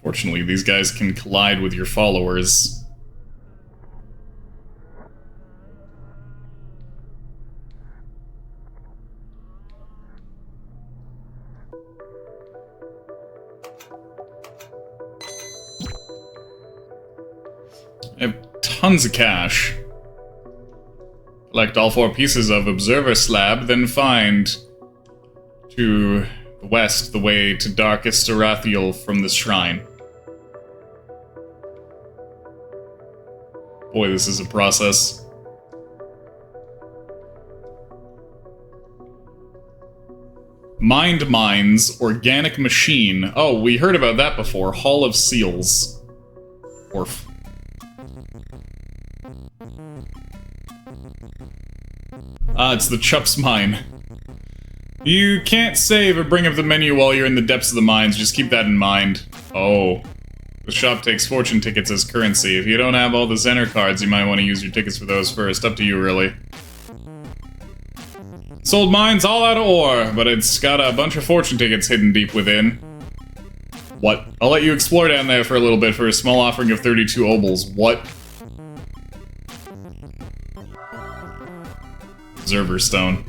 Unfortunately, these guys can collide with your followers. I have tons of cash. Collect all 4 pieces of Observer Slab, then find to the west the way to Darkest Arathiel from the shrine. Boy, this is a process. Mind Mines, Organic Machine. Oh, we heard about that before. Hall of Seals. Orf. Ah, it's the Chups Mine. You can't save or bring up the menu while you're in the depths of the mines, just keep that in mind. Oh. The shop takes fortune tickets as currency. If you don't have all the Zener cards, you might want to use your tickets for those first. Up to you, really. Sold mines all out of ore, but it's got a bunch of fortune tickets hidden deep within. What? I'll let you explore down there for a little bit for a small offering of 32 obols. What? Observer Stone.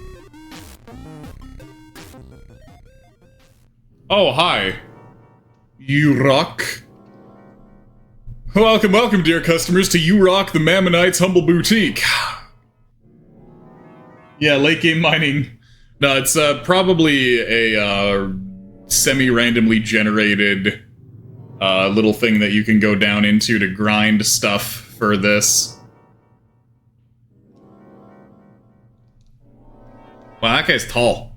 Oh, hi. You rock. Welcome, welcome, dear customers, to You Rock the Mammonites Humble Boutique. Yeah, late game mining. No, it's probably a semi-randomly generated little thing that you can go down into to grind stuff for this. Wow, that guy's tall.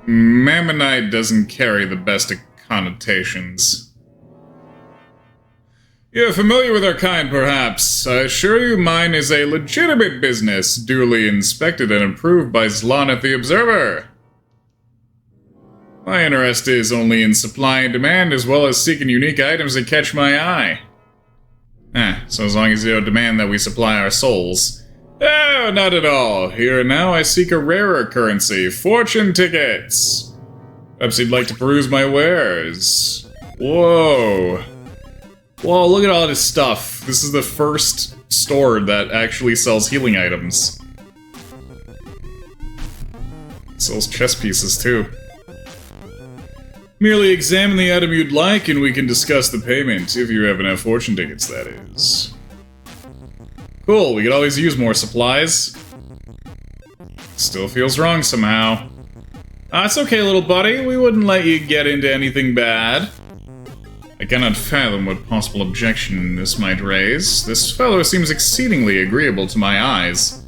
Mammonite doesn't carry the best of connotations. You're familiar with our kind, perhaps. I assure you mine is a legitimate business, duly inspected and approved by Zlaneth the Observer. My interest is only in supply and demand, as well as seeking unique items that catch my eye. So as long as you don't demand that we supply our souls. Oh, not at all. Here and now I seek a rarer currency, fortune tickets. Perhaps you'd like to peruse my wares. Whoa. Whoa, look at all this stuff. This is the first store that actually sells healing items. It sells chess pieces, too. Merely examine the item you'd like and we can discuss the payment, if you have enough fortune tickets, that is. Cool, we could always use more supplies. Still feels wrong somehow. It's okay, little buddy, we wouldn't let you get into anything bad. I cannot fathom what possible objection this might raise. This fellow seems exceedingly agreeable to my eyes.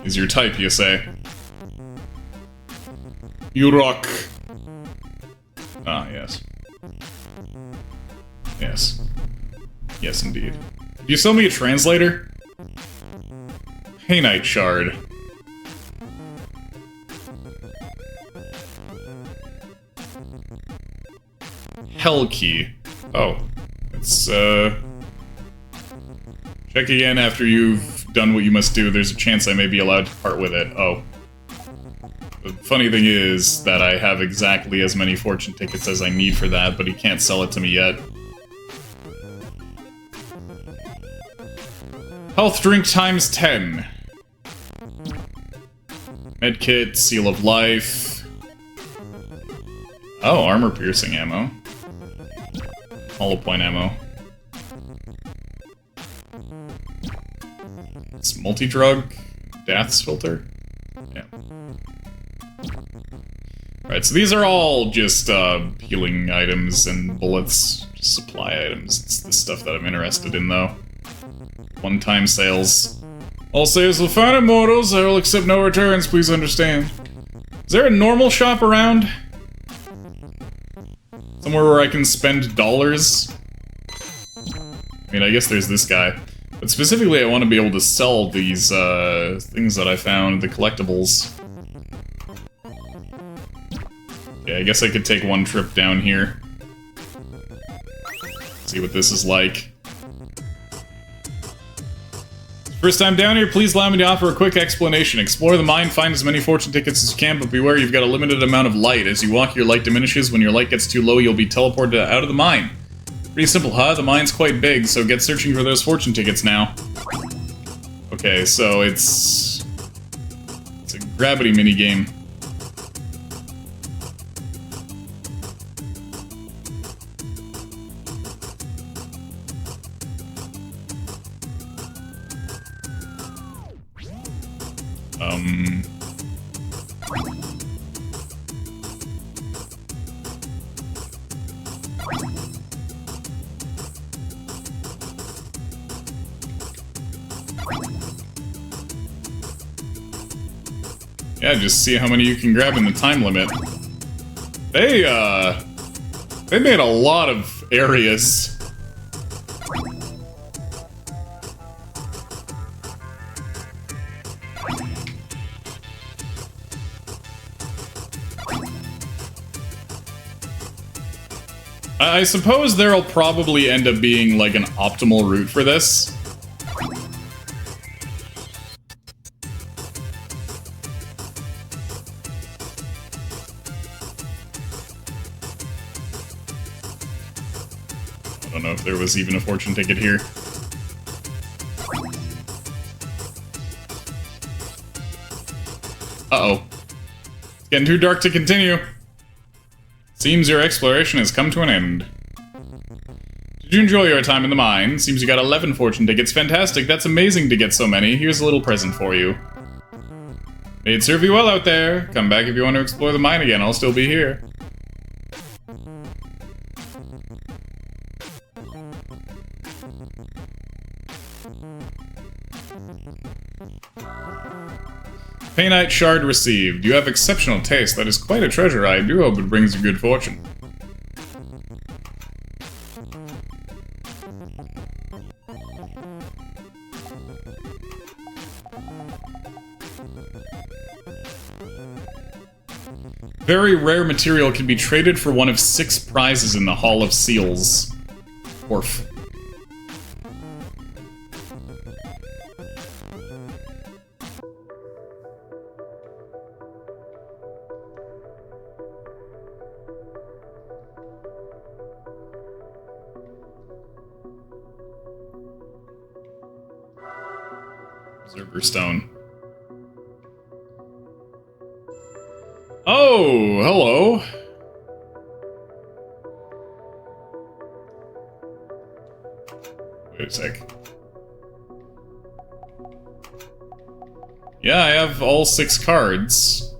Is your type, you say? You rock. Ah, yes. Yes. Yes, indeed. Did you sell me a translator? Painite shard. Hell key. Oh. It's, check again after you've done what you must do. There's a chance I may be allowed to part with it. Oh. The funny thing is that I have exactly as many fortune tickets as I need for that, but he can't sell it to me yet. Health drink times 10. Medkit, Seal of Life. Oh, armor piercing ammo. Hollow point ammo. It's multi-drug. Death's filter. Yeah. Alright, so these are all just healing items and bullets. Just supply items. It's the stuff that I'm interested in, though. One-time sales. All sales will find immortals. I will accept no returns, please understand. Is there a normal shop around? Somewhere where I can spend dollars? I mean, I guess there's this guy. But specifically, I want to be able to sell these, things that I found, the collectibles. Yeah, I guess I could take one trip down here. See what this is like. First time down here, please allow me to offer a quick explanation. Explore the mine, find as many fortune tickets as you can, but beware, you've got a limited amount of light. As you walk, your light diminishes. When your light gets too low, you'll be teleported out of the mine. Pretty simple, huh? The mine's quite big, so get searching for those fortune tickets now. Okay, so it's a gravity minigame. Yeah, just see how many you can grab in the time limit. They made a lot of areas. I suppose there'll probably end up being, like, an optimal route for this. I don't know if there was even a fortune ticket here. Uh-oh. It's getting too dark to continue. Seems your exploration has come to an end. Did you enjoy your time in the mine? Seems you got 11 fortune tickets. Fantastic, that's amazing to get so many. Here's a little present for you. May it serve you well out there. Come back if you want to explore the mine again, I'll still be here. Painite shard received. You have exceptional taste. That is quite a treasure. I do hope it brings you good fortune. Very rare material can be traded for one of 6 prizes in the Hall of Seals. Orf. Observer Stone. Oh, hello. Wait a sec. Yeah, I have all 6 cards.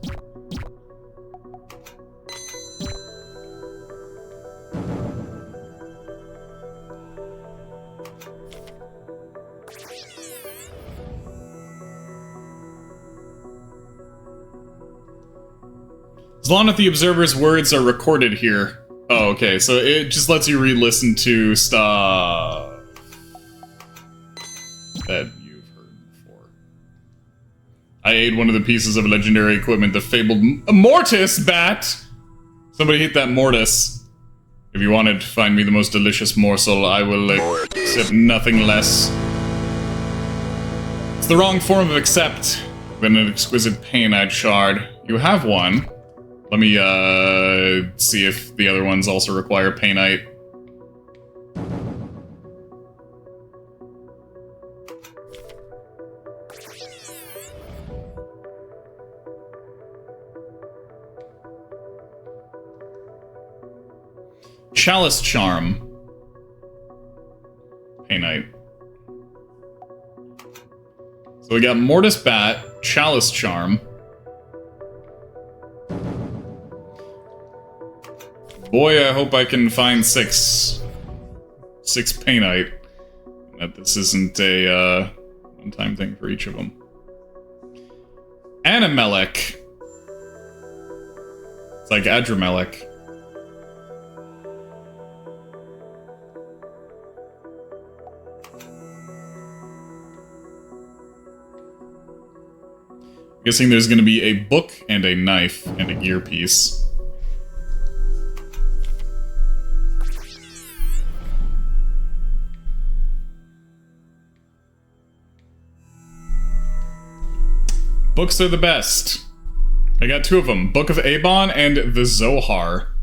As long as the observer's words are recorded here. Oh, okay, so it just lets you re-listen to stuff that you've heard before. I ate one of the pieces of legendary equipment, the fabled Mortis bat! Somebody hit that Mortis. If you wanted to find me the most delicious morsel, I will accept nothing less. It's the wrong form of accept than an exquisite painite shard. You have one. Let me, see if the other ones also require painite. Chalice Charm. Painite. So we got Mortis Bat, Chalice Charm. Boy, I hope I can find 6 painite. That this isn't a one-time thing for each of them. Animelec. It's like Adramelec. I'm guessing there's going to be a book and a knife and a gear piece. Books are the best. I got 2 of them. Book of Abon and the Zohar.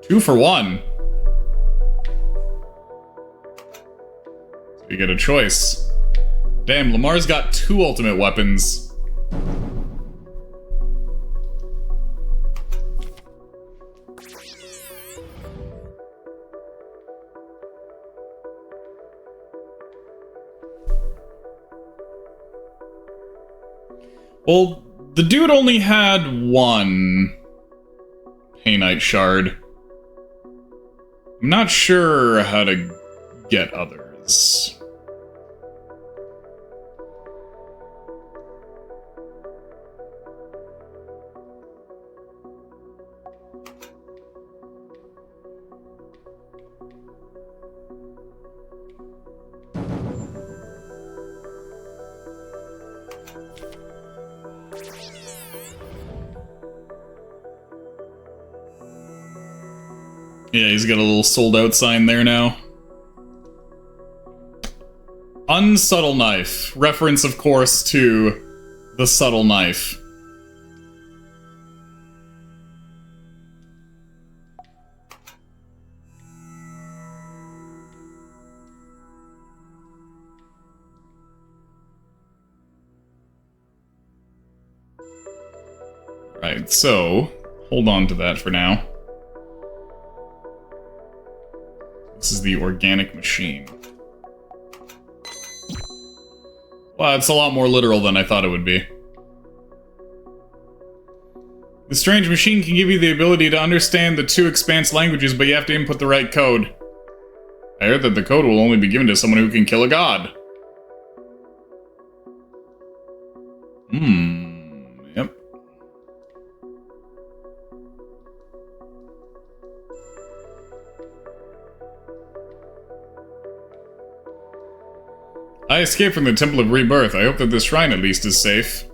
2 for 1. So you get a choice. Damn, Lamar's got 2 ultimate weapons. Well, the dude only had 1 painite shard. I'm not sure how to get others. Yeah, he's got a little sold out sign there now. Unsubtle knife. Reference, of course, to the subtle knife. Right, so hold on to that for now. This is the organic machine. Well, it's a lot more literal than I thought it would be. The strange machine can give you the ability to understand the 2 Expanse languages, but you have to input the right code. I heard that the code will only be given to someone who can kill a god. Yep. I escaped from the Temple of Rebirth. I hope that this shrine at least is safe.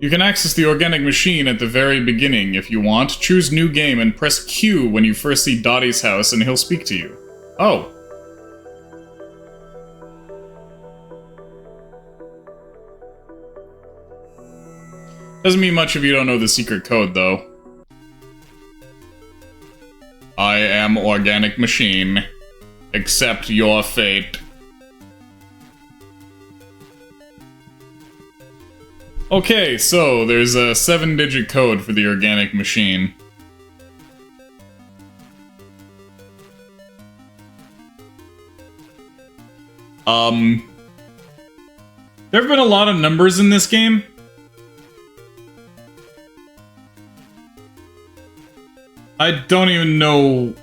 You can access the organic machine at the very beginning if you want. Choose new game and press Q when you first see Dottie's house and he'll speak to you. Oh. Doesn't mean much if you don't know the secret code, though. I am organic machine. Accept your fate. Okay, so there's a 7-digit code for the organic machine. There have been a lot of numbers in this game. I don't even know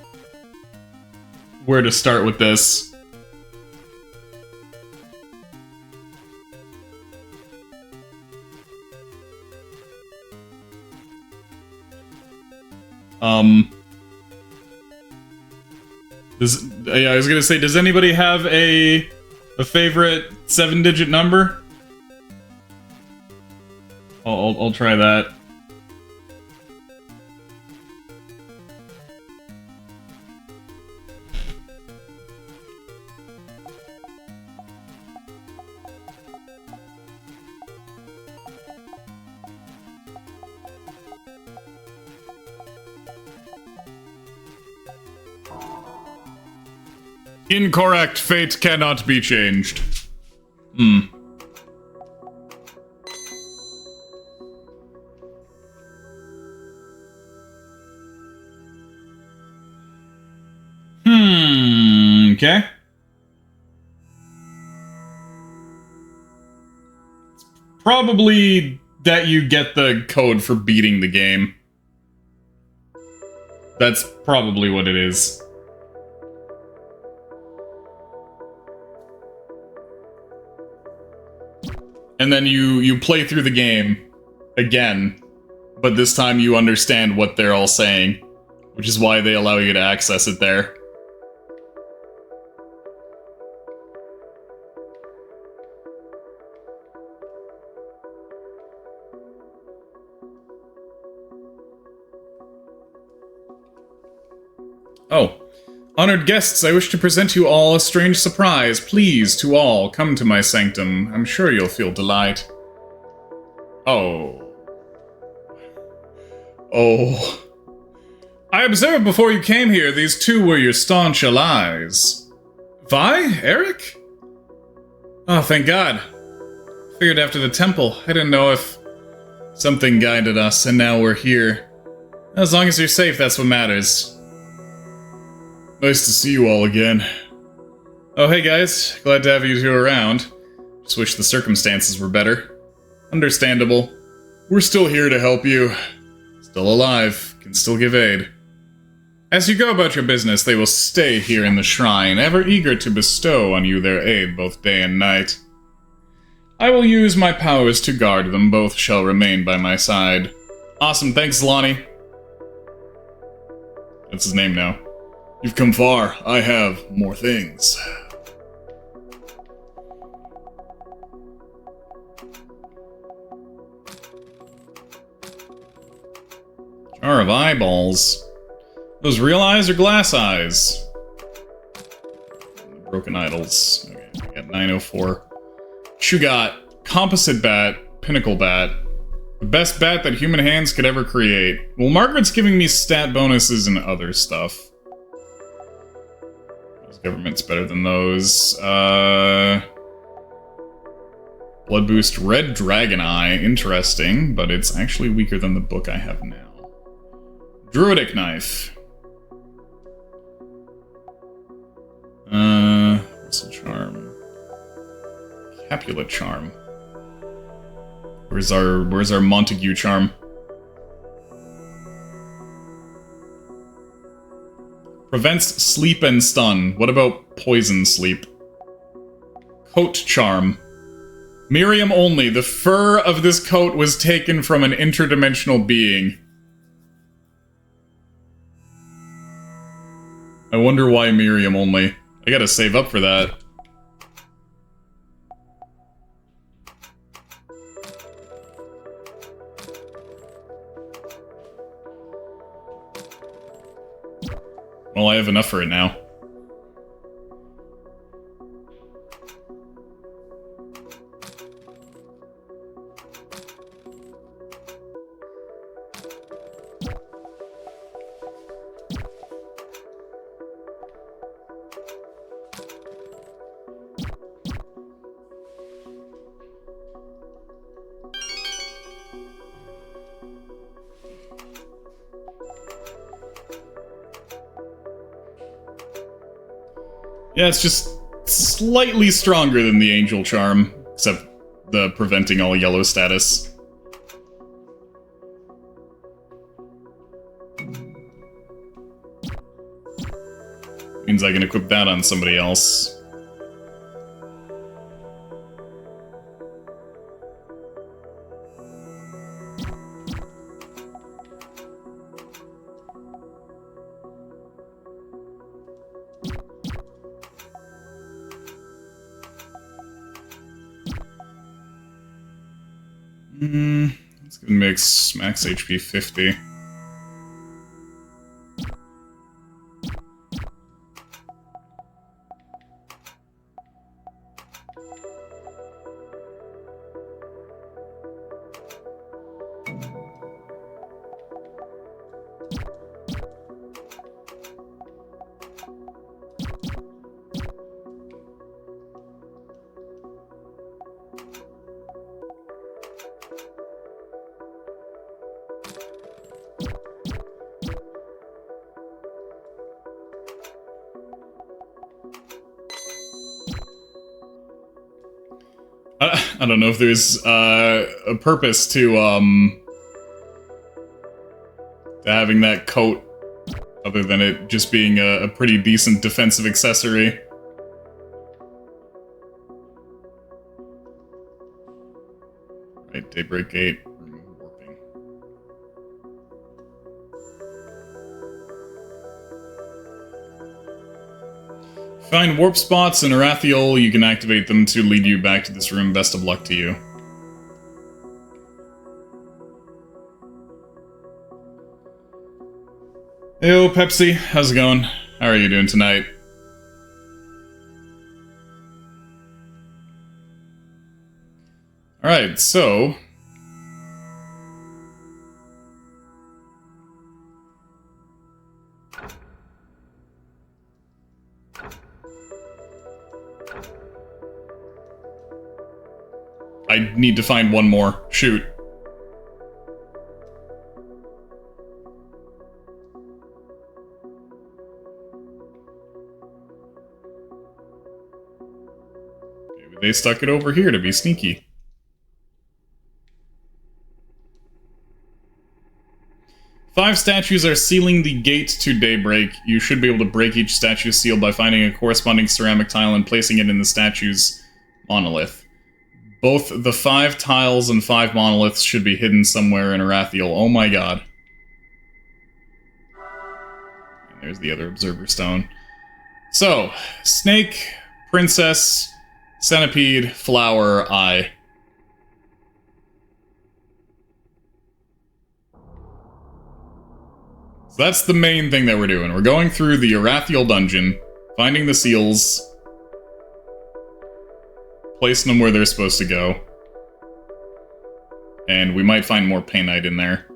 where to start with this. I was gonna say, does anybody have a favorite 7-digit number? I'll try that. Incorrect. Fate cannot be changed. Okay. It's probably that you get the code for beating the game. That's probably what it is. And then you play through the game again, but this time you understand what they're all saying, which is why they allow you to access it there. Oh. Honored guests, I wish to present you all a strange surprise. Please, to all, come to my sanctum. I'm sure you'll feel delight. Oh. Oh. I observed before you came here, these two were your staunch allies. Vi? Eric? Oh, thank God. Figured after the temple, I didn't know if something guided us, and now we're here. As long as you're safe, that's what matters. Nice to see you all again. Oh, hey guys. Glad to have you two around. Just wish the circumstances were better. Understandable. We're still here to help you. Still alive. Can still give aid. As you go about your business, they will stay here in the shrine, ever eager to bestow on you their aid both day and night. I will use my powers to guard them. Both shall remain by my side. Awesome. Thanks, Lonnie. That's his name now. You've come far. I have more things. Jar of eyeballs. Those real eyes or glass eyes? Broken idols. Okay, I got 904. What you got? Composite bat. Pinnacle bat. The best bat that human hands could ever create. Well, Margaret's giving me stat bonuses and other stuff. Government's better than those. Blood boost, red dragon eye. Interesting, but it's actually weaker than the book I have now. Druidic knife. What's a charm? Capulet charm. Where's our Montague charm? Prevents sleep and stun. What about poison sleep? Coat charm. Miriam only. The fur of this coat was taken from an interdimensional being. I wonder why Miriam only. I gotta save up for that. Well, I have enough for it now. Yeah, it's just slightly stronger than the Angel Charm, except the preventing all yellow status. Means I can equip that on somebody else. Let's go mix max HP 50. I don't know if there's a purpose to having that coat, other than it just being a pretty decent defensive accessory. Right, Daybreak Gate, remove warping. Find warp spots in Arathiel, you can activate them to lead you back to this room. Best of luck to you. Heyo, Pepsi, how's it going? How are you doing tonight? Alright, so... I need to find one more. Shoot. Maybe they stuck it over here to be sneaky. Five statues are sealing the gate to Daybreak. You should be able to break each statue seal by finding a corresponding ceramic tile and placing it in the statue's monolith. Both the 5 tiles and 5 monoliths should be hidden somewhere in Arathiel. Oh my god. And there's the other observer stone. So, snake, princess, centipede, flower, eye. So that's the main thing that we're doing. We're going through the Arathiel dungeon, finding the seals, placing them where they're supposed to go. And we might find more painite in there.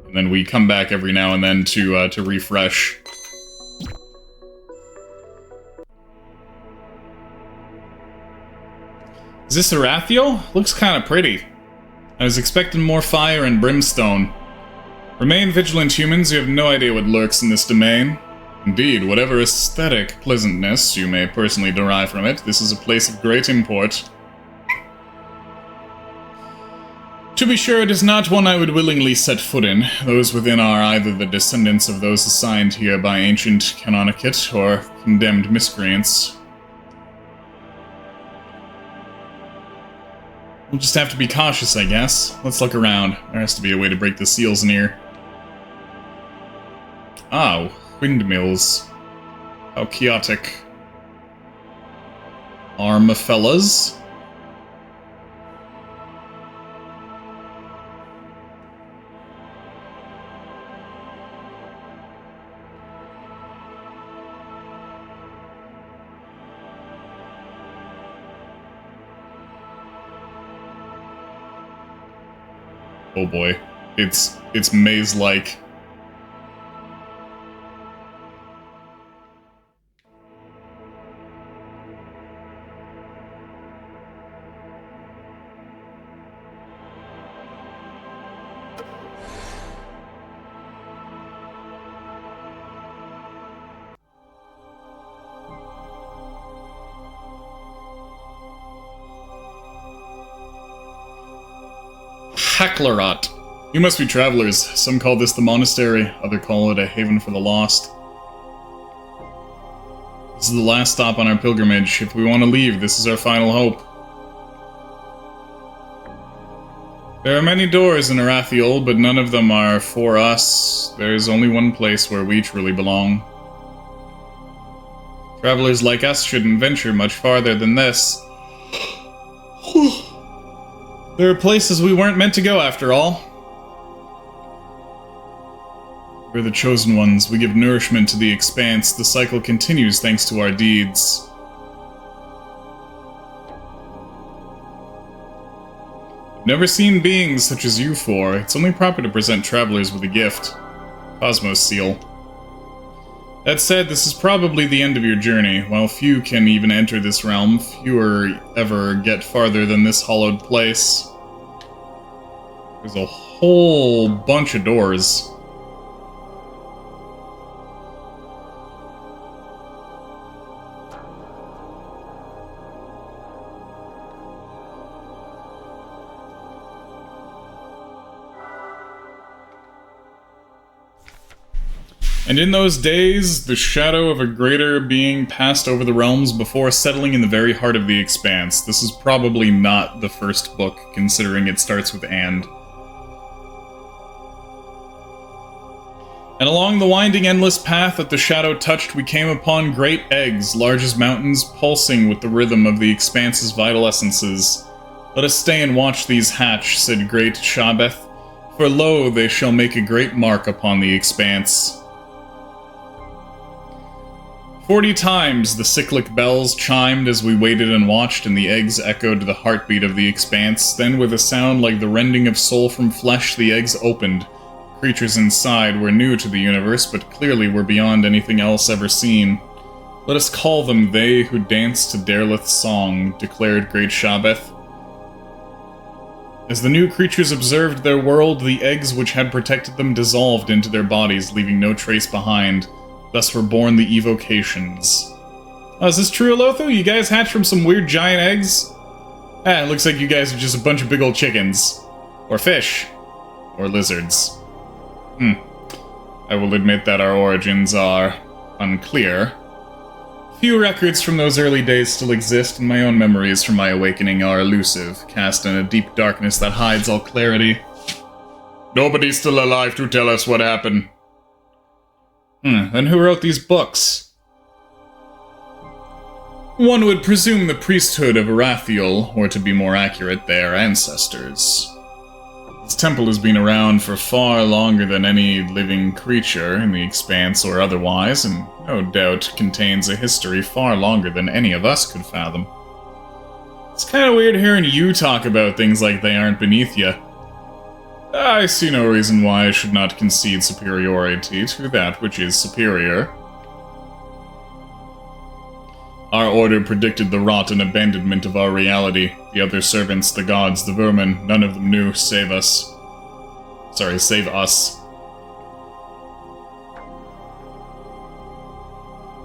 And then we come back every now and then to refresh. Is this Arathiel? Looks kind of pretty. I was expecting more fire and brimstone. Remain vigilant, humans. You have no idea what lurks in this domain. Indeed, whatever aesthetic pleasantness you may personally derive from it, this is a place of great import. To be sure, it is not one I would willingly set foot in. Those within are either the descendants of those assigned here by ancient canonicate, or condemned miscreants. We'll just have to be cautious, I guess. Let's look around. There has to be a way to break the seals in here. Oh, windmills. How chaotic. Armafellas? Oh boy. It's maze-like. Hacklerot. You must be travelers. Some call this the monastery, others call it a haven for the lost. This is the last stop on our pilgrimage. If we want to leave, this is our final hope. There are many doors in Arathiel, but none of them are for us. There is only one place where we truly belong. Travelers like us shouldn't venture much farther than this. There are places we weren't meant to go after all. We're the chosen ones. We give nourishment to the expanse. The cycle continues thanks to our deeds. I've never seen beings such as you four. It's only proper to present travelers with a gift. Cosmos Seal. That said, this is probably the end of your journey. While few can even enter this realm, fewer ever get farther than this hallowed place. There's a whole bunch of doors. And in those days, the shadow of a greater being passed over the realms before settling in the very heart of the expanse. This is probably not the first book, considering it starts with "and." And along the winding endless path that the shadow touched, we came upon great eggs, large as mountains, pulsing with the rhythm of the expanse's vital essences. Let us stay and watch these hatch, said great Shabeth, for lo, they shall make a great mark upon the expanse. 40 times the cyclic bells chimed as we waited and watched, and the eggs echoed the heartbeat of the expanse. Then, with a sound like the rending of soul from flesh, the eggs opened. Creatures inside were new to the universe, but clearly were beyond anything else ever seen. Let us call them they who dance to Derlith's song, declared great Shabeth. As the new creatures observed their world, the eggs which had protected them dissolved into their bodies, leaving no trace behind. Thus were born the evocations. Oh, is this true, Alothu? You guys hatched from some weird giant eggs? Ah, it looks like you guys are just a bunch of big old chickens. Or fish. Or lizards. I will admit that our origins are unclear. Few records from those early days still exist, and my own memories from my awakening are elusive, cast in a deep darkness that hides all clarity. Nobody's still alive to tell us what happened. Then who wrote these books? One would presume the priesthood of Arathiel, or to be more accurate, their ancestors. This temple has been around for far longer than any living creature in the expanse or otherwise, and no doubt contains a history far longer than any of us could fathom. It's kind of weird hearing you talk about things like they aren't beneath you. I see no reason why I should not concede superiority to that which is superior. Our order predicted the rot and abandonment of our reality. The other servants, the gods, the Bearman, none of them knew save us. Sorry, save us.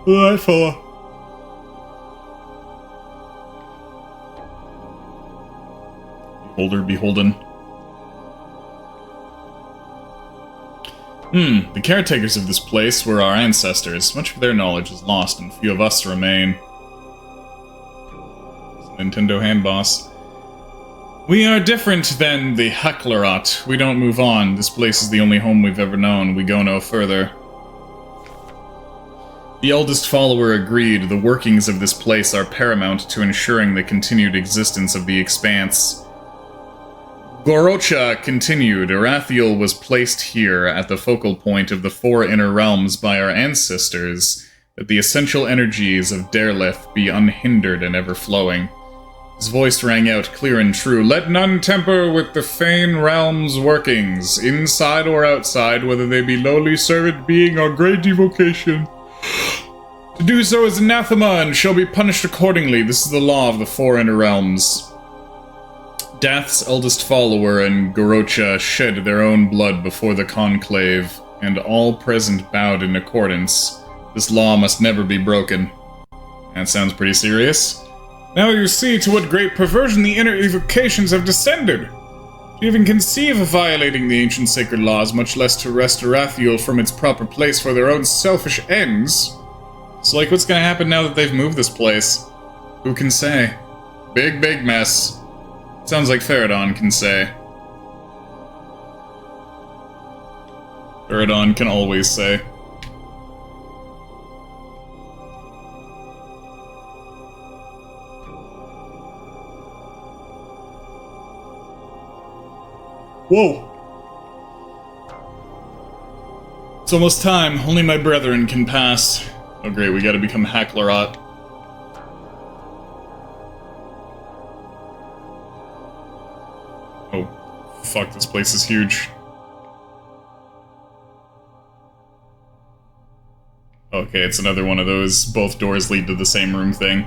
Right, fella. Beholder, beholden. The caretakers of this place were our ancestors. Much of their knowledge is lost, and few of us remain. Nintendo hand boss. We are different than the Hacklerot. We don't move on. This place is the only home we've ever known. We go no further. The eldest follower agreed. The workings of this place are paramount to ensuring the continued existence of the expanse. Gorocha continued. Arathiel was placed here at the focal point of the four inner realms by our ancestors, that the essential energies of Derlith be unhindered and ever-flowing. His voice rang out clear and true. Let none tamper with the Fane realm's workings, inside or outside, whether they be lowly servant being or great evocation. To do so is anathema and shall be punished accordingly. This is the law of the four inner realms. Dath's eldest follower and Gorocha shed their own blood before the conclave, and all present bowed in accordance. This law must never be broken. That sounds pretty serious. Now you see to what great perversion the inner evocations have descended. To even conceive of violating the ancient sacred laws, much less to wrest Arathiel from its proper place for their own selfish ends. So, like, what's gonna happen now that they've moved this place? Who can say? Big, big mess. Sounds like Faradon can say. Faradon can always say. Whoa! It's almost time. Only my brethren can pass. Oh great, we gotta become Hacklerot. Oh, fuck, this place is huge. Okay, it's another one of those both doors lead to the same room thing.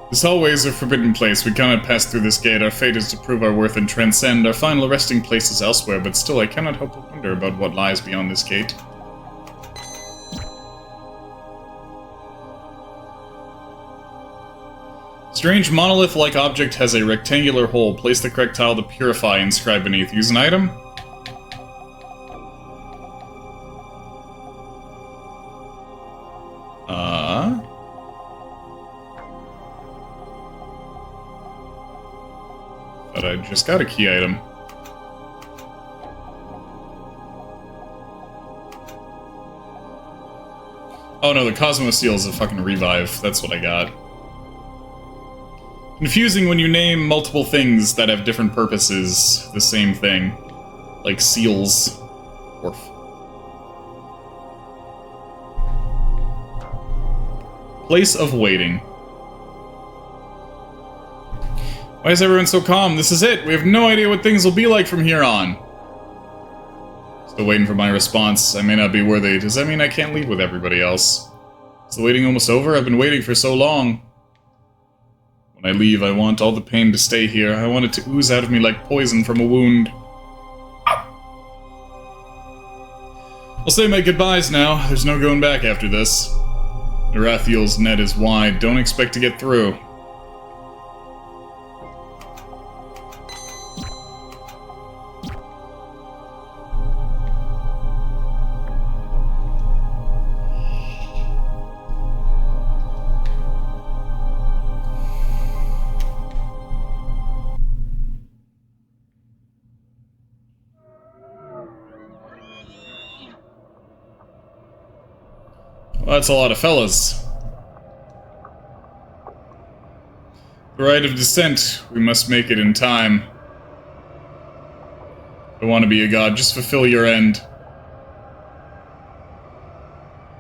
This hallway is a forbidden place. We cannot pass through this gate. Our fate is to prove our worth and transcend. Our final resting place is elsewhere, but still I cannot help but wonder about what lies beyond this gate. Strange monolith-like object has a rectangular hole. Place the correct tile to purify, inscribed beneath. Use an item? But I just got a key item. Oh no, the Cosmo Seal is a fucking revive. That's what I got. Confusing when you name multiple things that have different purposes the same thing. Like seals. Orf. Place of waiting. Why is everyone so calm? This is it! We have no idea what things will be like from here on. Still waiting for my response. I may not be worthy. Does that mean I can't leave with everybody else? Is the waiting almost over? I've been waiting for so long. When I leave, I want all the pain to stay here. I want it to ooze out of me like poison from a wound. I'll say my goodbyes now. There's no going back after this. Arathiel's net is wide. Don't expect to get through. Well, that's a lot of fellas. The rite of descent. We must make it in time. Don't want to be a god. Just fulfill your end.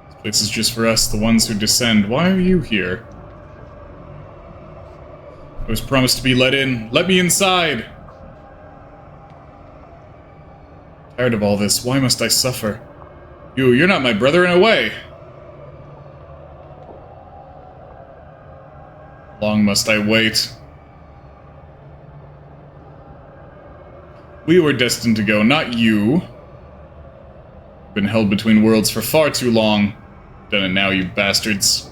This place is just for us, the ones who descend. Why are you here? I was promised to be let in. Let me inside! Tired of all this. Why must I suffer? You're not my brother in a way. Long must I wait? We were destined to go, not you. Been held between worlds for far too long. Done it now, you bastards.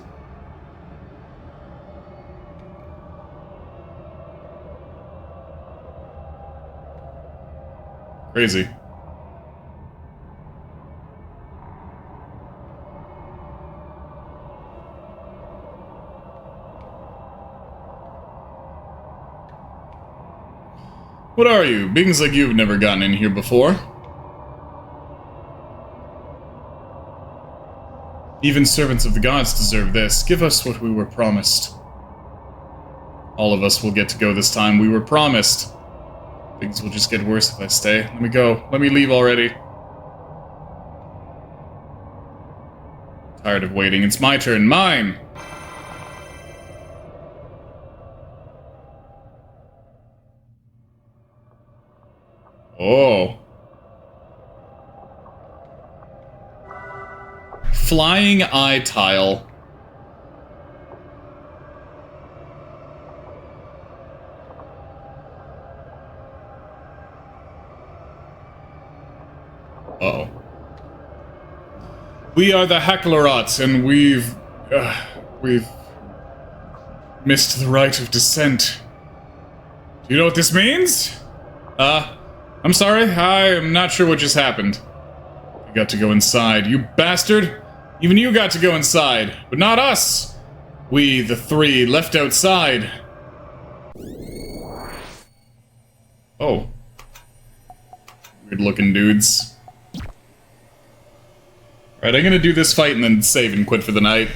Crazy. What are you? Beings like you have never gotten in here before. Even servants of the gods deserve this. Give us what we were promised. All of us will get to go this time. We were promised. Things will just get worse if I stay. Let me go. Let me leave already. Tired of waiting. It's my turn. Mine! Oh. Flying eye tile. Uh-oh. We are the Hacklerots, and we've missed the right of descent. Do you know what this means? I'm sorry, I'm not sure what just happened. You got to go inside, you bastard! Even you got to go inside, but not us! We, the three, left outside. Oh. Weird looking dudes. Alright, I'm gonna do this fight and then save and quit for the night.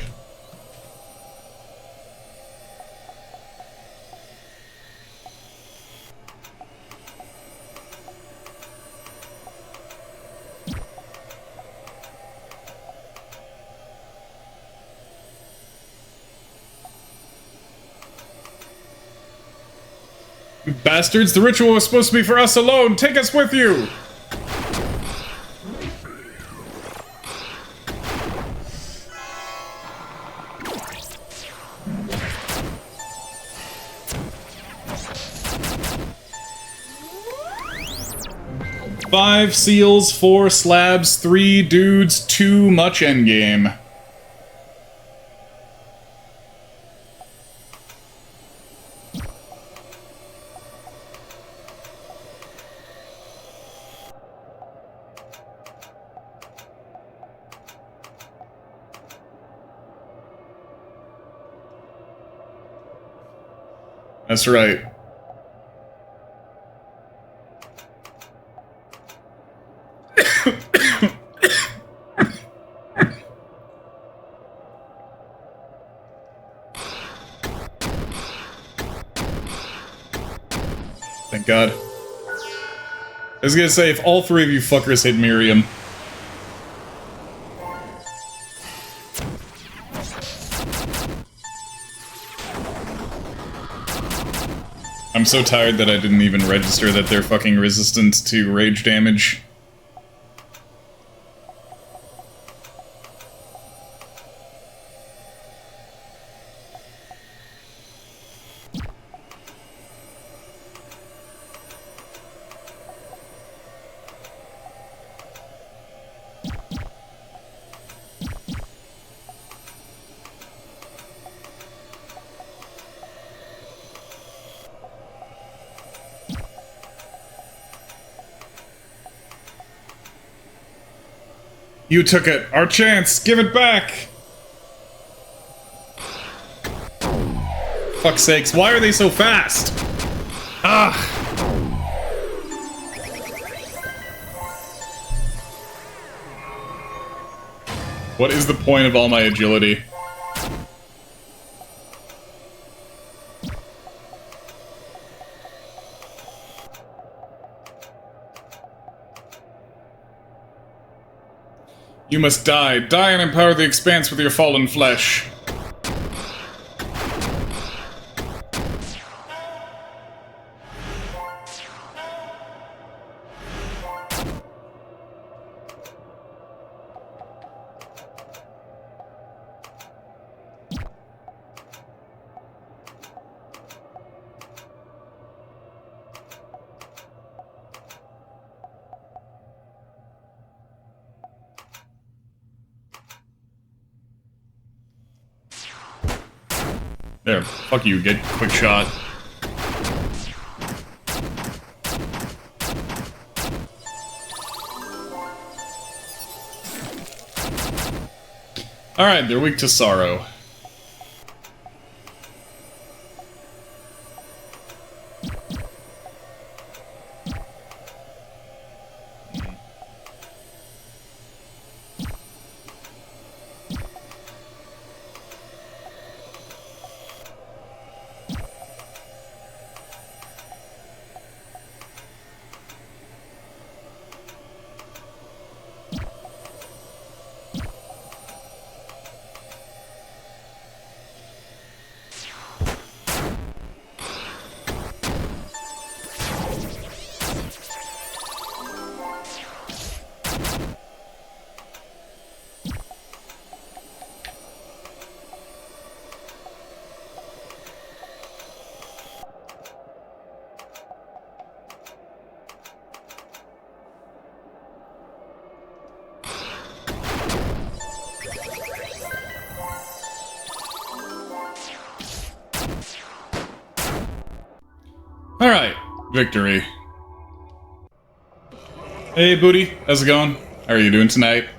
You bastards, the ritual was supposed to be for us alone! Take us with you! Five seals, 4 slabs, 3 dudes, too much endgame. That's right. Thank God. I was gonna say, if all 3 of you fuckers hit Miriam. I'm so tired that I didn't even register that they're fucking resistant to rage damage. You took it. Our chance. Give it back. Fuck's sakes. Why are they so fast? Ah. What is the point of all my agility? You must die. Die and empower the Expanse with your fallen flesh. There, fuck you, get quick shot. Alright, they're weak to sorrow. Alright, victory. Hey, Booty, how's it going? How are you doing tonight?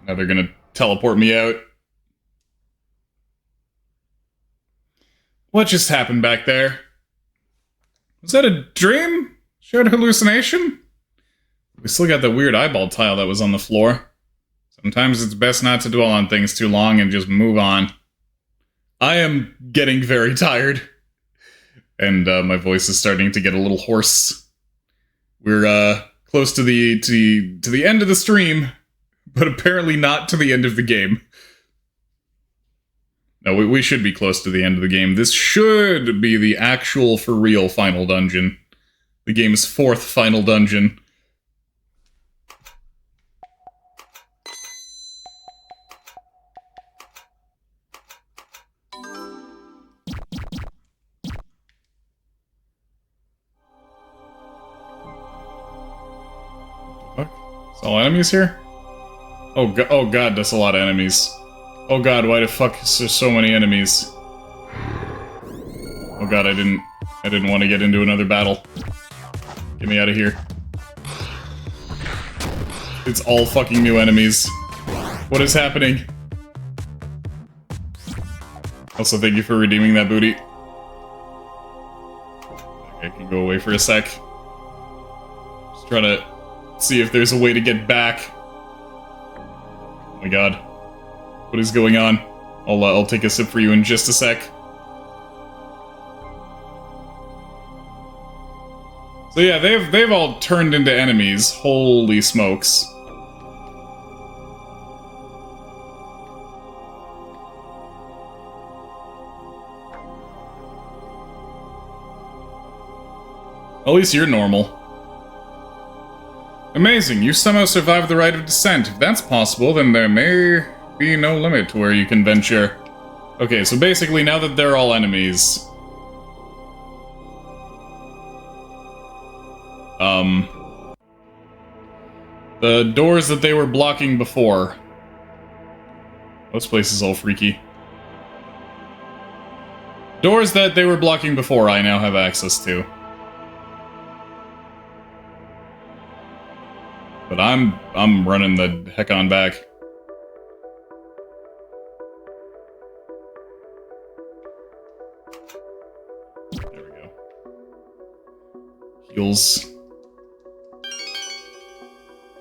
Now they're gonna teleport me out. What just happened back there? Was that a dream? Shared hallucination? We still got the weird eyeball tile that was on the floor. Sometimes it's best not to dwell on things too long and just move on. I am getting very tired. And my voice is starting to get a little hoarse. We're close to the end of the stream, but apparently not to the end of the game. No, we should be close to the end of the game. This should be the actual, for real, final dungeon. The game's 4th final dungeon. Fuck? Is all enemies here? Oh god, that's a lot of enemies. Oh god, why the fuck is there so many enemies? Oh god, I didn't want to get into another battle. Get me out of here. It's all fucking new enemies. What is happening? Also, thank you for redeeming that booty. I can go away for a sec. Just trying to see if there's a way to get back. Oh my god. What is going on? I'll take a sip for you in just a sec. So yeah, they've all turned into enemies. Holy smokes. At least you're normal. Amazing, you somehow survived the rite of descent. If that's possible, then there may be no limit to where you can venture. Okay, so basically now that they're all enemies... the doors that they were blocking before... This place is all freaky. Doors that they were blocking before, I now have access to. But I'm running the heck on back. There we go. Heals.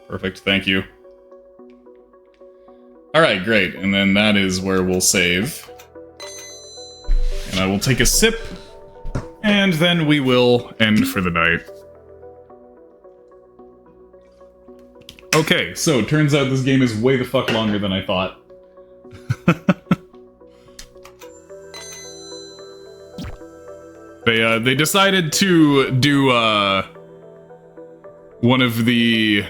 Perfect, thank you. Alright, great. And then that is where we'll save. And I will take a sip. And then we will end for the night. Okay, so it turns out this game is way the fuck longer than I thought. They decided to do one of the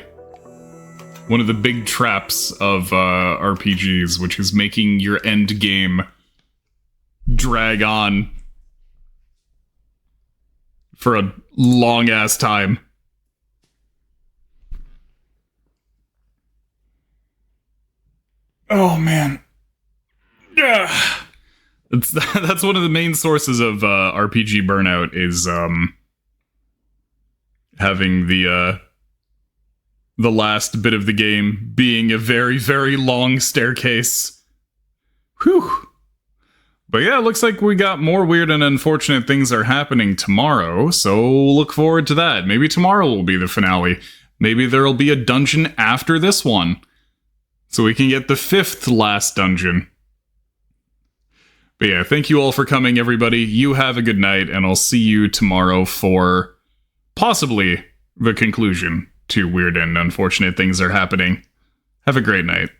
big traps of RPGs, which is making your end game drag on for a long ass time. Oh man, yeah. That's one of the main sources of RPG burnout is having the last bit of the game being a very, very long staircase. Whew. But yeah, it looks like we got more weird and unfortunate things are happening tomorrow, so look forward to that. Maybe tomorrow will be the finale. Maybe there'll be a dungeon after this one. So we can get the 5th last dungeon. But yeah, thank you all for coming, everybody. You have a good night, and I'll see you tomorrow for possibly the conclusion to Weird and Unfortunate Things Are Happening. Have a great night.